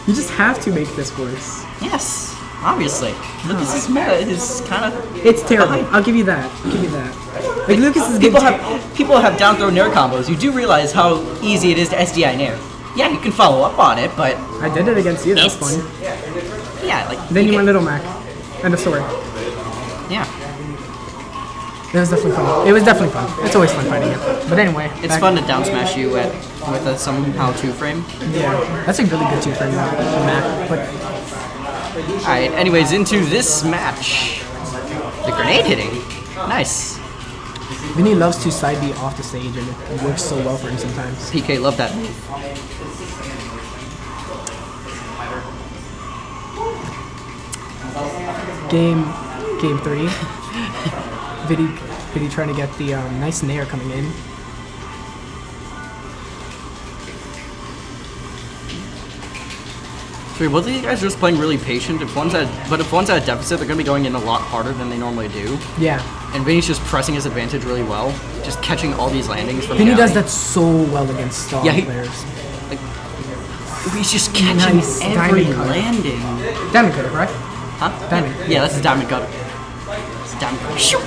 Speaker 6: You just have to make this worse.
Speaker 3: Yes, obviously. Lucas's meta is kind of...
Speaker 6: It's terrible. I'll give you that. I'll give you that. Like, Lucas is
Speaker 3: people have down throw nair combos. You do realize how easy it is to SDI nair. Yeah, you can follow up on it, but...
Speaker 6: I did it against you, that's fun.
Speaker 3: Yeah, like...
Speaker 6: Then you went Little Mac. And a sword.
Speaker 3: Yeah.
Speaker 6: It was definitely fun. It was definitely fun. It's always fun fighting it. But anyway...
Speaker 3: It's fun to down smash you with a somehow 2-frame.
Speaker 6: Yeah, that's a really good 2-frame Mac. But...
Speaker 3: Alright, anyways, into this match. The grenade hitting. Nice.
Speaker 6: Vinny loves to side B off the stage, and it works so well for him sometimes.
Speaker 3: PK loved that move.
Speaker 6: Game 3. Vinny trying to get the nice nair coming in.
Speaker 3: So both of these guys are just playing really patient. If one's at a deficit, they're going to be going in a lot harder than they normally do.
Speaker 6: Yeah.
Speaker 3: And Vinny's just pressing his advantage really well, just catching all these landings from
Speaker 6: Vinny
Speaker 3: Gally.
Speaker 6: does that so well against stall players.
Speaker 3: Like, he's just catching every landing.
Speaker 6: Diamond cutter, right?
Speaker 3: Huh?
Speaker 6: Diamond.
Speaker 3: Yeah, that's a diamond cutter. It's a diamond cutter. Shoot!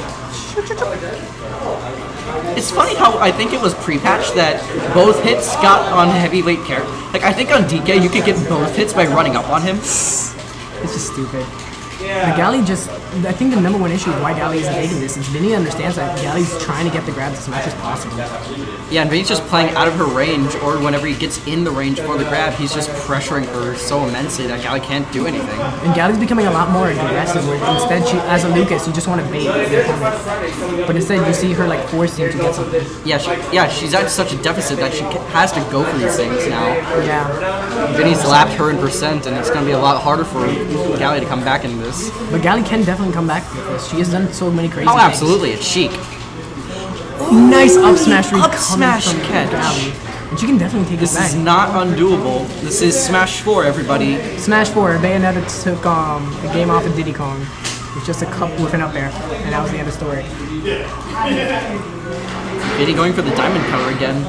Speaker 3: It's funny how I think it was pre-patched that both hits got on heavyweight character. Like, I think on DK you could get both hits by running up on him.
Speaker 6: It's just stupid. Yeah. Gally just, I think the #1 issue of why Gally isn't taking this is Vinny understands that Gally's trying to get the grabs as much as possible.
Speaker 3: Yeah, and Vinny's just playing out of her range, or whenever he gets in the range for the grab, he's just pressuring her so immensely that Gally can't do anything.
Speaker 6: And Gally's becoming a lot more aggressive, where instead, as a Lucas, you just want to bait your opponent. But instead, you see her like forcing you to get something.
Speaker 3: Yeah, she's at such a deficit that she has to go for these things now.
Speaker 6: Yeah.
Speaker 3: Vinny's lapped her in percent, and it's going to be a lot harder for Gally to come back into this.
Speaker 6: But Gally can definitely come back with this. She has done so many crazy things.
Speaker 3: Oh, absolutely. It's chic.
Speaker 6: Nice up smash read
Speaker 3: up smash
Speaker 6: catch. Gally. And she can definitely take
Speaker 3: this
Speaker 6: it back.
Speaker 3: This is not undoable. This is Smash 4, everybody.
Speaker 6: Smash 4. Bayonetta took the game off of Diddy Kong. With just a cup with an up air. And that was the end of the story.
Speaker 3: Diddy going for the diamond cover again.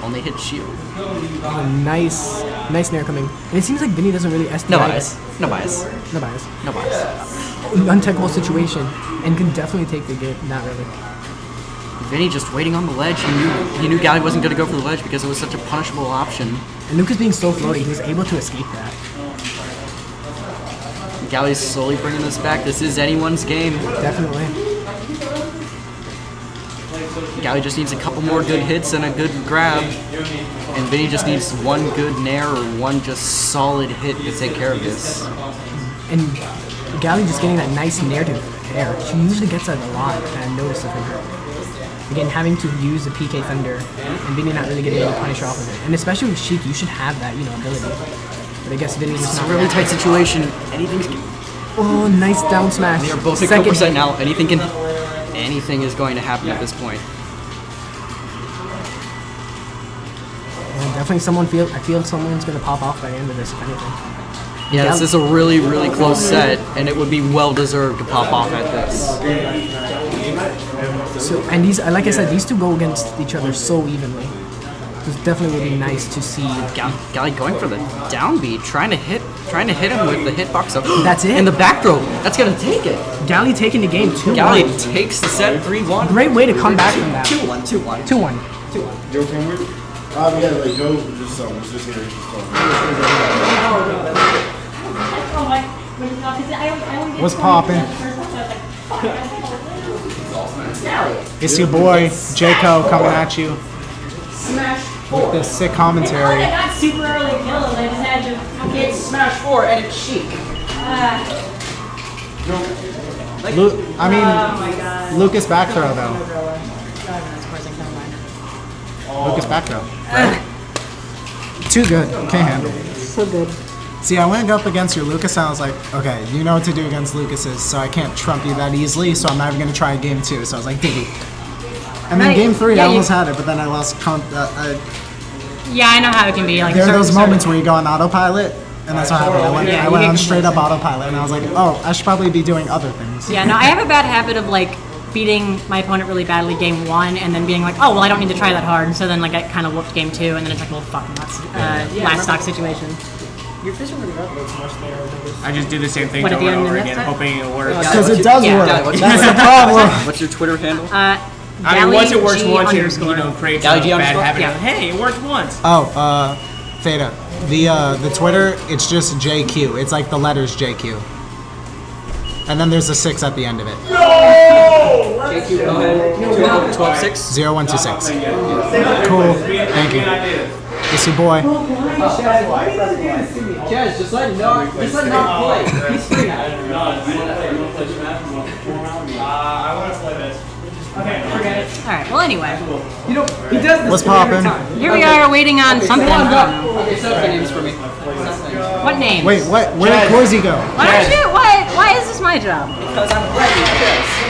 Speaker 3: Only hit shield.
Speaker 6: Oh, nice nair coming. And it seems like Vinny doesn't really SDI.
Speaker 3: No bias. No bias.
Speaker 6: No bias.
Speaker 3: No bias.
Speaker 6: Untechable situation. And can definitely take the game. Not really.
Speaker 3: Vinny just waiting on the ledge. He knew Gally wasn't going to go for the ledge because it was such a punishable option.
Speaker 6: And Lucas being so floaty, he was able to escape that.
Speaker 3: Gally's slowly bringing this back. This is anyone's game.
Speaker 6: Definitely.
Speaker 3: Gally just needs a couple more good hits and a good grab. And Vinny just needs one good nair or one just solid hit to take care of this.
Speaker 6: And Gally just getting that nice narrative air. She usually gets that a lot, and I noticed it from her. Again, having to use the PK Thunder, and Vinny not really getting able to punish off of it. And especially with Sheik, you should have that, ability. But I guess Vinny's just not.
Speaker 3: It's a really tight situation. Anything's...
Speaker 6: Oh, nice down smash.
Speaker 3: They are both at 2% now. Anything is going to happen at this point.
Speaker 6: And definitely I feel someone's going to pop off by the end of this, if anything.
Speaker 3: Yeah, this is a really, really close set, and it would be well-deserved to pop off at this.
Speaker 6: So, and these, like I said, these two go against each other so evenly. It definitely would be nice to see.
Speaker 3: Gally going for the down B, trying to hit him with the hitbox up.
Speaker 6: That's it.
Speaker 3: And the back throw, that's gonna take it.
Speaker 6: Gally taking the game 2-1.
Speaker 3: Gally takes the set 3-1.
Speaker 6: Great way to come back from that.
Speaker 3: 2-1, 2-1.
Speaker 6: 2-1.
Speaker 13: Joe Cameron? We gotta let go. Just here.
Speaker 6: What's poppin'?
Speaker 5: It's your boy, Jaco, coming at you with this sick commentary.
Speaker 11: I got super early kills. I just had to fucking
Speaker 6: Smash 4 and it's chic.
Speaker 5: Lucas back throw though. Lucas back throw. Too good. Can't handle.
Speaker 6: So good.
Speaker 5: See, I went up against your Lucas and I was like, okay, you know what to do against Lucas's, so I can't trump you that easily, so I'm not even going to try game 2. So I was like, Diggy. And then game 3, I almost had it, but then I lost
Speaker 1: Yeah, I know how it can be. Like
Speaker 5: there are those moments where you go on autopilot, and that's what happened. I went on straight up autopilot, and I was like, oh, I should probably be doing other things.
Speaker 1: Yeah, no, I have a bad habit of like beating my opponent really badly game 1 and then being like, oh, well, I don't need to try that hard. So then like I kind of whooped game 2, and then it's like, well, fuck, that's last stock situation.
Speaker 6: Your vision really resonates much there.
Speaker 12: I just do the same thing
Speaker 1: What, at
Speaker 12: over
Speaker 1: the
Speaker 12: and
Speaker 1: end
Speaker 12: over
Speaker 1: of
Speaker 12: again,
Speaker 1: next time?
Speaker 12: hoping it works.
Speaker 5: Because it does work. That's the problem.
Speaker 3: What's your Twitter handle?
Speaker 12: I mean, once it works once, it creates a
Speaker 3: Gally
Speaker 12: bad habit.
Speaker 1: Yeah.
Speaker 12: Hey, it worked once.
Speaker 5: Oh, Theta. The Twitter, it's just JQ. It's like the letters JQ. And then there's a 6 at the end of it.
Speaker 3: JQ, go ahead. 12-6?
Speaker 5: 0126. Cool. Thank you. It's your boy.
Speaker 6: Chez, just let Nog play. He's free.
Speaker 4: I want to play this.
Speaker 12: Okay, forget it.
Speaker 1: Alright, well, anyway.
Speaker 6: You know, he does this.
Speaker 5: What's poppin'?
Speaker 1: Here we are waiting on something.
Speaker 3: It's up the names for me.
Speaker 1: What name?
Speaker 5: Wait, what? Where did Corsi go?
Speaker 1: Why is this my job?
Speaker 3: Because I'm ready.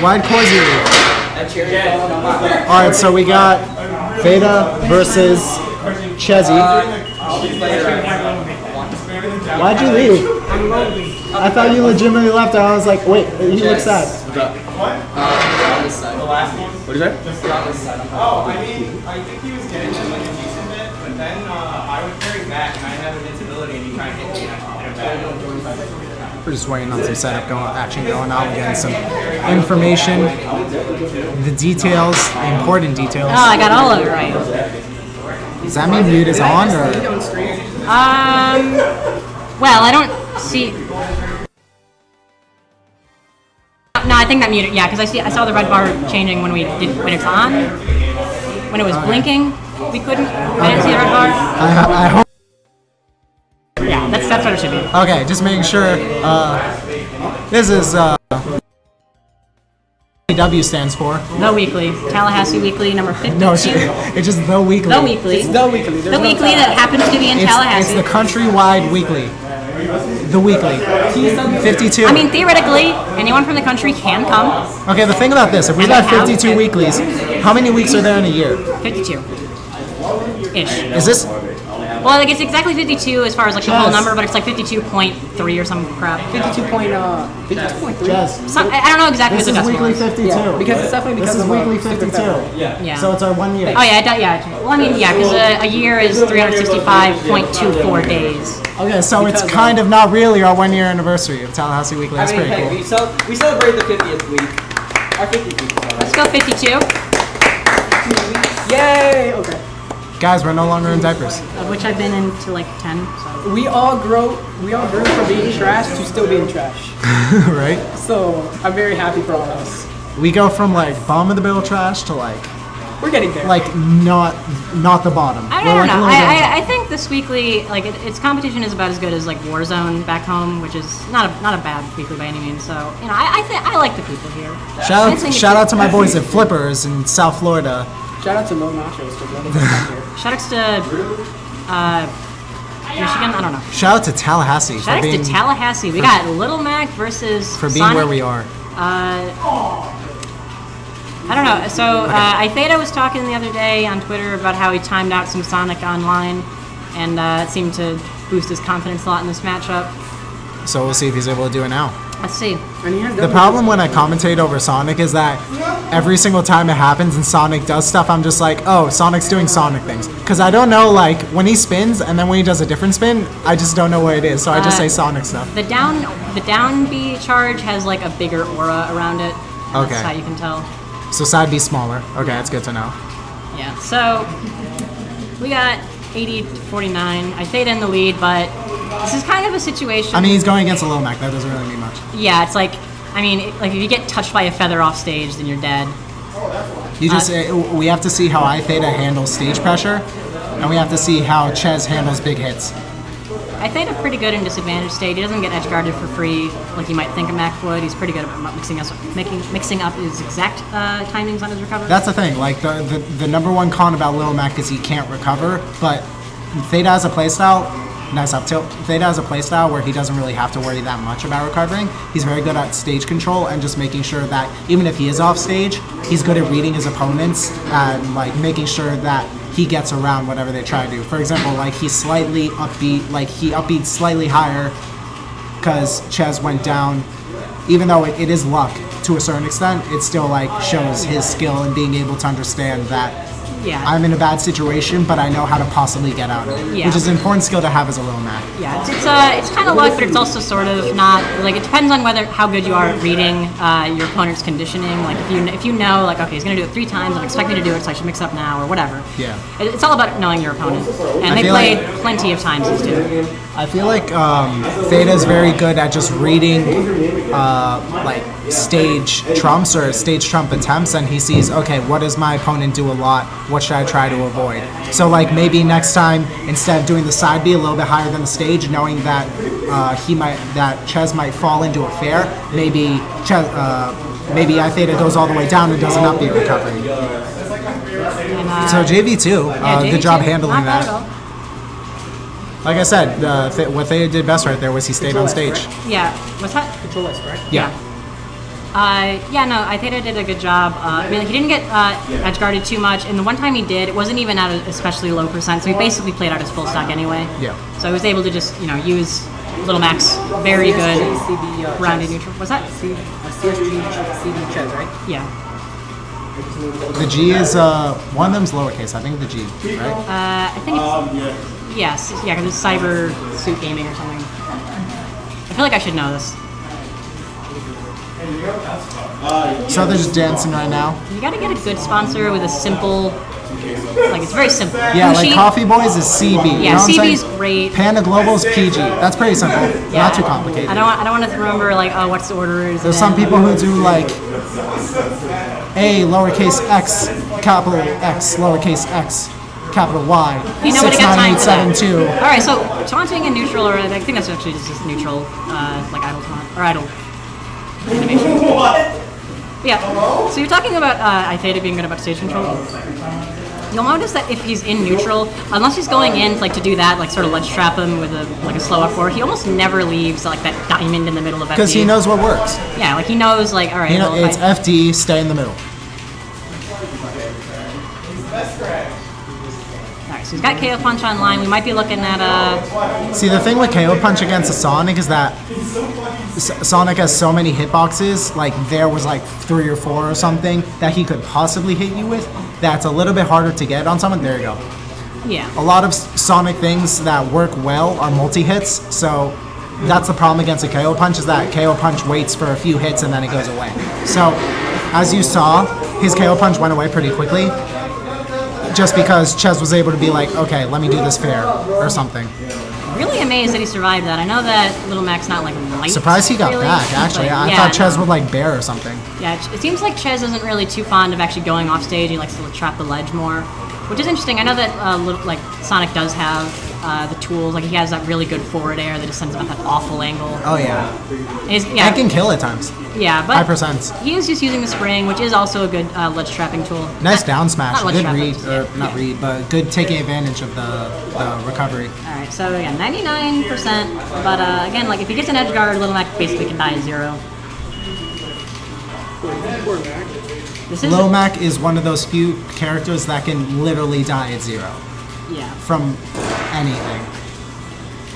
Speaker 5: Why'd Corsi leave? Alright, so we got Theta versus Chezzy. Why'd you leave? I thought you legitimately left. I was like, wait, he looks sad.
Speaker 3: What is that?
Speaker 4: Oh, I mean, I think he was getting them like a decent bit, but then I was carrying back and I had invincibility and he tried to hit me and I hit him back.
Speaker 5: We're just waiting on some setup action going on, getting some information, the details, the important details.
Speaker 1: Oh, I got all of it right.
Speaker 5: Does that mean mute is on, or?
Speaker 1: Well, I don't see. No, I think that muted. Yeah, because I saw the red bar changing when it's on. When it was blinking, we couldn't. I didn't see the red bar.
Speaker 5: I hope.
Speaker 1: Yeah, that's what it should be.
Speaker 5: Okay, just making sure. This is W stands for.
Speaker 1: The Weekly, Tallahassee Weekly, number 52.
Speaker 5: No, it's just the Weekly.
Speaker 1: The Weekly.
Speaker 6: It's the weekly.
Speaker 1: The Weekly that happens to be in Tallahassee.
Speaker 5: It's the countrywide weekly. The Weekly. 52.
Speaker 1: I mean, theoretically, anyone from the country can come.
Speaker 5: Okay, the thing about this, if we got 52 weeklies, how many weeks are there in a year?
Speaker 1: 52-ish.
Speaker 5: Is this?
Speaker 1: Well, like it's exactly 52 as far as like the whole number, but it's like 52.3 or some crap.
Speaker 6: 52.3.
Speaker 5: Jazz.
Speaker 1: I don't know exactly
Speaker 5: This
Speaker 1: what the
Speaker 5: is
Speaker 1: decimal
Speaker 5: weekly
Speaker 1: is.
Speaker 5: 52.
Speaker 6: Yeah, because it's definitely because
Speaker 5: this is
Speaker 6: of
Speaker 5: weekly 52.
Speaker 1: Yeah.
Speaker 5: So it's our 1 year.
Speaker 1: Oh yeah, Well, I mean, yeah, because a year is 365.24 days.
Speaker 5: Okay, so it's kind of not really our 1 year anniversary of Tallahassee Weekly. That's pretty cool.
Speaker 3: We celebrate the 50th week. Our 50th week.
Speaker 1: Let's go 52.
Speaker 6: Yay! Okay.
Speaker 5: Guys, we're no longer in diapers.
Speaker 1: Of which I've been into like 10. So.
Speaker 6: We all grew from being trash to still being trash.
Speaker 5: Right?
Speaker 6: So I'm very happy for all of us.
Speaker 5: We go from like bottom of the barrel trash to like
Speaker 6: we're getting there.
Speaker 5: Like not the bottom.
Speaker 1: I don't know. I think this weekly, like its competition is about as good as like Warzone back home, which is not a bad weekly by any means. So you know, I like the people here.
Speaker 5: Shout out to my boys at Flippers in South Florida.
Speaker 6: Shout out to Lil Nachos for letting us come here.
Speaker 1: Shout outs to Michigan. I don't know.
Speaker 5: Shout out to Tallahassee.
Speaker 1: Shout out to Tallahassee. We got Little Mac versus
Speaker 5: for being
Speaker 1: Sonic.
Speaker 5: Where we are.
Speaker 1: I don't know. So iTheta was talking the other day on Twitter about how he timed out some Sonic online, and it seemed to boost his confidence a lot in this matchup.
Speaker 5: So we'll see if he's able to do it now.
Speaker 1: Let's see.
Speaker 5: The problem when I commentate over Sonic is that every single time it happens and Sonic does stuff, I'm just like, oh, Sonic's doing Sonic things. Because I don't know, like, when he spins and then when he does a different spin, I just don't know what it is, so I just say Sonic stuff.
Speaker 1: The down B charge has, like, a bigger aura around it.
Speaker 5: Okay.
Speaker 1: That's how you can tell.
Speaker 5: So side B smaller. Okay, that's good to know.
Speaker 1: Yeah, so we got 80-49. iTheta in the lead, but this is kind of a situation.
Speaker 5: I mean, he's going against a Lil Mac. That doesn't really mean much.
Speaker 1: Yeah, it's like, I mean, like if you get touched by a feather off stage, then you're dead.
Speaker 5: You just we have to see how iTheta handles stage pressure, and we have to see how Chez handles big hits.
Speaker 1: iTheta pretty good in disadvantage state. He doesn't get edge guarded for free like you might think a Mac would. He's pretty good at mixing up his exact timings on his recovery.
Speaker 5: That's the thing. Like the number one con about Lil Mac is he can't recover, but Theta has a playstyle. Nice up tilt. Theta has a playstyle where he doesn't really have to worry that much about recovering. He's very good at stage control and just making sure that even if he is off stage, he's good at reading his opponents and like making sure that he gets around whatever they try to do. For example, like he's slightly upbeat, like he upbeat slightly higher because Chez went down. Even though it is luck to a certain extent, it still like shows his skill in being able to understand that I'm in a bad situation, but I know how to possibly get out of it, which is an important skill to have as a Lil Mac.
Speaker 1: Yeah, it's kind of luck, but it's also sort of not like it depends on how good you are at reading your opponent's conditioning. Like if you know like okay, he's gonna do it 3 times, I'm expecting to do it, so I should mix up now or whatever. Yeah, it's all about knowing your opponent, and they played plenty of times these two.
Speaker 5: I feel like Theta is very good at just reading like stage trumps or stage trump attempts, and he sees, okay, what does my opponent do a lot? What should I try to avoid? So like maybe next time, instead of doing the side B a little bit higher than the stage, knowing that Chez might fall into a fair, maybe iTheta goes all the way down and does an up B recovery. So JV2, good job handling that. Like I said, what Theta did best right there was he stayed on stage.
Speaker 1: Yeah, what's that?
Speaker 6: Control list, right?
Speaker 5: Yeah.
Speaker 1: iTheta did a good job. I mean, he didn't get edge guarded too much, and the one time he did, it wasn't even at an especially low percent, so he basically played out his full stock anyway. Yeah. So he was able to just, use Little Mac's very good rounded neutral. What's that?
Speaker 6: CB Chez, right?
Speaker 1: Yeah.
Speaker 5: The G is, one of them's lowercase, I think the G, right?
Speaker 1: I think it's... Yes, yeah, because it's Cyber Suit Gaming or something. I feel like I should know this.
Speaker 5: So they're just dancing right now.
Speaker 1: You gotta get a good sponsor with a simple, like it's very simple.
Speaker 5: Yeah, like Coffee Boys is CB.
Speaker 1: Yeah, CB's great.
Speaker 5: Panda Global is PG. That's pretty simple. Not too complicated.
Speaker 1: I don't want to remember like what's the order is.
Speaker 5: There's some people who do like A lowercase x capital X lowercase x capital Y.
Speaker 1: You know what I got time for that.
Speaker 5: 69872.
Speaker 1: All right, so taunting and neutral, or I think that's actually just neutral, like idle taunt or idle animation. What? Yeah. So you're talking about iTheta being good about stage control. You'll notice that if he's in neutral, unless he's going in like to do that, like sort of ledge trap him with a slow up four, he almost never leaves like that diamond in the middle of FD.
Speaker 5: Because he knows what works.
Speaker 1: Yeah, like he knows like all right.
Speaker 5: It's FD, stay in the middle.
Speaker 1: So he's got KO Punch online. We might be looking at
Speaker 5: See, the thing with KO Punch against a Sonic is that Sonic has so many hitboxes, like there was like 3 or 4 or something that he could possibly hit you with, that's a little bit harder to get on someone. There you go.
Speaker 1: Yeah.
Speaker 5: A lot of Sonic things that work well are multi-hits, so that's the problem against a KO Punch, is that KO Punch waits for a few hits and then it goes away. So, as you saw, his KO Punch went away pretty quickly, just because Chez was able to be like, okay, let me do this fair, or something.
Speaker 1: Really amazed that he survived that. I know that Little Mac's not like light.
Speaker 5: Surprised he got
Speaker 1: really,
Speaker 5: back, actually. I thought Chez would like bear or something.
Speaker 1: Yeah, it seems like Chez isn't really too fond of actually going off stage. He likes to trap the ledge more, which is interesting. I know that like Sonic does have the tools. Like he has that really good forward air that just sends him at that awful angle.
Speaker 5: Oh yeah.
Speaker 1: I
Speaker 5: can kill at times.
Speaker 1: Yeah, but
Speaker 5: 5%.
Speaker 1: He is just using the spring, which is also a good ledge trapping tool.
Speaker 5: Nice down smash, good read, or not read, but good taking advantage of the recovery.
Speaker 1: All right, so again, 99%, but again, like if he gets an edge guard, Little Mac basically can die at 0.
Speaker 5: Lil Mac is one of those few characters that can literally die at 0.
Speaker 1: Yeah.
Speaker 5: From anything.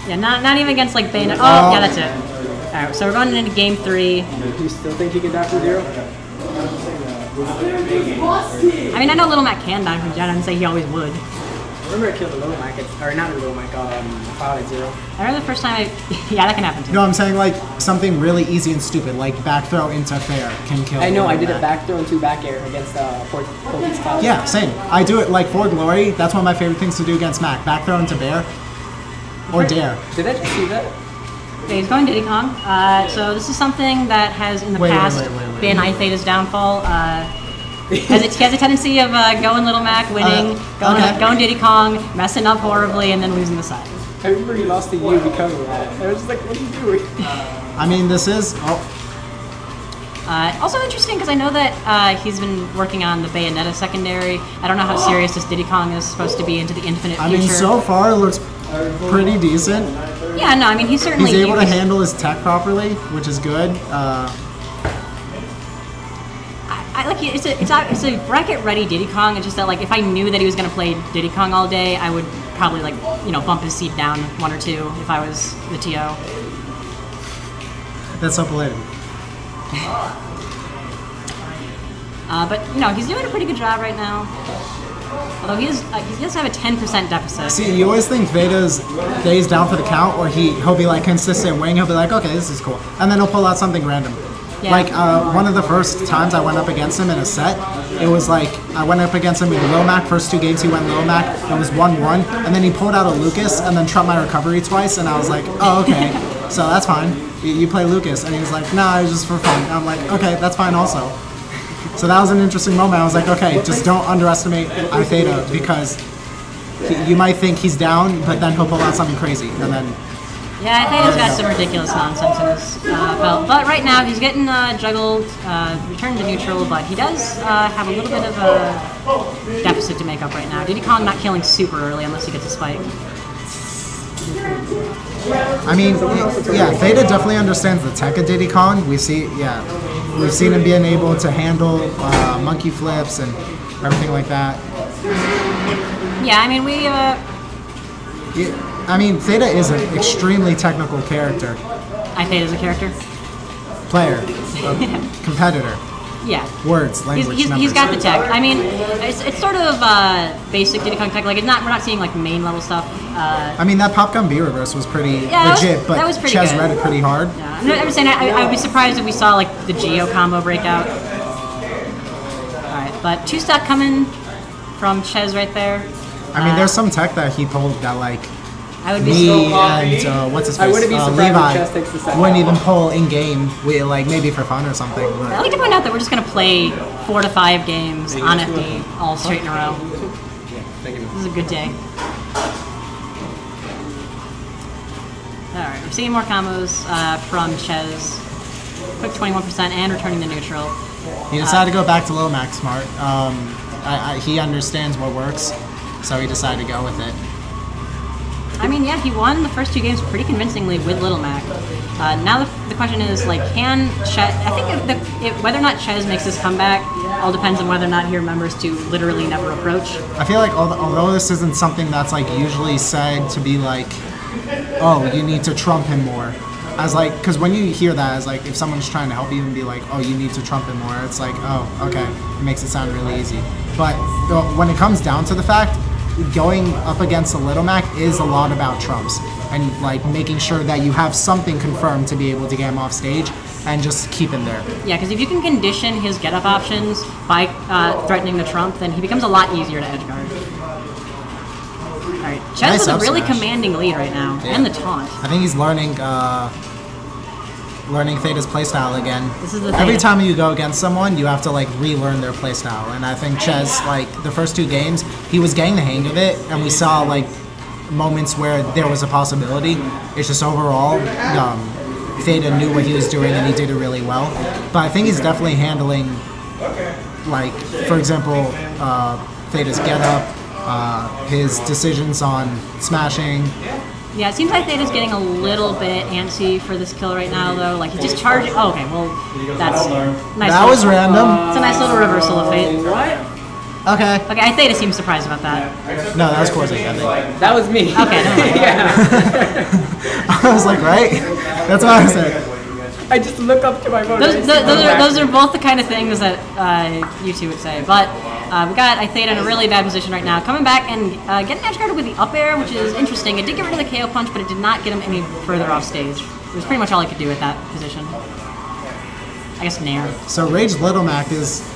Speaker 1: Yeah, not even against like Bayonetta. Oh, yeah, that's it. Alright, so we're going into game 3.
Speaker 6: You still think he can die from 0?
Speaker 1: I mean, I know Little Mac can die from 0. I didn't say he always would.
Speaker 6: I remember I killed a Little Mac, or not a Little Mac, Cloud at 0.
Speaker 1: I remember the first time yeah, that can happen too.
Speaker 5: No, I'm saying like something really easy and stupid, like back throw into fair can kill.
Speaker 6: I know, I did a back throw and 2 back air against Porky's Cloud.
Speaker 5: Yeah, same. I do it like for glory. That's one of my favorite things to do against Mac. Back throw into bear. Or dare.
Speaker 6: Did I just see that?
Speaker 1: Okay, he's going Diddy Kong. So this is something that has in the past been iTheta's downfall. He has a tendency of going Little Mac, winning, going Diddy Kong, messing up horribly, and then losing the set.
Speaker 6: I remember he lost to you because of that. I was just like, what are you doing?
Speaker 5: I mean, this is...
Speaker 1: Also interesting because I know that he's been working on the Bayonetta secondary. I don't know how serious this Diddy Kong is supposed to be into the infinite future.
Speaker 5: I mean, so far it looks pretty decent.
Speaker 1: Yeah, no, I mean, he's certainly...
Speaker 5: He's able to handle his tech properly, which is good.
Speaker 1: It's a bracket-ready Diddy Kong. It's just that, like, if I knew that he was going to play Diddy Kong all day, I would probably, like, you know, bump his seat down 1 or 2 if I was the TO.
Speaker 5: That's so polite.
Speaker 1: But, you know, he's doing a pretty good job right now. Although he does have a 10% deficit.
Speaker 5: See, you always think Veda's down for the count, or he'll be, like, consistent wing. He'll be like, okay, this is cool. And then he'll pull out something random.
Speaker 1: Yeah.
Speaker 5: Like, one of the first times I went up against him in a set, it was like, I went up against him in Lil Mac. First 2 games he went Lil Mac. It was 1-1. And then he pulled out a Lucas and then trumped my recovery twice. And I was like, oh, okay. So that's fine. You play Lucas. And he was like, nah, it was just for fun. And I'm like, okay, that's fine also. So that was an interesting moment. I was like, okay, just don't underestimate iTheta because you might think he's down, but then he'll pull out something crazy. And then...
Speaker 1: Yeah, iTheta's got some ridiculous nonsense in his belt. But right now, he's getting juggled, returned to neutral, but he does have a little bit of a deficit to make up right now. Diddy Kong not killing super early unless he gets a spike.
Speaker 5: I mean, yeah, Theta definitely understands the tech of Diddy Kong. We've seen him being able to handle monkey flips and everything like that.
Speaker 1: Yeah, I mean,
Speaker 5: Theta is an extremely technical character.
Speaker 1: iTheta is a character?
Speaker 5: Player. Competitor.
Speaker 1: Yeah.
Speaker 5: Words, language, numbers.
Speaker 1: He's got the tech. I mean, it's sort of basic Diddy Kong tech. Like, we're not seeing, like, main level stuff.
Speaker 5: I mean, that Popgun B reverse was pretty legit, but Chez read it pretty hard.
Speaker 1: Yeah. I'm just saying, I would be surprised if we saw, like, the Geo combo breakout. Alright, but 2-stack coming from Chez right there.
Speaker 5: I mean, there's some tech that he pulled that, like,
Speaker 1: I would be
Speaker 5: and what's his face? Levi wouldn't even pull in game, like maybe for fun or something. But.
Speaker 1: I like to point out that we're just gonna play 4 to 5 games on FD all straight in a row. This is a good day. All right, we're seeing more combos from Chez. Quick 21% and returning to neutral.
Speaker 5: He decided to go back to Lil Mac smart. He understands what works, so he decided to go with it.
Speaker 1: I mean, yeah, he won the first 2 games pretty convincingly with Little Mac. Now the question is, like, can Chez... I think whether or not Chez makes this comeback all depends on whether or not he remembers to literally never approach.
Speaker 5: I feel like although this isn't something that's, like, usually said to be like, oh, you need to trump him more. As, like, because when you hear that, as, like, if someone's trying to help you and be like, oh, you need to trump him more, it's like, oh, okay. It makes it sound really easy. But when it comes down to the fact, going up against a Little Mac is a lot about trumps and like making sure that you have something confirmed to be able to get him off stage and just keep him there.
Speaker 1: Yeah, because if you can condition his get-up options by threatening the trump, then he becomes a lot easier to edge guard. Alright, Chez with a really commanding lead right now, and the taunt.
Speaker 5: I think he's learning Theta's playstyle again.
Speaker 1: This is the
Speaker 5: Every time you go against someone, you have to like relearn their playstyle. And I think Chez, like the first 2 games, he was getting the hang of it, and we saw like moments where there was a possibility. It's just overall, Theta knew what he was doing and he did it really well. But I think he's definitely handling, like, for example, Theta's get-up, his decisions on smashing.
Speaker 1: Yeah, it seems like Theta's getting a little bit antsy for this kill right now, though. Like, he's just charging. Oh, okay, well, that's nice.
Speaker 5: That was random.
Speaker 1: It's a nice little reversal of fate.
Speaker 12: What?
Speaker 5: Okay.
Speaker 1: Okay, Theta seems surprised about that.
Speaker 5: No, that was Corsic, I think.
Speaker 12: That was me.
Speaker 1: Okay, never mind.
Speaker 12: Yeah.
Speaker 5: I was like, right? That's what I said.
Speaker 12: I just look up to my phone.
Speaker 1: Those are both the kind of things that you two would say. But we got iTheta in a really bad position right now. Coming back and getting edge guarded with the up air, which is interesting. It did get rid of the KO punch, but it did not get him any further off stage. It was pretty much all he could do at that position. I guess Nair.
Speaker 5: So Rage Little Mac is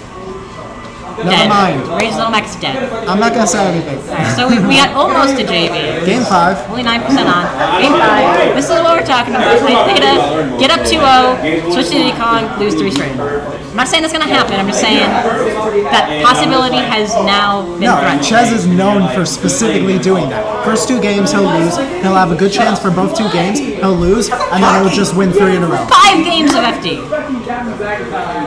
Speaker 5: Never mind.
Speaker 1: Rage Little Mac's dead.
Speaker 5: I'm not gonna say anything.
Speaker 1: Alright, so we got almost a JV.
Speaker 5: Game 5.
Speaker 1: Only 9% on. Game 5. This is what we're talking about. iTheta, get up 2-0, switch to Diddy Kong, lose 3 straight. I'm not saying that's gonna happen. I'm just saying that possibility has now been threatened.
Speaker 5: Chez is known for specifically doing that. First 2 games he'll lose. He'll have a good chance for both 2 games. He'll lose, and then he'll just win 3 in a row.
Speaker 1: 5 games of FD.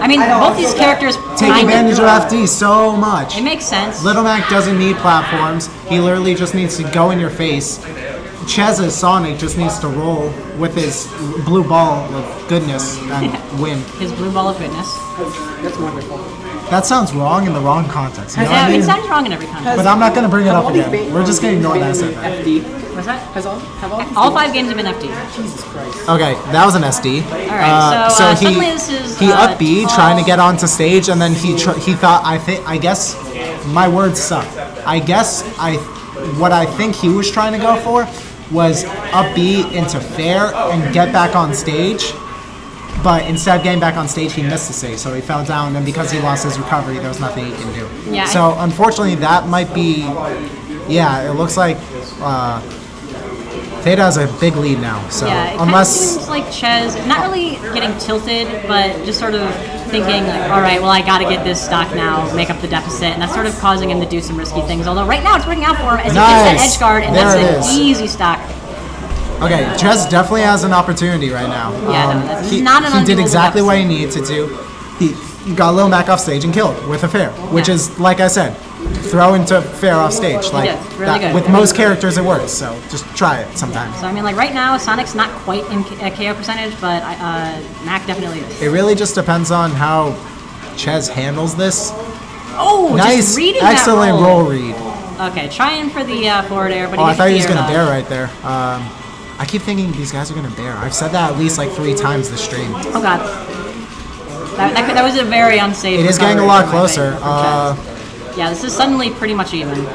Speaker 1: I mean, both these characters
Speaker 5: take advantage of FD so much.
Speaker 1: It makes sense.
Speaker 5: Little Mac doesn't need platforms. He literally just needs to go in your face. Chez's Sonic just needs to roll with his blue ball of goodness and win.
Speaker 1: His blue ball of goodness.
Speaker 6: That's wonderful.
Speaker 5: That sounds wrong in the wrong context. You know
Speaker 1: Yeah,
Speaker 5: what I mean?
Speaker 1: it sounds wrong in every context.
Speaker 5: But I'm not going to bring it up again. We're just going to ignore that segment.
Speaker 6: FD.
Speaker 1: What's that?
Speaker 6: Have
Speaker 1: all 5 games have been FD.
Speaker 6: Jesus Christ.
Speaker 5: Okay, that was an SD.
Speaker 1: Alright, so suddenly this is...
Speaker 5: He up B trying to get onto stage, and then he thought, I guess, my words suck. What I think he was trying to go for was up B into fair and get back on stage. But instead of getting back on stage, he missed the stage, so he fell down, and because he lost his recovery, there was nothing he can do.
Speaker 1: Yeah,
Speaker 5: so unfortunately, that might be... Yeah, it looks like Theta has a big lead now. So
Speaker 1: yeah, it
Speaker 5: unless
Speaker 1: kind of seems like Chez not really getting tilted, but just sort of thinking like, all right, well, I got to get this stock now, make up the deficit, and that's sort of causing him to do some risky things. Although right now it's working out for him as he gets that edge guard, and that's an easy stock.
Speaker 5: Okay, Chez definitely has an opportunity right now.
Speaker 1: Yeah, no, this is not an
Speaker 5: he did exactly
Speaker 1: deficit.
Speaker 5: what he needed to do. He got Lil Mac off stage and killed with a fair, which is, like I said, throw into fair off stage. Like
Speaker 1: really good.
Speaker 5: With most characters, it works. So just try it sometimes.
Speaker 1: So I mean, like right now, Sonic's not quite in KO percentage, but Mac definitely is.
Speaker 5: It really just depends on how Chez handles this.
Speaker 1: Oh,
Speaker 5: nice,
Speaker 1: just reading
Speaker 5: excellent
Speaker 1: that roll.
Speaker 5: read.
Speaker 1: Okay, trying for the forward air, but
Speaker 5: I thought he was gonna bear right there. I keep thinking these guys are gonna bear. I've said that at least like 3 times this stream.
Speaker 1: Oh god. That was a very unsafe.
Speaker 5: It is getting a lot closer.
Speaker 1: Yeah, this is suddenly pretty much even.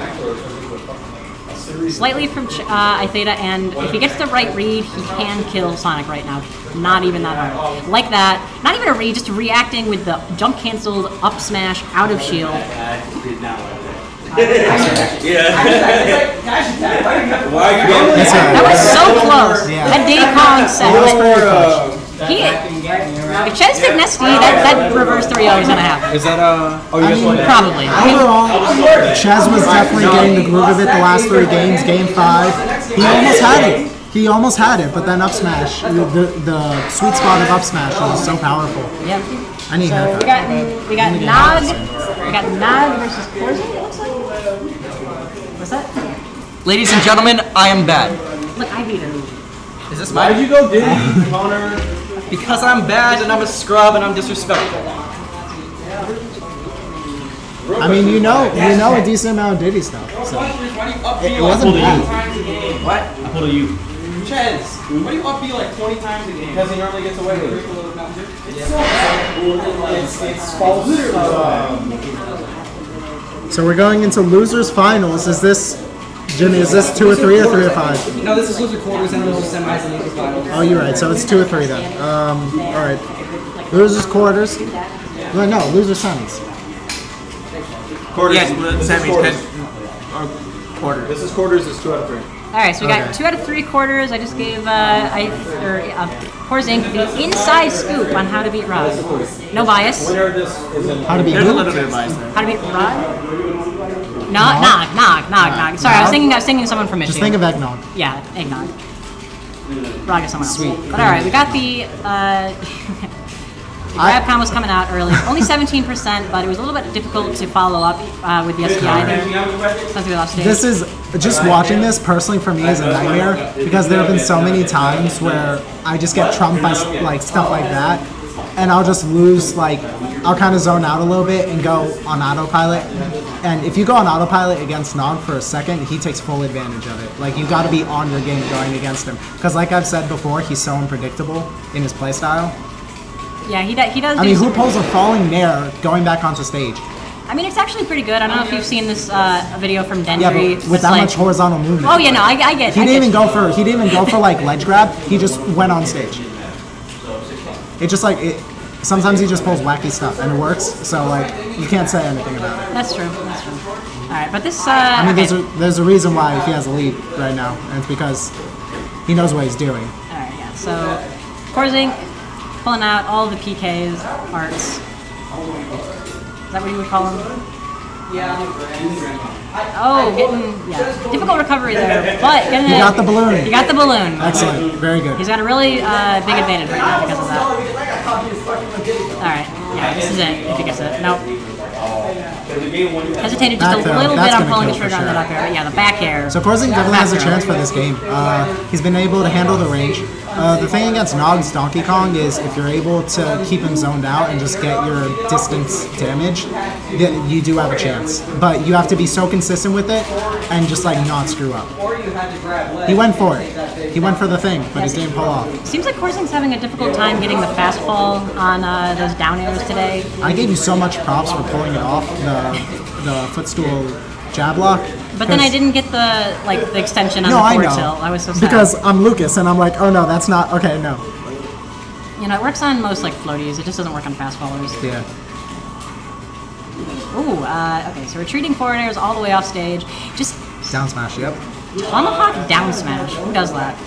Speaker 1: Slightly from iTheta, and if he gets the right read, he can kill Sonic right now. Not even that hard. Like that. Not even a read, just reacting with the jump canceled up smash out of shield. That was so close.
Speaker 5: Yeah.
Speaker 1: That Diddy Kong set. If Chez did Nesty, that reverse 3-0 is gonna happen.
Speaker 3: Is that
Speaker 1: probably.
Speaker 5: Overall, Chez was definitely getting the groove of it the last 3 games. Game 5, he almost had it. He almost had it, but then up smash, the sweet spot of up smash was so powerful.
Speaker 1: Yeah.
Speaker 5: I need
Speaker 1: so we got Nog. We got Nog versus Corsi, it looks like. What's that?
Speaker 3: Ladies and gentlemen, I am bad.
Speaker 1: Look, I beat him.
Speaker 3: Is this my?
Speaker 4: Why did you go Diddy, Connor?
Speaker 3: Because I'm bad and I'm a scrub and I'm disrespectful.
Speaker 5: I mean, you know a decent amount of Diddy stuff, so it wasn't bad.
Speaker 4: What? I pulled a U. Chez, why do you up B like 20 times a game? Because he normally gets away with it. It's false.
Speaker 5: So we're going into losers finals. Is this, Jimmy? Is this 2 or 3 or 3 or 5?
Speaker 3: No, this is loser quarters and loser semis and loser finals.
Speaker 5: Oh, you're right. So it's 2 or 3 then. All right. Losers quarters. Well, no, losers semis.
Speaker 12: Quarters. Yes, semis. Or quarters.
Speaker 4: This is quarters. It's 2 out of 3.
Speaker 1: All right, so we got 2 out of 3 quarters. I just gave Coors Inc. the inside scoop on how to beat Rod. No bias.
Speaker 5: How to beat
Speaker 12: There's
Speaker 5: who?
Speaker 12: a little bit of bias there.
Speaker 1: How to beat Rod? Nog. Sorry, I was thinking someone from Michigan.
Speaker 5: Just think of eggnog.
Speaker 1: Yeah, eggnog. Rod is someone else. Sweet. But all right, we got the grab combo's coming out early. Only 17%, but it was a little bit difficult to follow up with the SPI there. Since we lost stage.
Speaker 5: This is just watching this personally for me is a nightmare because there have been so many times where I just get trumped by like stuff like that, and I'll just lose. Like I'll kind of zone out a little bit and go on autopilot. And if you go on autopilot against Nog for a second, he takes full advantage of it. Like you got to be on your game going against him because, like I've said before, he's so unpredictable in his playstyle.
Speaker 1: Yeah, he does.
Speaker 5: I mean, who pulls a falling nair going back onto stage?
Speaker 1: I mean, it's actually pretty good. I don't know if you've seen this video from Dendry.
Speaker 5: Yeah, but with that much horizontal movement.
Speaker 1: Oh yeah, no, I get it.
Speaker 5: He didn't even go for like ledge grab. He just went on stage. It just like it. sometimes he just pulls wacky stuff and it works. So like you can't say anything about it.
Speaker 1: That's true. That's true. All right, but this.
Speaker 5: I mean,
Speaker 1: okay.
Speaker 5: there's a reason why he has a lead right now, and it's because he knows what he's doing.
Speaker 1: All right, yeah. So Korzink pulling out all the PKs, arts. Is that what you would call them? Yeah. Oh, difficult recovery there, but
Speaker 5: You got the balloon.
Speaker 1: You got the balloon.
Speaker 5: Excellent, very good.
Speaker 1: He's got a really big advantage right now because of that. All right, yeah, this is it. If he gets it, nope. Hesitated just a little bit on pulling the trigger on that up air, but yeah, the back air.
Speaker 5: So Korzink definitely has a chance for this game. He's been able to handle the range. The thing against Nog's Donkey Kong is if you're able to keep him zoned out and just get your distance damage, then you do have a chance. But you have to be so consistent with it and just like not screw up. He went for it. He went for the thing, but he didn't pull off.
Speaker 1: Seems like Korzink's having a difficult time getting the fast fall on those down airs today.
Speaker 5: I gave you so much props for pulling it off, the footstool jab lock.
Speaker 1: But then I didn't get the extension on the forward tilt. I was so sad.
Speaker 5: Because I'm Lucas and I'm like, oh no, that's not okay. No.
Speaker 1: You know, it works on most like floaties. It just doesn't work on fast fallers.
Speaker 5: Yeah.
Speaker 1: Ooh. Okay. So retreating forward airs all the way off stage. Just
Speaker 5: down smash. Yep.
Speaker 1: Tomahawk down smash. Who does that?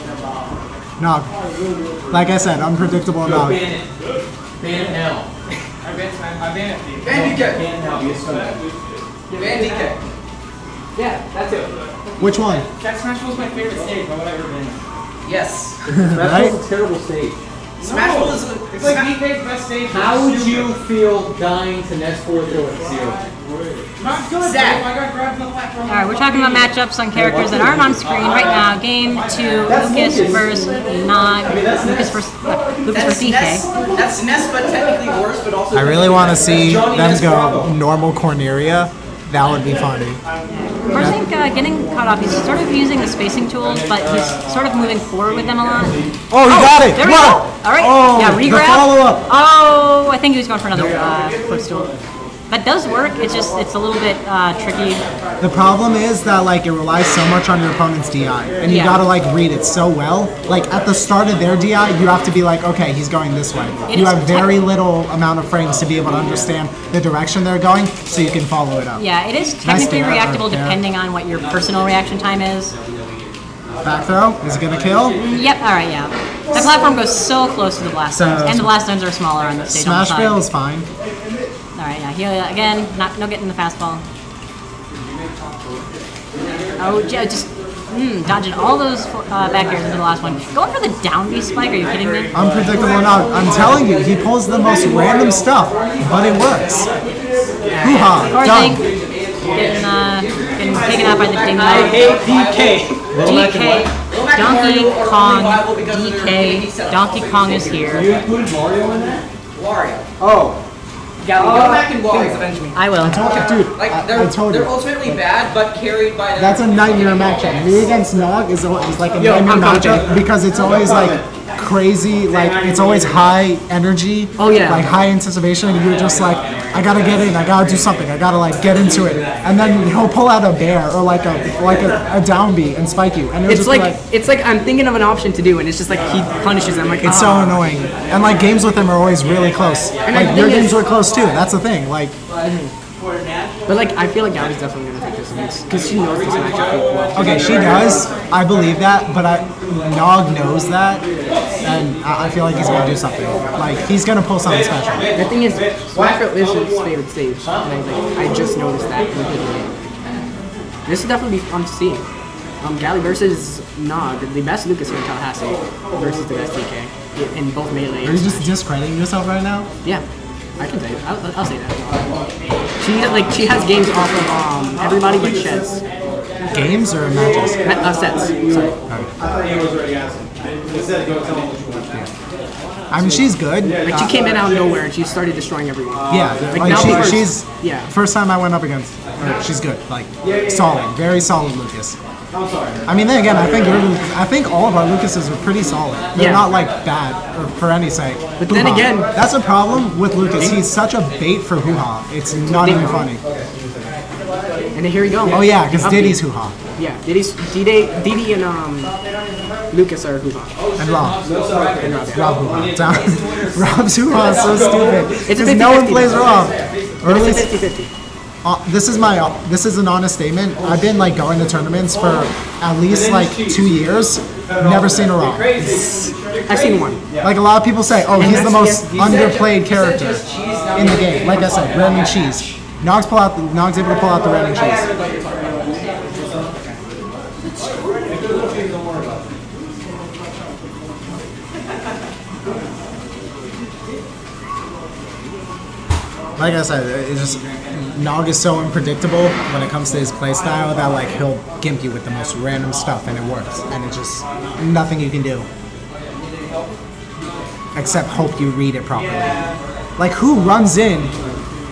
Speaker 5: Nog. Like I said, unpredictable Nog.
Speaker 4: Ban hell. I ban it. Ban DK. Ban DK.
Speaker 12: Yeah, that's it.
Speaker 5: Which one?
Speaker 12: That Smash was my favorite stage. Why would I ever been?
Speaker 8: Yes.
Speaker 5: Right?
Speaker 4: That's a terrible stage.
Speaker 8: Smash Bros is
Speaker 12: it's like DK's best stage.
Speaker 4: How would you feel dying to Nest 4 throw at 0?
Speaker 12: Not good, bro. I got grabbed on the platform.
Speaker 1: All right, we're talking about matchups on characters that aren't on screen right now. Game 2, Lucas versus Nog. Lucas versus DK.
Speaker 8: That's Ness, but technically worse, but also.
Speaker 5: I really want to see them go normal Corneria. That would be funny.
Speaker 1: Korzink getting caught off. He's sort of using the spacing tools, but he's sort of moving forward with them a lot.
Speaker 5: Oh, you got it!
Speaker 1: There we go! All right,
Speaker 5: oh,
Speaker 1: yeah, regrab.
Speaker 5: The follow-up.
Speaker 1: Oh, I think he was going for another footstool. That does work. It's just it's a little bit tricky.
Speaker 5: The problem is that like it relies so much on your opponent's DI, and you gotta like read it so well. Like at the start of their DI, you have to be like, okay, he's going this way. You have very little amount of frames to be able to understand the direction they're going, so you can follow it up.
Speaker 1: Yeah, it is technically reactable depending on what your personal reaction time is.
Speaker 5: Back throw, is it gonna kill?
Speaker 1: Yep, alright, yeah. That platform goes so close to the blast zones, and the blast zones are smaller on the stage.
Speaker 5: Smash fail is fine.
Speaker 1: Alright, yeah, here again, no getting the fastball. Oh, just dodging all those back airs into the last one. Going for the down B spike, are you kidding me?
Speaker 5: Unpredictable now. I'm telling you, he pulls the most random stuff, but it works. Hoo-ha, done.
Speaker 1: Getting taken out by the ding.
Speaker 12: I hate DK.
Speaker 1: DK, Donkey Kong, DK, Donkey Kong is here.
Speaker 4: You included Mario in that?
Speaker 8: Wario.
Speaker 4: Oh.
Speaker 12: Go back and avenge me.
Speaker 1: I will.
Speaker 5: Dude,
Speaker 8: Like
Speaker 5: I told you.
Speaker 8: they're ultimately bad, but carried by them.
Speaker 5: That's a nightmare matchup. Me against Nog is like a nightmare matchup because it's always like crazy, like it's always high energy.
Speaker 6: Oh yeah.
Speaker 5: Like high anticipation, and you're just like, I gotta get in, I gotta do something, I gotta like get into it, and then he'll pull out a bear or like a down B and spike you, and
Speaker 6: it's just it's like I'm thinking of an option to do, and it's just like he punishes them. Like
Speaker 5: it's so annoying, and like games with him are always really close. Like your games were close too. That's the thing. Like.
Speaker 6: But like, I feel like Gabby's definitely gonna take this because she knows this matchup well.
Speaker 5: Okay, she does. I believe that, but Nog knows that, and I feel like he's gonna do something. Like he's gonna pull something special.
Speaker 6: The thing is, Smackville is his favorite stage, and I just noticed that repeatedly. This would definitely be fun to see. Gally versus Nog, the best Lucas here in Tallahassee versus the best DK in both melee.
Speaker 5: Are you just discrediting yourself right now?
Speaker 6: Yeah. I can say it. I'll say that. She has games off of everybody but Chess.
Speaker 5: Games or matches?
Speaker 6: Sets. Sorry.
Speaker 5: I mean, she's good.
Speaker 6: Like she came in out of nowhere and she started destroying everyone.
Speaker 5: Yeah,
Speaker 6: like
Speaker 5: she's
Speaker 6: yeah.
Speaker 5: First time I went up against her, she's good. Like solid, very solid Lucas. I mean, then again, I think all of our Lucases are pretty solid. They're not like bad or for any sake.
Speaker 6: But then again,
Speaker 5: that's a problem with Lucas. He's such a bait for hoo-ha. It's not even funny.
Speaker 6: And then here we go.
Speaker 5: Oh yeah, because Diddy's hoo-ha.
Speaker 6: Yeah, Diddy and Lucas or Hoo-Ha.
Speaker 5: And Rob.
Speaker 6: And Rob, yeah.
Speaker 5: Rob Hoo-Ha. Rob's Hoo-Ha is so stupid.
Speaker 6: It's a
Speaker 5: Because no one
Speaker 6: 50-50
Speaker 5: plays
Speaker 6: though.
Speaker 5: Rob. Or at
Speaker 6: It's
Speaker 5: least,
Speaker 6: a 50-50.
Speaker 5: this is an honest statement. I've been like going to tournaments for at least like 2 years. Never seen a Rob.
Speaker 6: I've seen one.
Speaker 5: Like a lot of people say, oh, he's the most underplayed character in the game. Like I said, random cheese. Nog's able to pull out the random cheese. Like I said, it's just Nog is so unpredictable when it comes to his playstyle that like he'll gimp you with the most random stuff and it works, and it's just nothing you can do except hope you read it properly. Like who runs in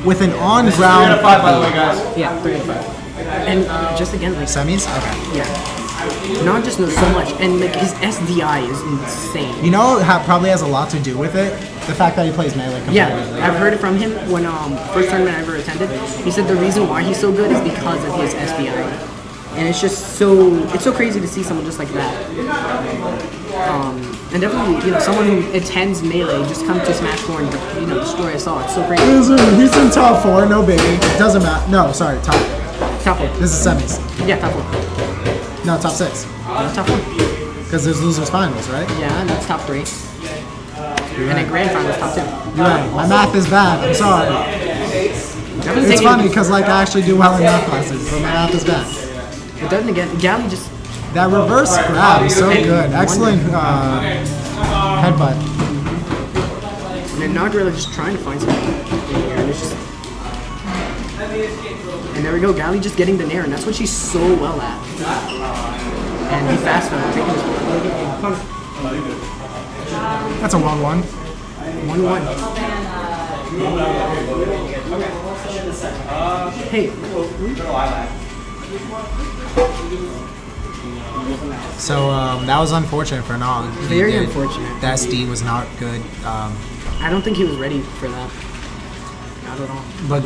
Speaker 5: with an on-ground?
Speaker 4: 3 out of 5, by the way, guys.
Speaker 6: Yeah, 3 out of 5. And just again, like
Speaker 5: semis. Okay.
Speaker 6: Yeah. Nog just knows so much, and like his SDI is insane.
Speaker 5: You know, probably has a lot to do with it. The fact that he plays melee.
Speaker 6: Yeah, I've heard it from him when first tournament I ever attended. He said the reason why he's so good is because of his SDI, and it's just so crazy to see someone just like that. And definitely, someone who attends melee just come to Smash 4 and destroy us all. It's so crazy.
Speaker 5: He's in top 4, no biggie. Doesn't matter. No, sorry, top
Speaker 6: 4.
Speaker 5: This is semis.
Speaker 6: Yeah, top 4.
Speaker 5: No, top 6.
Speaker 6: No, top 4.
Speaker 5: Because there's losers finals, right?
Speaker 6: Yeah, and that's top 3. And then grand finals top 2.
Speaker 5: You're right. My math is bad. I'm sorry. It's funny because like I actually do well in math classes, but my math is bad.
Speaker 6: But then again, Gally just
Speaker 5: that reverse grab is so good. Excellent headbutt.
Speaker 6: And Nog really just trying to find something in here, and it's just. And there we go, Gally just getting the nair, and that's what she's so well at. And he fast fell, taking his.
Speaker 5: That's a 1-1.
Speaker 6: 1-1. Hey.
Speaker 5: So that was unfortunate for Nog.
Speaker 6: Very unfortunate.
Speaker 5: The SD was not good.
Speaker 6: I don't think he was ready for that. Not at all.
Speaker 5: But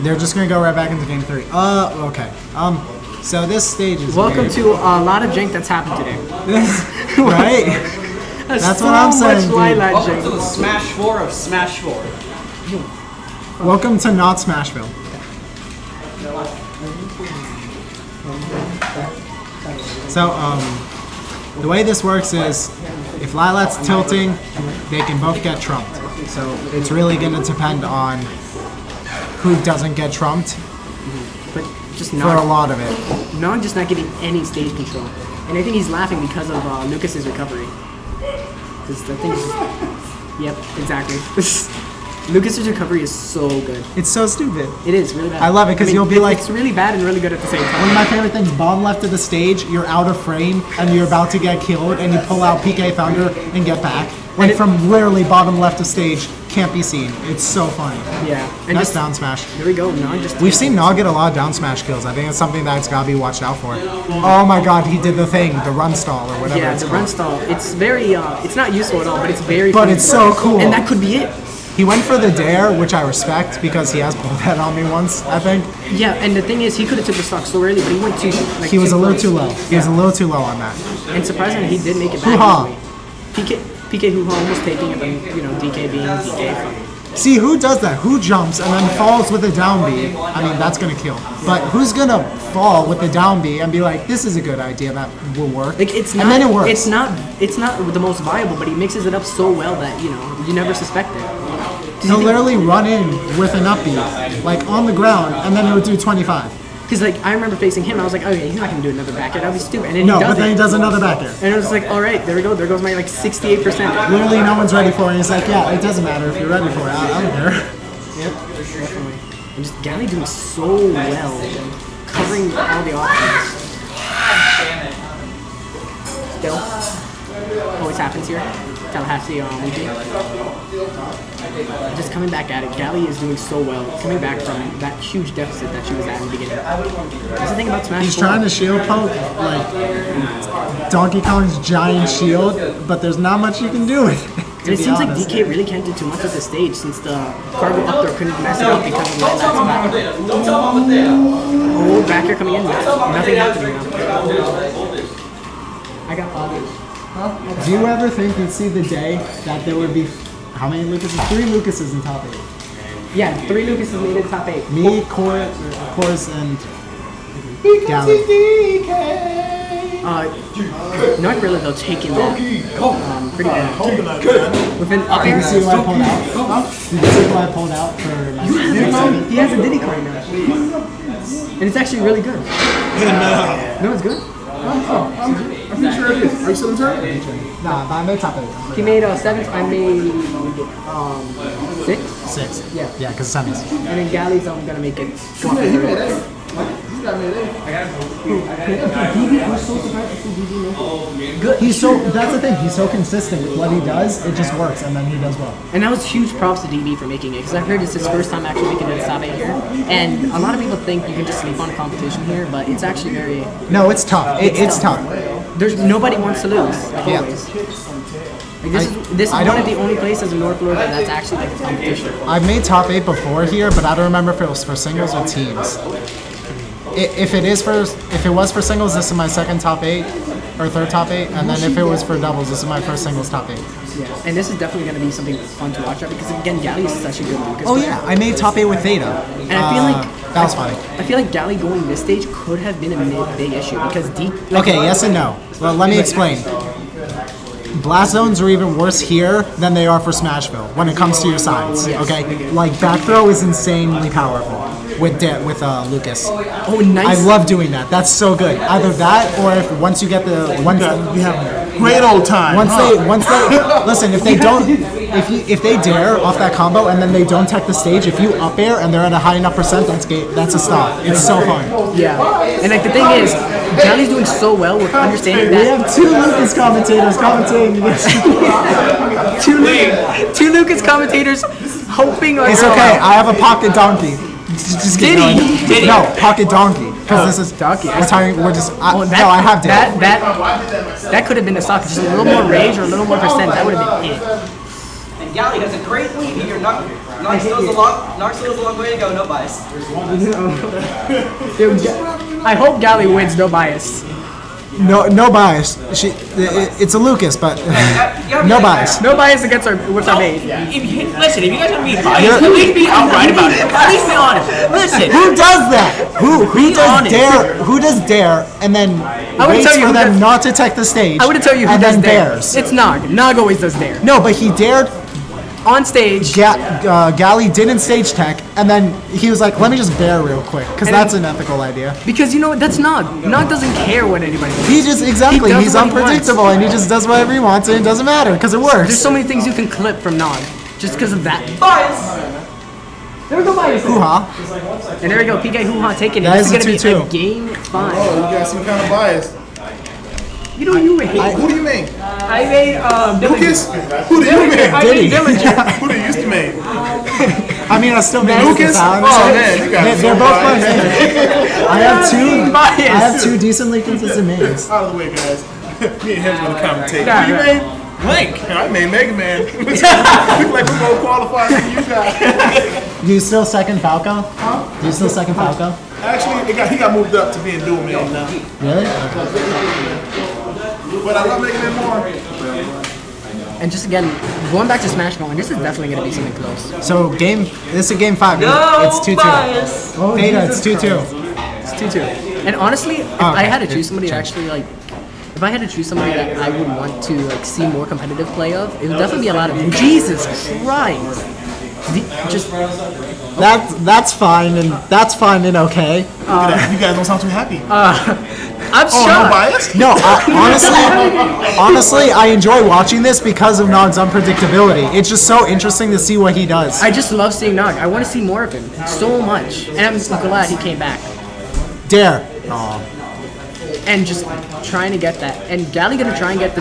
Speaker 5: they're just gonna go right back into game 3. Okay. So this stage is
Speaker 6: welcome to a lot of jank that's happened today.
Speaker 5: Right? That's what I'm saying.
Speaker 3: Welcome to the Smash 4 of Smash 4.
Speaker 5: Welcome to not Smashville. So the way this works is if Lilat's tilting, they can both get trumped. So it's really going to depend on who doesn't get trumped.
Speaker 6: But just
Speaker 5: for a lot of it.
Speaker 6: Nog just not getting any stage control. And I think he's laughing because of Lucas's recovery. Because the thing is just, yep, exactly. Lucas's recovery is so good.
Speaker 5: It's so stupid.
Speaker 6: It is really bad.
Speaker 5: I love it because you'll be like...
Speaker 6: It's really bad and really good at the same time.
Speaker 5: One of my favorite things, bomb left of the stage, you're out of frame, and you're about to get killed, and you pull out PK Thunder and get back. Like from literally bottom left of stage, can't be seen. It's so funny.
Speaker 6: Yeah.
Speaker 5: And that's down smash.
Speaker 6: There we go. Nog just...
Speaker 5: We've seen Nog get a lot of down smash kills. I think it's something that's got to be watched out for. Oh my god, he did the thing, the run stall or whatever
Speaker 6: it's called. Run stall. It's very, it's not useful at all, but it's very
Speaker 5: But it's so cool.
Speaker 6: And that could be it.
Speaker 5: He went for the dare, which I respect because he has pulled that on me once, I think.
Speaker 6: Yeah, and the thing is, he could have took the stock so early, but he went too.
Speaker 5: He was a little too low. He was a little too low on that.
Speaker 6: And surprisingly, he did make it back. PK Hoo-Ha almost taking it, but DK being DK.
Speaker 5: See, who does that? Who jumps and then falls with a down B? I mean, that's gonna kill. But who's gonna fall with a down B and be like, "This is a good idea that will work,"
Speaker 6: like it's not,
Speaker 5: and then it works.
Speaker 6: It's not the most viable, but he mixes it up so well that you never suspect it.
Speaker 5: He'll literally run in with an up B, like on the ground, and then it would do 25.
Speaker 6: Because like I remember facing him, I was like, okay, he's not gonna do another back air. That'd be stupid. And then
Speaker 5: then he does another back air.
Speaker 6: And it was like, all right, there we go. There goes my like 68%.
Speaker 5: Literally, no one's ready for it. And he's like, yeah, it doesn't matter if you're ready for it. I don't care.
Speaker 6: Yep, definitely. And just Gally doing so well, covering all the options. Still, always happens here. Tallahassee weekend. Just coming back at it. Gally is doing so well. Coming back from that huge deficit that she was at in the beginning. That's the thing about Smash 4.
Speaker 5: He's trying to shield poke like Donkey Kong's giant shield, but there's not much you can do with it.
Speaker 6: And it seems like DK really can't do too much of the stage since the cargo up there couldn't mess it up because of Lilat's back air. Oh, back air coming in. Nothing happening now. I got bothered.
Speaker 5: Do you ever think you'd see the day that there would be how many Lucases? 3 Lucases in top 8.
Speaker 6: Yeah, 3 Lucases made it top 8.
Speaker 5: Me, Course, and Galley.
Speaker 6: Not really though, taking that pretty bad. Within
Speaker 5: Did you see who I pulled out? Did you see who I pulled out for my
Speaker 6: He has a Diddy card now. And it's actually really good. No, it's good.
Speaker 13: I'm pretty sure it is. Are you still in turn?
Speaker 5: Nah, but I made top 8.
Speaker 6: He made 7th, I made 6?
Speaker 5: 6.
Speaker 6: Yeah.
Speaker 5: Yeah, because semis.
Speaker 6: And then Galley's I'm gonna make it go up to 3rd.
Speaker 5: Good. That's the thing. He's so consistent with what he does. It just works, and then he does well.
Speaker 6: And that was huge props to DB for making it, because I heard it's his first time actually making it a top 8 here. And a lot of people think you can just sleep on the competition here, but it's actually very.
Speaker 5: No, it's tough. It's tough.
Speaker 6: There's nobody wants to lose. Like always. Like this is one of the only places in North Florida that's actually like a competition.
Speaker 5: I've made top 8 before here, but I don't remember if it was for singles or teams. If it was for singles, this is my second top 8 or third top 8, and then if it was for doubles, this is my first singles top 8.
Speaker 6: Yeah, and this is definitely going to be something fun to watch out because again, Galley is such a good Lucas.
Speaker 5: Oh yeah, I made top 8 with Theta.
Speaker 6: And I feel like
Speaker 5: that was funny.
Speaker 6: I feel like Galley going this stage could have been a big issue because deep. Like,
Speaker 5: okay, yes and no. Well, let me explain. Blast zones are even worse here than they are for Smashville when it comes to your sides.
Speaker 6: Yes.
Speaker 5: Okay, like back throw is insanely powerful with Lucas.
Speaker 6: Oh, nice!
Speaker 5: I love doing that. That's so good. Either that or if once you get the
Speaker 13: we have great old time.
Speaker 5: Once they listen, if they don't, if they dare off that combo and then they don't tech the stage, if you up air and they're at a high enough percent, that's a stop. It's so fun.
Speaker 6: Yeah, and like the thing is, Galley's doing so well with understanding that.
Speaker 5: We have 2 Lucas commentators commentating this.
Speaker 6: two Lucas commentators hoping on.
Speaker 5: It's okay. I have a pocket donkey. Just get going.
Speaker 6: Diddy.
Speaker 5: No, pocket donkey. Because this is
Speaker 6: donkey.
Speaker 5: We're talking. We're just.
Speaker 6: I have Diddy. That could have been the stock. Just a little more rage or a little more percent. That would have been it.
Speaker 3: And Galley has a great lead here. Knox goes a long way to go. No bias.
Speaker 6: Dude, I hope Galley wins. No bias.
Speaker 5: No bias. It's a Lucas, but no bias.
Speaker 6: No bias against our maid.
Speaker 12: Listen, if you guys want to be biased, at least be outright about it. At least be honest. Listen.
Speaker 5: Who does that? Who does dare and then waits for them not to tech the stage?
Speaker 6: I would tell you who does dare. It's Nog. Nog always does dare.
Speaker 5: No, but he dared
Speaker 6: on stage.
Speaker 5: Galley didn't stage tech, and then he was like, "Let me just bear real quick," because that's an ethical idea.
Speaker 6: Because you know what? That's Nog. Nog doesn't care what anybody does.
Speaker 5: He's unpredictable, and he just does whatever he wants, and it doesn't matter because it works.
Speaker 6: There's so many things you can clip from Nog, just because of that. Bias. There we go, bias.
Speaker 5: Hoo-ha.
Speaker 6: And there we go, PK Hoo-ha taking it.
Speaker 5: That
Speaker 6: this is
Speaker 5: is
Speaker 6: going to be a game 5.
Speaker 13: Oh, you got some kind of bias.
Speaker 6: You know you hate.
Speaker 13: Who do you mean?
Speaker 6: I made
Speaker 13: Lucas. Who do you mean?
Speaker 5: Diddy.
Speaker 13: Who do you used to mean?
Speaker 5: I mean, I still made
Speaker 13: Lucas. Oh man, you got
Speaker 5: they're both my mains. I have 2 decently consistent mains.
Speaker 13: Out of the way, guys. Me and him gonna commentate.
Speaker 6: Nah,
Speaker 13: Who you made? Link. I made Mega Man. Look like we're more qualified than you guys.
Speaker 5: Do you still second Falco? Huh? Do you still second Falco?
Speaker 13: Actually, he got moved up to being dual man now.
Speaker 5: Really?
Speaker 13: But I love Mega Man more.
Speaker 6: And just again, going back to Smash Ball, and this is definitely going to be something close.
Speaker 5: So this is game 5. It's 2-2. Theta, it's 2-2.
Speaker 6: It's 2-2. And honestly, if I had to choose somebody to actually like, if I had to choose somebody that I would want to like see more competitive play of, it would definitely be a lot of Jesus Christ.
Speaker 5: That's fine and okay.
Speaker 13: You guys don't sound too happy.
Speaker 6: I'm shocked.
Speaker 13: No bias?
Speaker 5: No, honestly, I enjoy watching this because of Nog's unpredictability. It's just so interesting to see what he does.
Speaker 6: I just love seeing Nog. I want to see more of him so much, and I'm glad he came back.
Speaker 5: Dare.
Speaker 6: And just trying to get that, and Galley gonna try and get the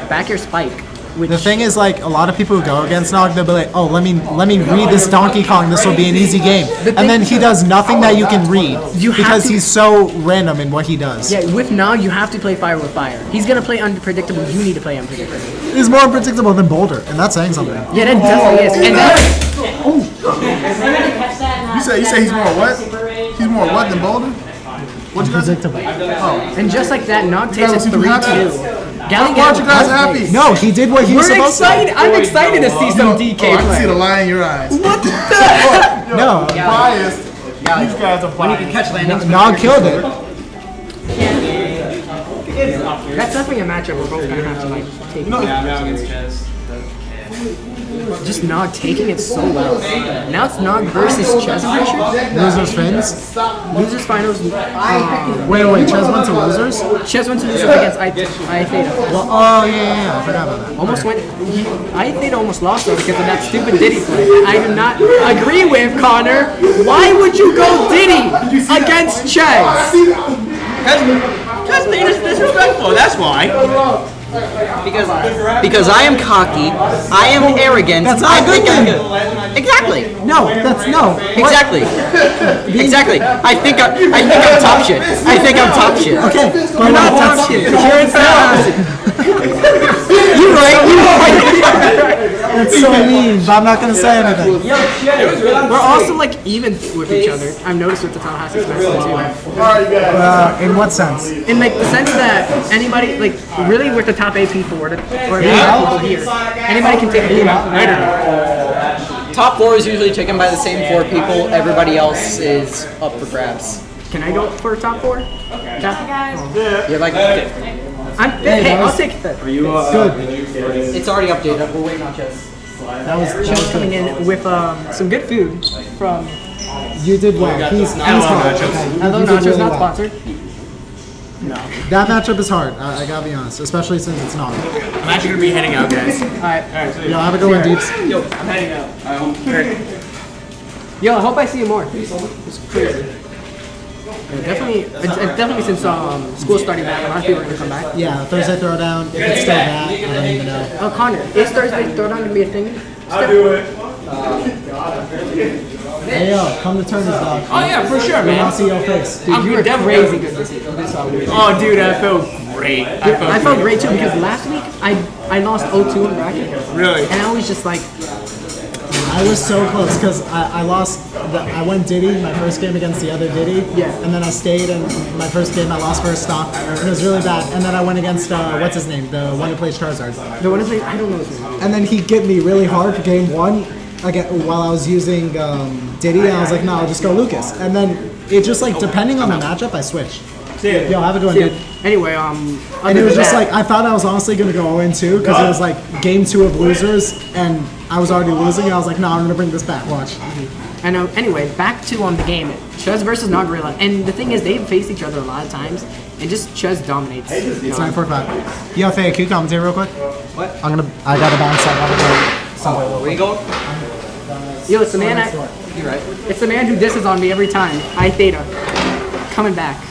Speaker 6: back air spike. Which
Speaker 5: the thing is, like, a lot of people who go against Nog, they'll be like, oh, let me read this Donkey Kong, this will be an easy game. And then he does nothing that you can read because he's so random in what he does.
Speaker 6: Yeah, with Nog, you have to play fire with fire. He's going to play unpredictable, you need to play unpredictable.
Speaker 5: He's more unpredictable than Boulder, and that's saying something.
Speaker 6: Yeah, that definitely is. And
Speaker 13: You say he's more what? He's more what than Boulder?
Speaker 5: Unpredictable.
Speaker 6: And just like that, Nog takes it 3-2.
Speaker 5: Why aren't you guys happy? No, he did what he was supposed to.
Speaker 6: I'm excited to see some DK
Speaker 13: I can
Speaker 6: play.
Speaker 13: see the lie in your eyes.
Speaker 6: What the?
Speaker 13: No, biased. These guys are
Speaker 3: When you can
Speaker 13: biased.
Speaker 3: catch landings.
Speaker 5: Nog killed it.
Speaker 6: That's definitely a matchup we're both gonna have to like take. Just Nog taking it so well. Now it's Nog versus Chez pressure.
Speaker 5: Losers fins.
Speaker 6: Losers finals.
Speaker 5: Wait, Chez went to losers?
Speaker 6: Chez went to losers against iTheta.
Speaker 5: Well, oh yeah, I forgot about that.
Speaker 6: Almost went. iTheta almost lost though because of that stupid Diddy play. I do not agree with Connor. Why would you go Diddy against Chez?
Speaker 12: Because Theta's disrespectful, that's why.
Speaker 3: Because I am cocky, I am arrogant.
Speaker 5: That's not a good thing.
Speaker 3: Exactly.
Speaker 5: No, that's no.
Speaker 3: Exactly. Exactly. I think I'm top shit. I think I'm top shit.
Speaker 5: Okay,
Speaker 6: You're not top shit. You're in
Speaker 3: You're right.
Speaker 5: That's so mean, but I'm not gonna say anything.
Speaker 6: We're also like even with each other. I've noticed with the Tallahassee Spencer too.
Speaker 5: In what sense?
Speaker 6: In like the sense that anybody, like really with the top AP forward or people here, anybody can take a lead off right or
Speaker 3: Top 4 is usually taken by the same 4 people. Everybody else is up for grabs.
Speaker 6: Can I go for a top 4?
Speaker 3: You're like 5th.
Speaker 6: I'm hey, I'll take fifth.
Speaker 5: Good.
Speaker 3: It's already updated. We're waiting on Chez.
Speaker 6: That was coming in with some good food from.
Speaker 5: You did well. He's hard.
Speaker 6: Hello, Nacho's not sponsored.
Speaker 5: No. That matchup is hard. I gotta be honest, especially since it's not.
Speaker 12: I'm actually gonna be heading out, guys.
Speaker 6: Alright.
Speaker 5: Yo, have a good one, Deeps.
Speaker 12: Yo, I'm heading out.
Speaker 6: Yo, I hope I see you more. It's crazy. Definitely since school's starting back, a lot of people are gonna come back.
Speaker 5: Yeah, Thursday Throwdown. If it's still that, I don't even know.
Speaker 6: Oh, Connor, is Thursday Throwdown gonna be a thing?
Speaker 13: I do it.
Speaker 5: Hey yo, come to Turner's, dog.
Speaker 12: Oh yeah, for sure,
Speaker 5: I
Speaker 12: man.
Speaker 5: want to see your face.
Speaker 6: Dude, you were crazy good this week.
Speaker 12: Oh, dude, I felt great.
Speaker 6: I felt great too because last week I lost 0-2 in bracket.
Speaker 12: Really?
Speaker 6: And I was just like.
Speaker 5: I was so close because I lost. I went Diddy my first game against the other Diddy.
Speaker 6: Yeah.
Speaker 5: And then I stayed, and my first game I lost first stock, and it was really bad. And then I went against what's his name, the one who plays Charizard.
Speaker 6: The one who plays, I don't know his name.
Speaker 5: And then he hit me really hard for game 1 again while I was using Diddy, and I was like, no, I'll just go Lucas. And then it just like depending on the matchup, I switch. Yo, have a good one, dude.
Speaker 6: Anyway,
Speaker 5: and it was just like I thought I was honestly gonna go 0-2 because it was like game 2 of losers, and I was already losing. And I was like, no, I'm gonna bring this back. Watch.
Speaker 6: And anyway, back to the game. Chez versus Nagarilla, and the thing is, they've faced each other a lot of times, and just Chez dominates.
Speaker 5: It's 9:45. Yo, Thea, can you commentate real quick?
Speaker 3: What?
Speaker 5: I gotta bounce out.
Speaker 3: Where you going?
Speaker 6: Yo, it's the man.
Speaker 3: You're right.
Speaker 6: It's the man who disses on me every time. iTheta, coming back.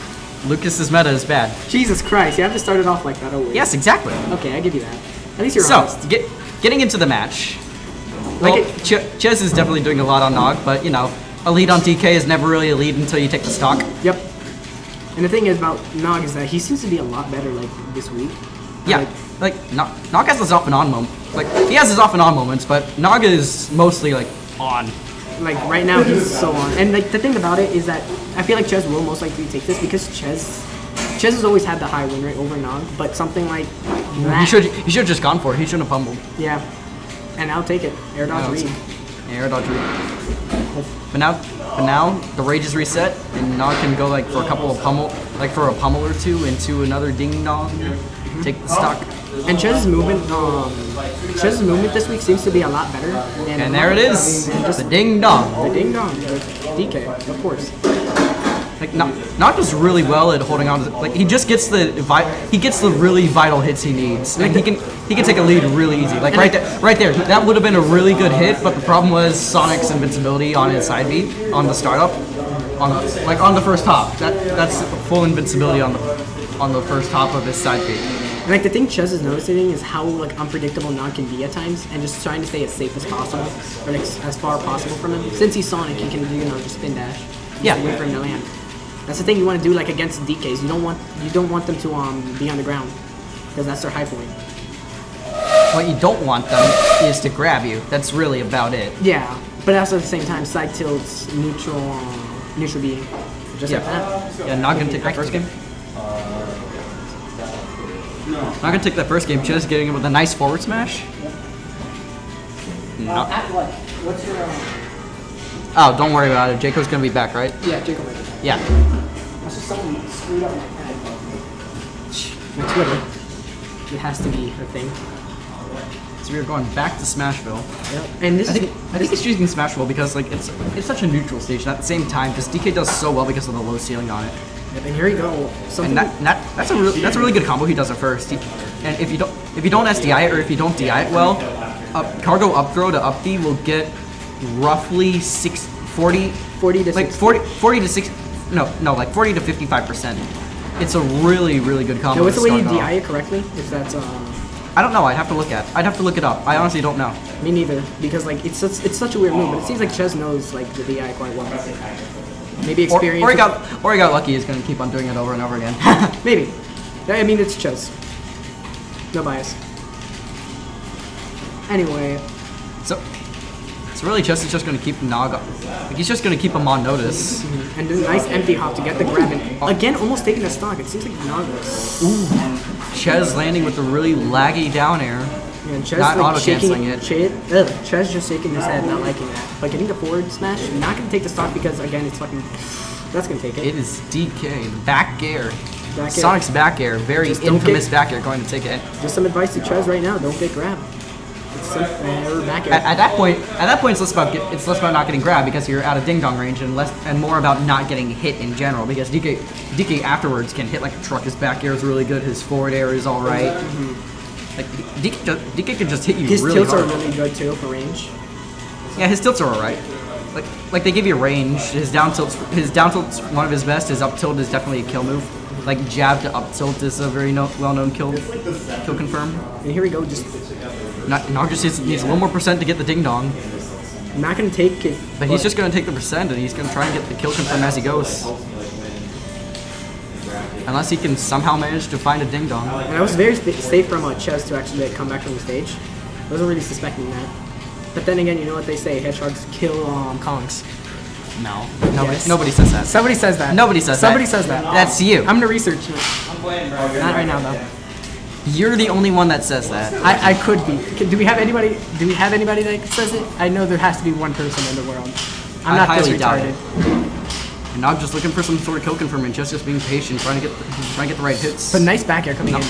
Speaker 3: Lucas's meta is bad.
Speaker 6: Jesus Christ, you have to start it off like that always.
Speaker 3: Yes, exactly.
Speaker 6: Okay, I give you that. At least you're
Speaker 3: so,
Speaker 6: honest.
Speaker 3: Getting into the match. Well, Chez is definitely doing a lot on Nog, but you know, a lead on DK is never really a lead until you take the stock.
Speaker 6: Yep. And the thing is about Nog is that he seems to be a lot better like this week.
Speaker 3: Yeah, like Nog has his off and on moment. Like he has his off and on moments, but Nog is mostly like on.
Speaker 6: Like right now he's so on. And like the thing about it is that I feel like Chez will most likely take this because Chez has always had the high win rate over Nog, but something like that.
Speaker 3: He should have just gone for it. He shouldn't have pummeled.
Speaker 6: Yeah. And I'll take it. Air dodge read.
Speaker 3: Air dodge read. But now the rage is reset and Nog can go like for a couple of pummel or two into another ding dong. Take the stock.
Speaker 6: And Chez's movement this week seems to be a lot better.
Speaker 3: And there it is, the ding dong.
Speaker 6: The ding dong, DK, of course.
Speaker 3: Like Nog does really well at holding on to. Like he just gets the really vital hits he needs. Like he can take a lead really easy. Like right there, that would have been a really good hit. But the problem was Sonic's invincibility on his side B on the startup, on the first top. That's full invincibility on the first top of his side B.
Speaker 6: And like the thing Chez is noticing is how like unpredictable Nog can be at times, and just trying to stay as safe as possible, or like as far as possible from him. Since he's Sonic, he can just spin dash.
Speaker 3: Yeah.
Speaker 6: Wait for him to land. That's the thing you want to do like against DKs. You don't want them to be on the ground because that's their high point.
Speaker 3: What you don't want them is to grab you. That's really about it.
Speaker 6: Yeah, but also at the same time, side tilts, neutral B, just like that.
Speaker 3: Yeah, Nog gonna take that first game. Not gonna take that first game. Just getting him with a nice forward smash. No.
Speaker 6: At what? What's your?
Speaker 3: Oh, don't worry about it. Jaco's gonna be back, right?
Speaker 6: Yeah, Jacob.
Speaker 3: Yeah.
Speaker 6: That's just someone screwed up my head. My Twitter. It has to be a thing.
Speaker 3: So we are going back to Smashville.
Speaker 6: Yep. And this
Speaker 3: I think it's choosing Smashville because like it's such a neutral stage. And at the same time, just DK does so well because of the low ceiling on it.
Speaker 6: Yep, and here you go. Something
Speaker 3: And that's a really good combo. He does it first. And if you don't SDI it or if you don't DI it well, cargo up throw to up D will get roughly 40 to like 40 to 6 no like 40 to 55%. It's a really good combo.
Speaker 6: Now, what's the way you DI it correctly? If that's
Speaker 3: I don't know. I'd have to look it up. I honestly don't know.
Speaker 6: Me neither, because like it's such a weird move, but it seems like Chez knows like the DI quite well. Maybe experience.
Speaker 3: Or he got lucky. He's gonna keep on doing it over and over again.
Speaker 6: Maybe. I mean, it's Chez. No bias. Anyway.
Speaker 3: So really, Chez is just gonna keep Nog. Like, he's just gonna keep him on notice.
Speaker 6: Mm-hmm. And do a nice empty hop to get the grab and again almost taking a stock. It seems like Nog.
Speaker 3: Ooh. Chez landing with a really laggy down air.
Speaker 6: Yeah, and Chez
Speaker 3: not
Speaker 6: like
Speaker 3: auto-canceling it.
Speaker 6: Chez just shaking his head, not liking that. But getting the forward smash, not gonna take the stock because again it's fucking. That's gonna take it.
Speaker 3: It is DK, back air.
Speaker 6: Back
Speaker 3: Sonic's back air, very infamous back air, going to take it.
Speaker 6: Just some advice to Chez right now: don't get grabbed. It's back air.
Speaker 3: At that point, it's less about not getting grabbed because you're out of ding dong range, and more about not getting hit in general. Because DK afterwards can hit like a truck. His back air is really good. His forward air is all right.
Speaker 6: Mm-hmm.
Speaker 3: Like DK can just hit you
Speaker 6: his
Speaker 3: really hard.
Speaker 6: His tilts are really good too for range.
Speaker 3: Yeah, his tilts are alright. Like they give you range. His down tilt's one of his best. His up tilt is definitely a kill move. Like jab to up tilt is a very well-known kill confirm.
Speaker 6: And here we go. Just
Speaker 3: Nog just needs a little more percent to get the ding dong.
Speaker 6: I'm not gonna take it,
Speaker 3: but he's just gonna take the percent and he's gonna try and get the kill confirm as he goes. Unless he can somehow manage to find a ding dong.
Speaker 6: And I was very safe from Chez to actually come back from the stage. I wasn't really suspecting that. But then again, you know what they say: hedgehogs kill Kongs.
Speaker 3: No, nobody says that.
Speaker 6: Somebody says that.
Speaker 3: Nobody says
Speaker 6: Somebody
Speaker 3: that.
Speaker 6: says that.
Speaker 3: That's you.
Speaker 6: I'm gonna research it. Not right now though.
Speaker 3: You're the only one that says that.
Speaker 6: I could be. Do we have anybody? Do we have anybody that says it? I know there has to be one person in the world. I'm not this retarded.
Speaker 3: And I'm just looking for some sort of kill confirm and just being patient, trying to get the right hits.
Speaker 6: But nice back air coming in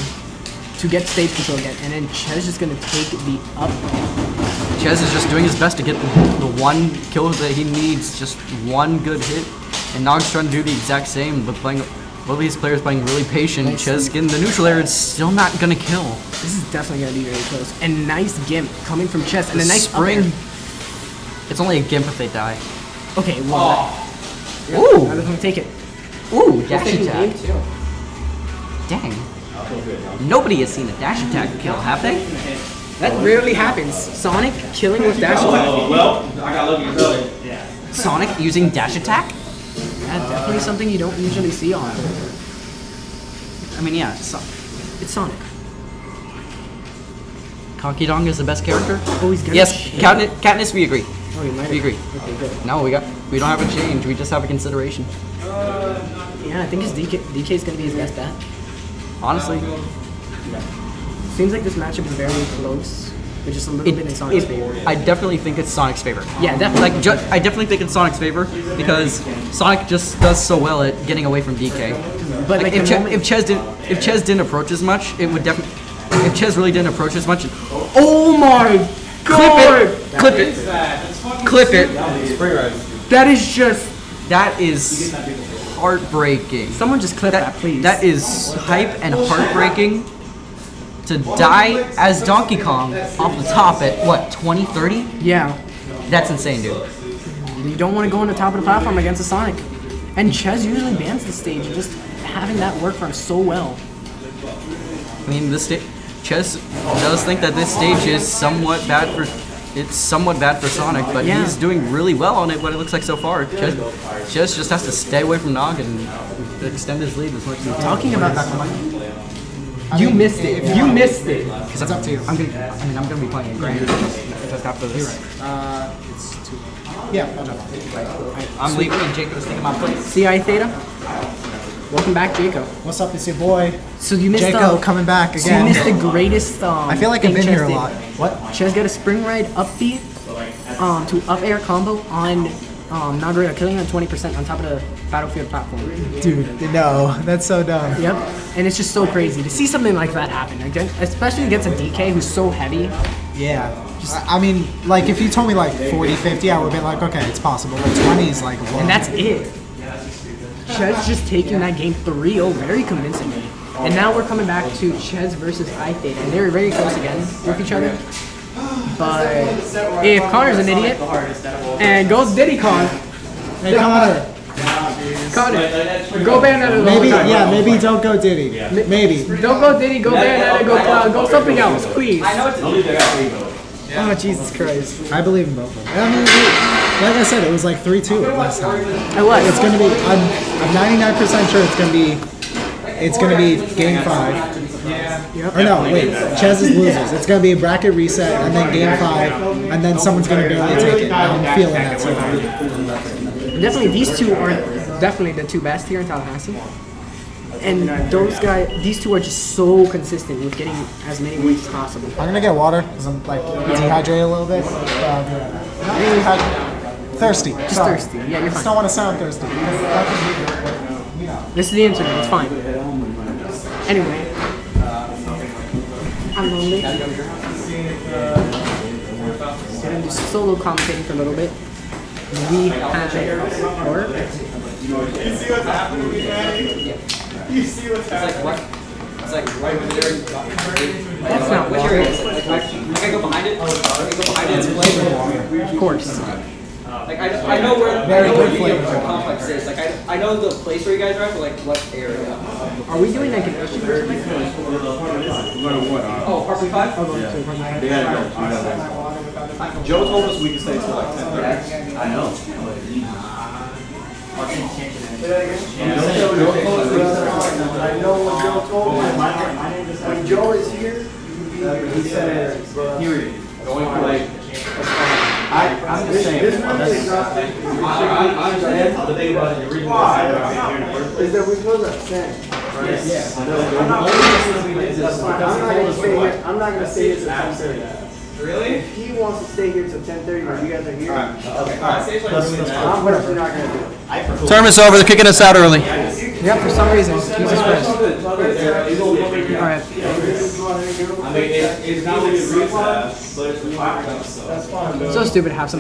Speaker 6: to get stage control again, and then Chez is just gonna take the up.
Speaker 3: Chez is just doing his best to get the one kill that he needs, just one good hit, and Nog's trying to do the exact same, but playing. Both of these players playing really patient. Nice. Chez getting the neutral air, it's still not gonna kill.
Speaker 6: This is definitely gonna be very close. And nice gimp coming from Chez, and a nice
Speaker 3: spring. It's only a gimp if they die.
Speaker 6: Okay, well.
Speaker 3: Ooh!
Speaker 6: Now they're gonna take it.
Speaker 3: Ooh, dash attack. Dang. Nobody has seen a dash attack kill, have they?
Speaker 6: That rarely happens. Sonic killing with dash attack.
Speaker 4: Well, I got lucky to tell you.
Speaker 3: Sonic using dash attack?
Speaker 6: Yeah, definitely something you don't usually see on.
Speaker 3: I mean, yeah, it's
Speaker 6: Sonic.
Speaker 3: Conky Dong is the best character?
Speaker 6: Oh, he's gonna
Speaker 3: yes, Katniss, we agree.
Speaker 6: Oh, you might
Speaker 3: we agree.
Speaker 6: Okay, good.
Speaker 3: No, we don't have a change. We just have a consideration.
Speaker 6: Yeah, I think his DK is gonna be his best bet.
Speaker 3: Honestly.
Speaker 6: Seems like this matchup is very close, but just a little bit in Sonic's favor.
Speaker 3: I definitely think it's Sonic's favor.
Speaker 6: Yeah, definitely.
Speaker 3: Like, I definitely think it's Sonic's favor because Sonic just does so well at getting away from DK.
Speaker 6: But like
Speaker 3: if Chez didn't approach as much, it would definitely. If Chez really didn't approach as much,
Speaker 6: oh my god!
Speaker 3: Clip it!
Speaker 6: That is just.
Speaker 3: That is heartbreaking.
Speaker 6: Someone just clip that, please.
Speaker 3: That is hype and heartbreaking. To die as Donkey Kong off the top at what, 2030?
Speaker 6: Yeah.
Speaker 3: That's insane, dude.
Speaker 6: You don't want to go on the top of the platform against a Sonic. And Chez usually bans the stage, and just having that work for him so well.
Speaker 3: I mean, Chez does think that this stage is somewhat bad for Sonic, but he's doing really well on it, what it looks like so far. Chez just has to stay away from Nog and extend his lead as much as he can.
Speaker 6: Talking about You missed it. You missed it.
Speaker 3: It's up to you. I'm gonna be playing Grand just after this.
Speaker 5: It's 2. Yeah,
Speaker 3: I'm leaving and Jacob's taking my place.
Speaker 6: See iTheta? Welcome back, Jaco.
Speaker 5: What's up? It's your boy.
Speaker 6: So you missed
Speaker 5: Jaco coming back again.
Speaker 6: So you missed the greatest.
Speaker 5: I feel like I've been here a lot. What?
Speaker 6: Chez got a spring ride up B to up air combo on Nagarita, killing him at 20% on top of the battlefield platform.
Speaker 5: Dude, no, that's so dumb.
Speaker 6: Yep, and it's just so crazy to see something like that happen, especially against a DK who's so heavy.
Speaker 5: Yeah. I mean, like, if you told me, like, 40, 50, I would be like, okay, it's possible. But 20 is, like, whoa.
Speaker 6: And that's it. Chez just taking that game 3-0 very convincingly. And now we're coming back to Chez versus iTheta. And they're very close again with each other. But if Connor's an idiot and goes Diddy Con.
Speaker 5: Hey, Connor,
Speaker 6: go Bayonetta.
Speaker 5: Maybe, yeah, maybe don't go Diddy. Maybe.
Speaker 6: Don't go Diddy, go Bayonetta, go Cloud, go something else, please.
Speaker 4: I know it's
Speaker 6: Oh, Jesus Christ.
Speaker 5: I believe in both of them. I mean, like I said, it was like 3-2 last time.
Speaker 6: It was.
Speaker 5: It's going to be, I'm 99% sure it's going to be game 5. Or no, wait, Chez is losers. It's going to be a bracket reset, and then game 5, and then someone's going to barely take it. I'm feeling that so far.
Speaker 6: Definitely, these two are definitely the two best here in Tallahassee. And those guys, these two are just so consistent with getting as many wins as possible.
Speaker 5: I'm gonna get water because I'm like dehydrated a little bit. Not really thirsty.
Speaker 6: Just thirsty. Yeah, you're fine.
Speaker 5: Just don't want to sound thirsty.
Speaker 6: This is the internet. It's fine. Anyway, I'm lonely. Gonna do solo commentating for a little bit. We have work.
Speaker 13: You see what's happening, man? You see what's happening?
Speaker 3: It's like right when they're.
Speaker 6: That's not
Speaker 3: What's your like, I can go behind it. I can go behind it. It's flavor.
Speaker 6: Of course.
Speaker 3: Like I know where the complex is. Like I know the place where you guys are at, but like what area?
Speaker 6: Are we doing like an issue or something?
Speaker 3: Oh, Harpy 5?
Speaker 4: Joe told us we could stay till like 10:30. I know.
Speaker 13: I know what Joe told me. When Joe is here, he said, period. Going for like, I'm just saying. This really is not. I understand the thing about it. The reason why is that we close at 10. Right? Yeah. I'm not gonna stay here till 10:30. Really? If he wants to stay here till 10:30 when you guys are here, I'm whatever. Not gonna do it.
Speaker 7: Tournament's over. They're kicking us out early.
Speaker 6: Yeah, for some reason. Jesus Christ. Alright.
Speaker 4: I mean, it's not like a reason, but it's
Speaker 6: So stupid to have some.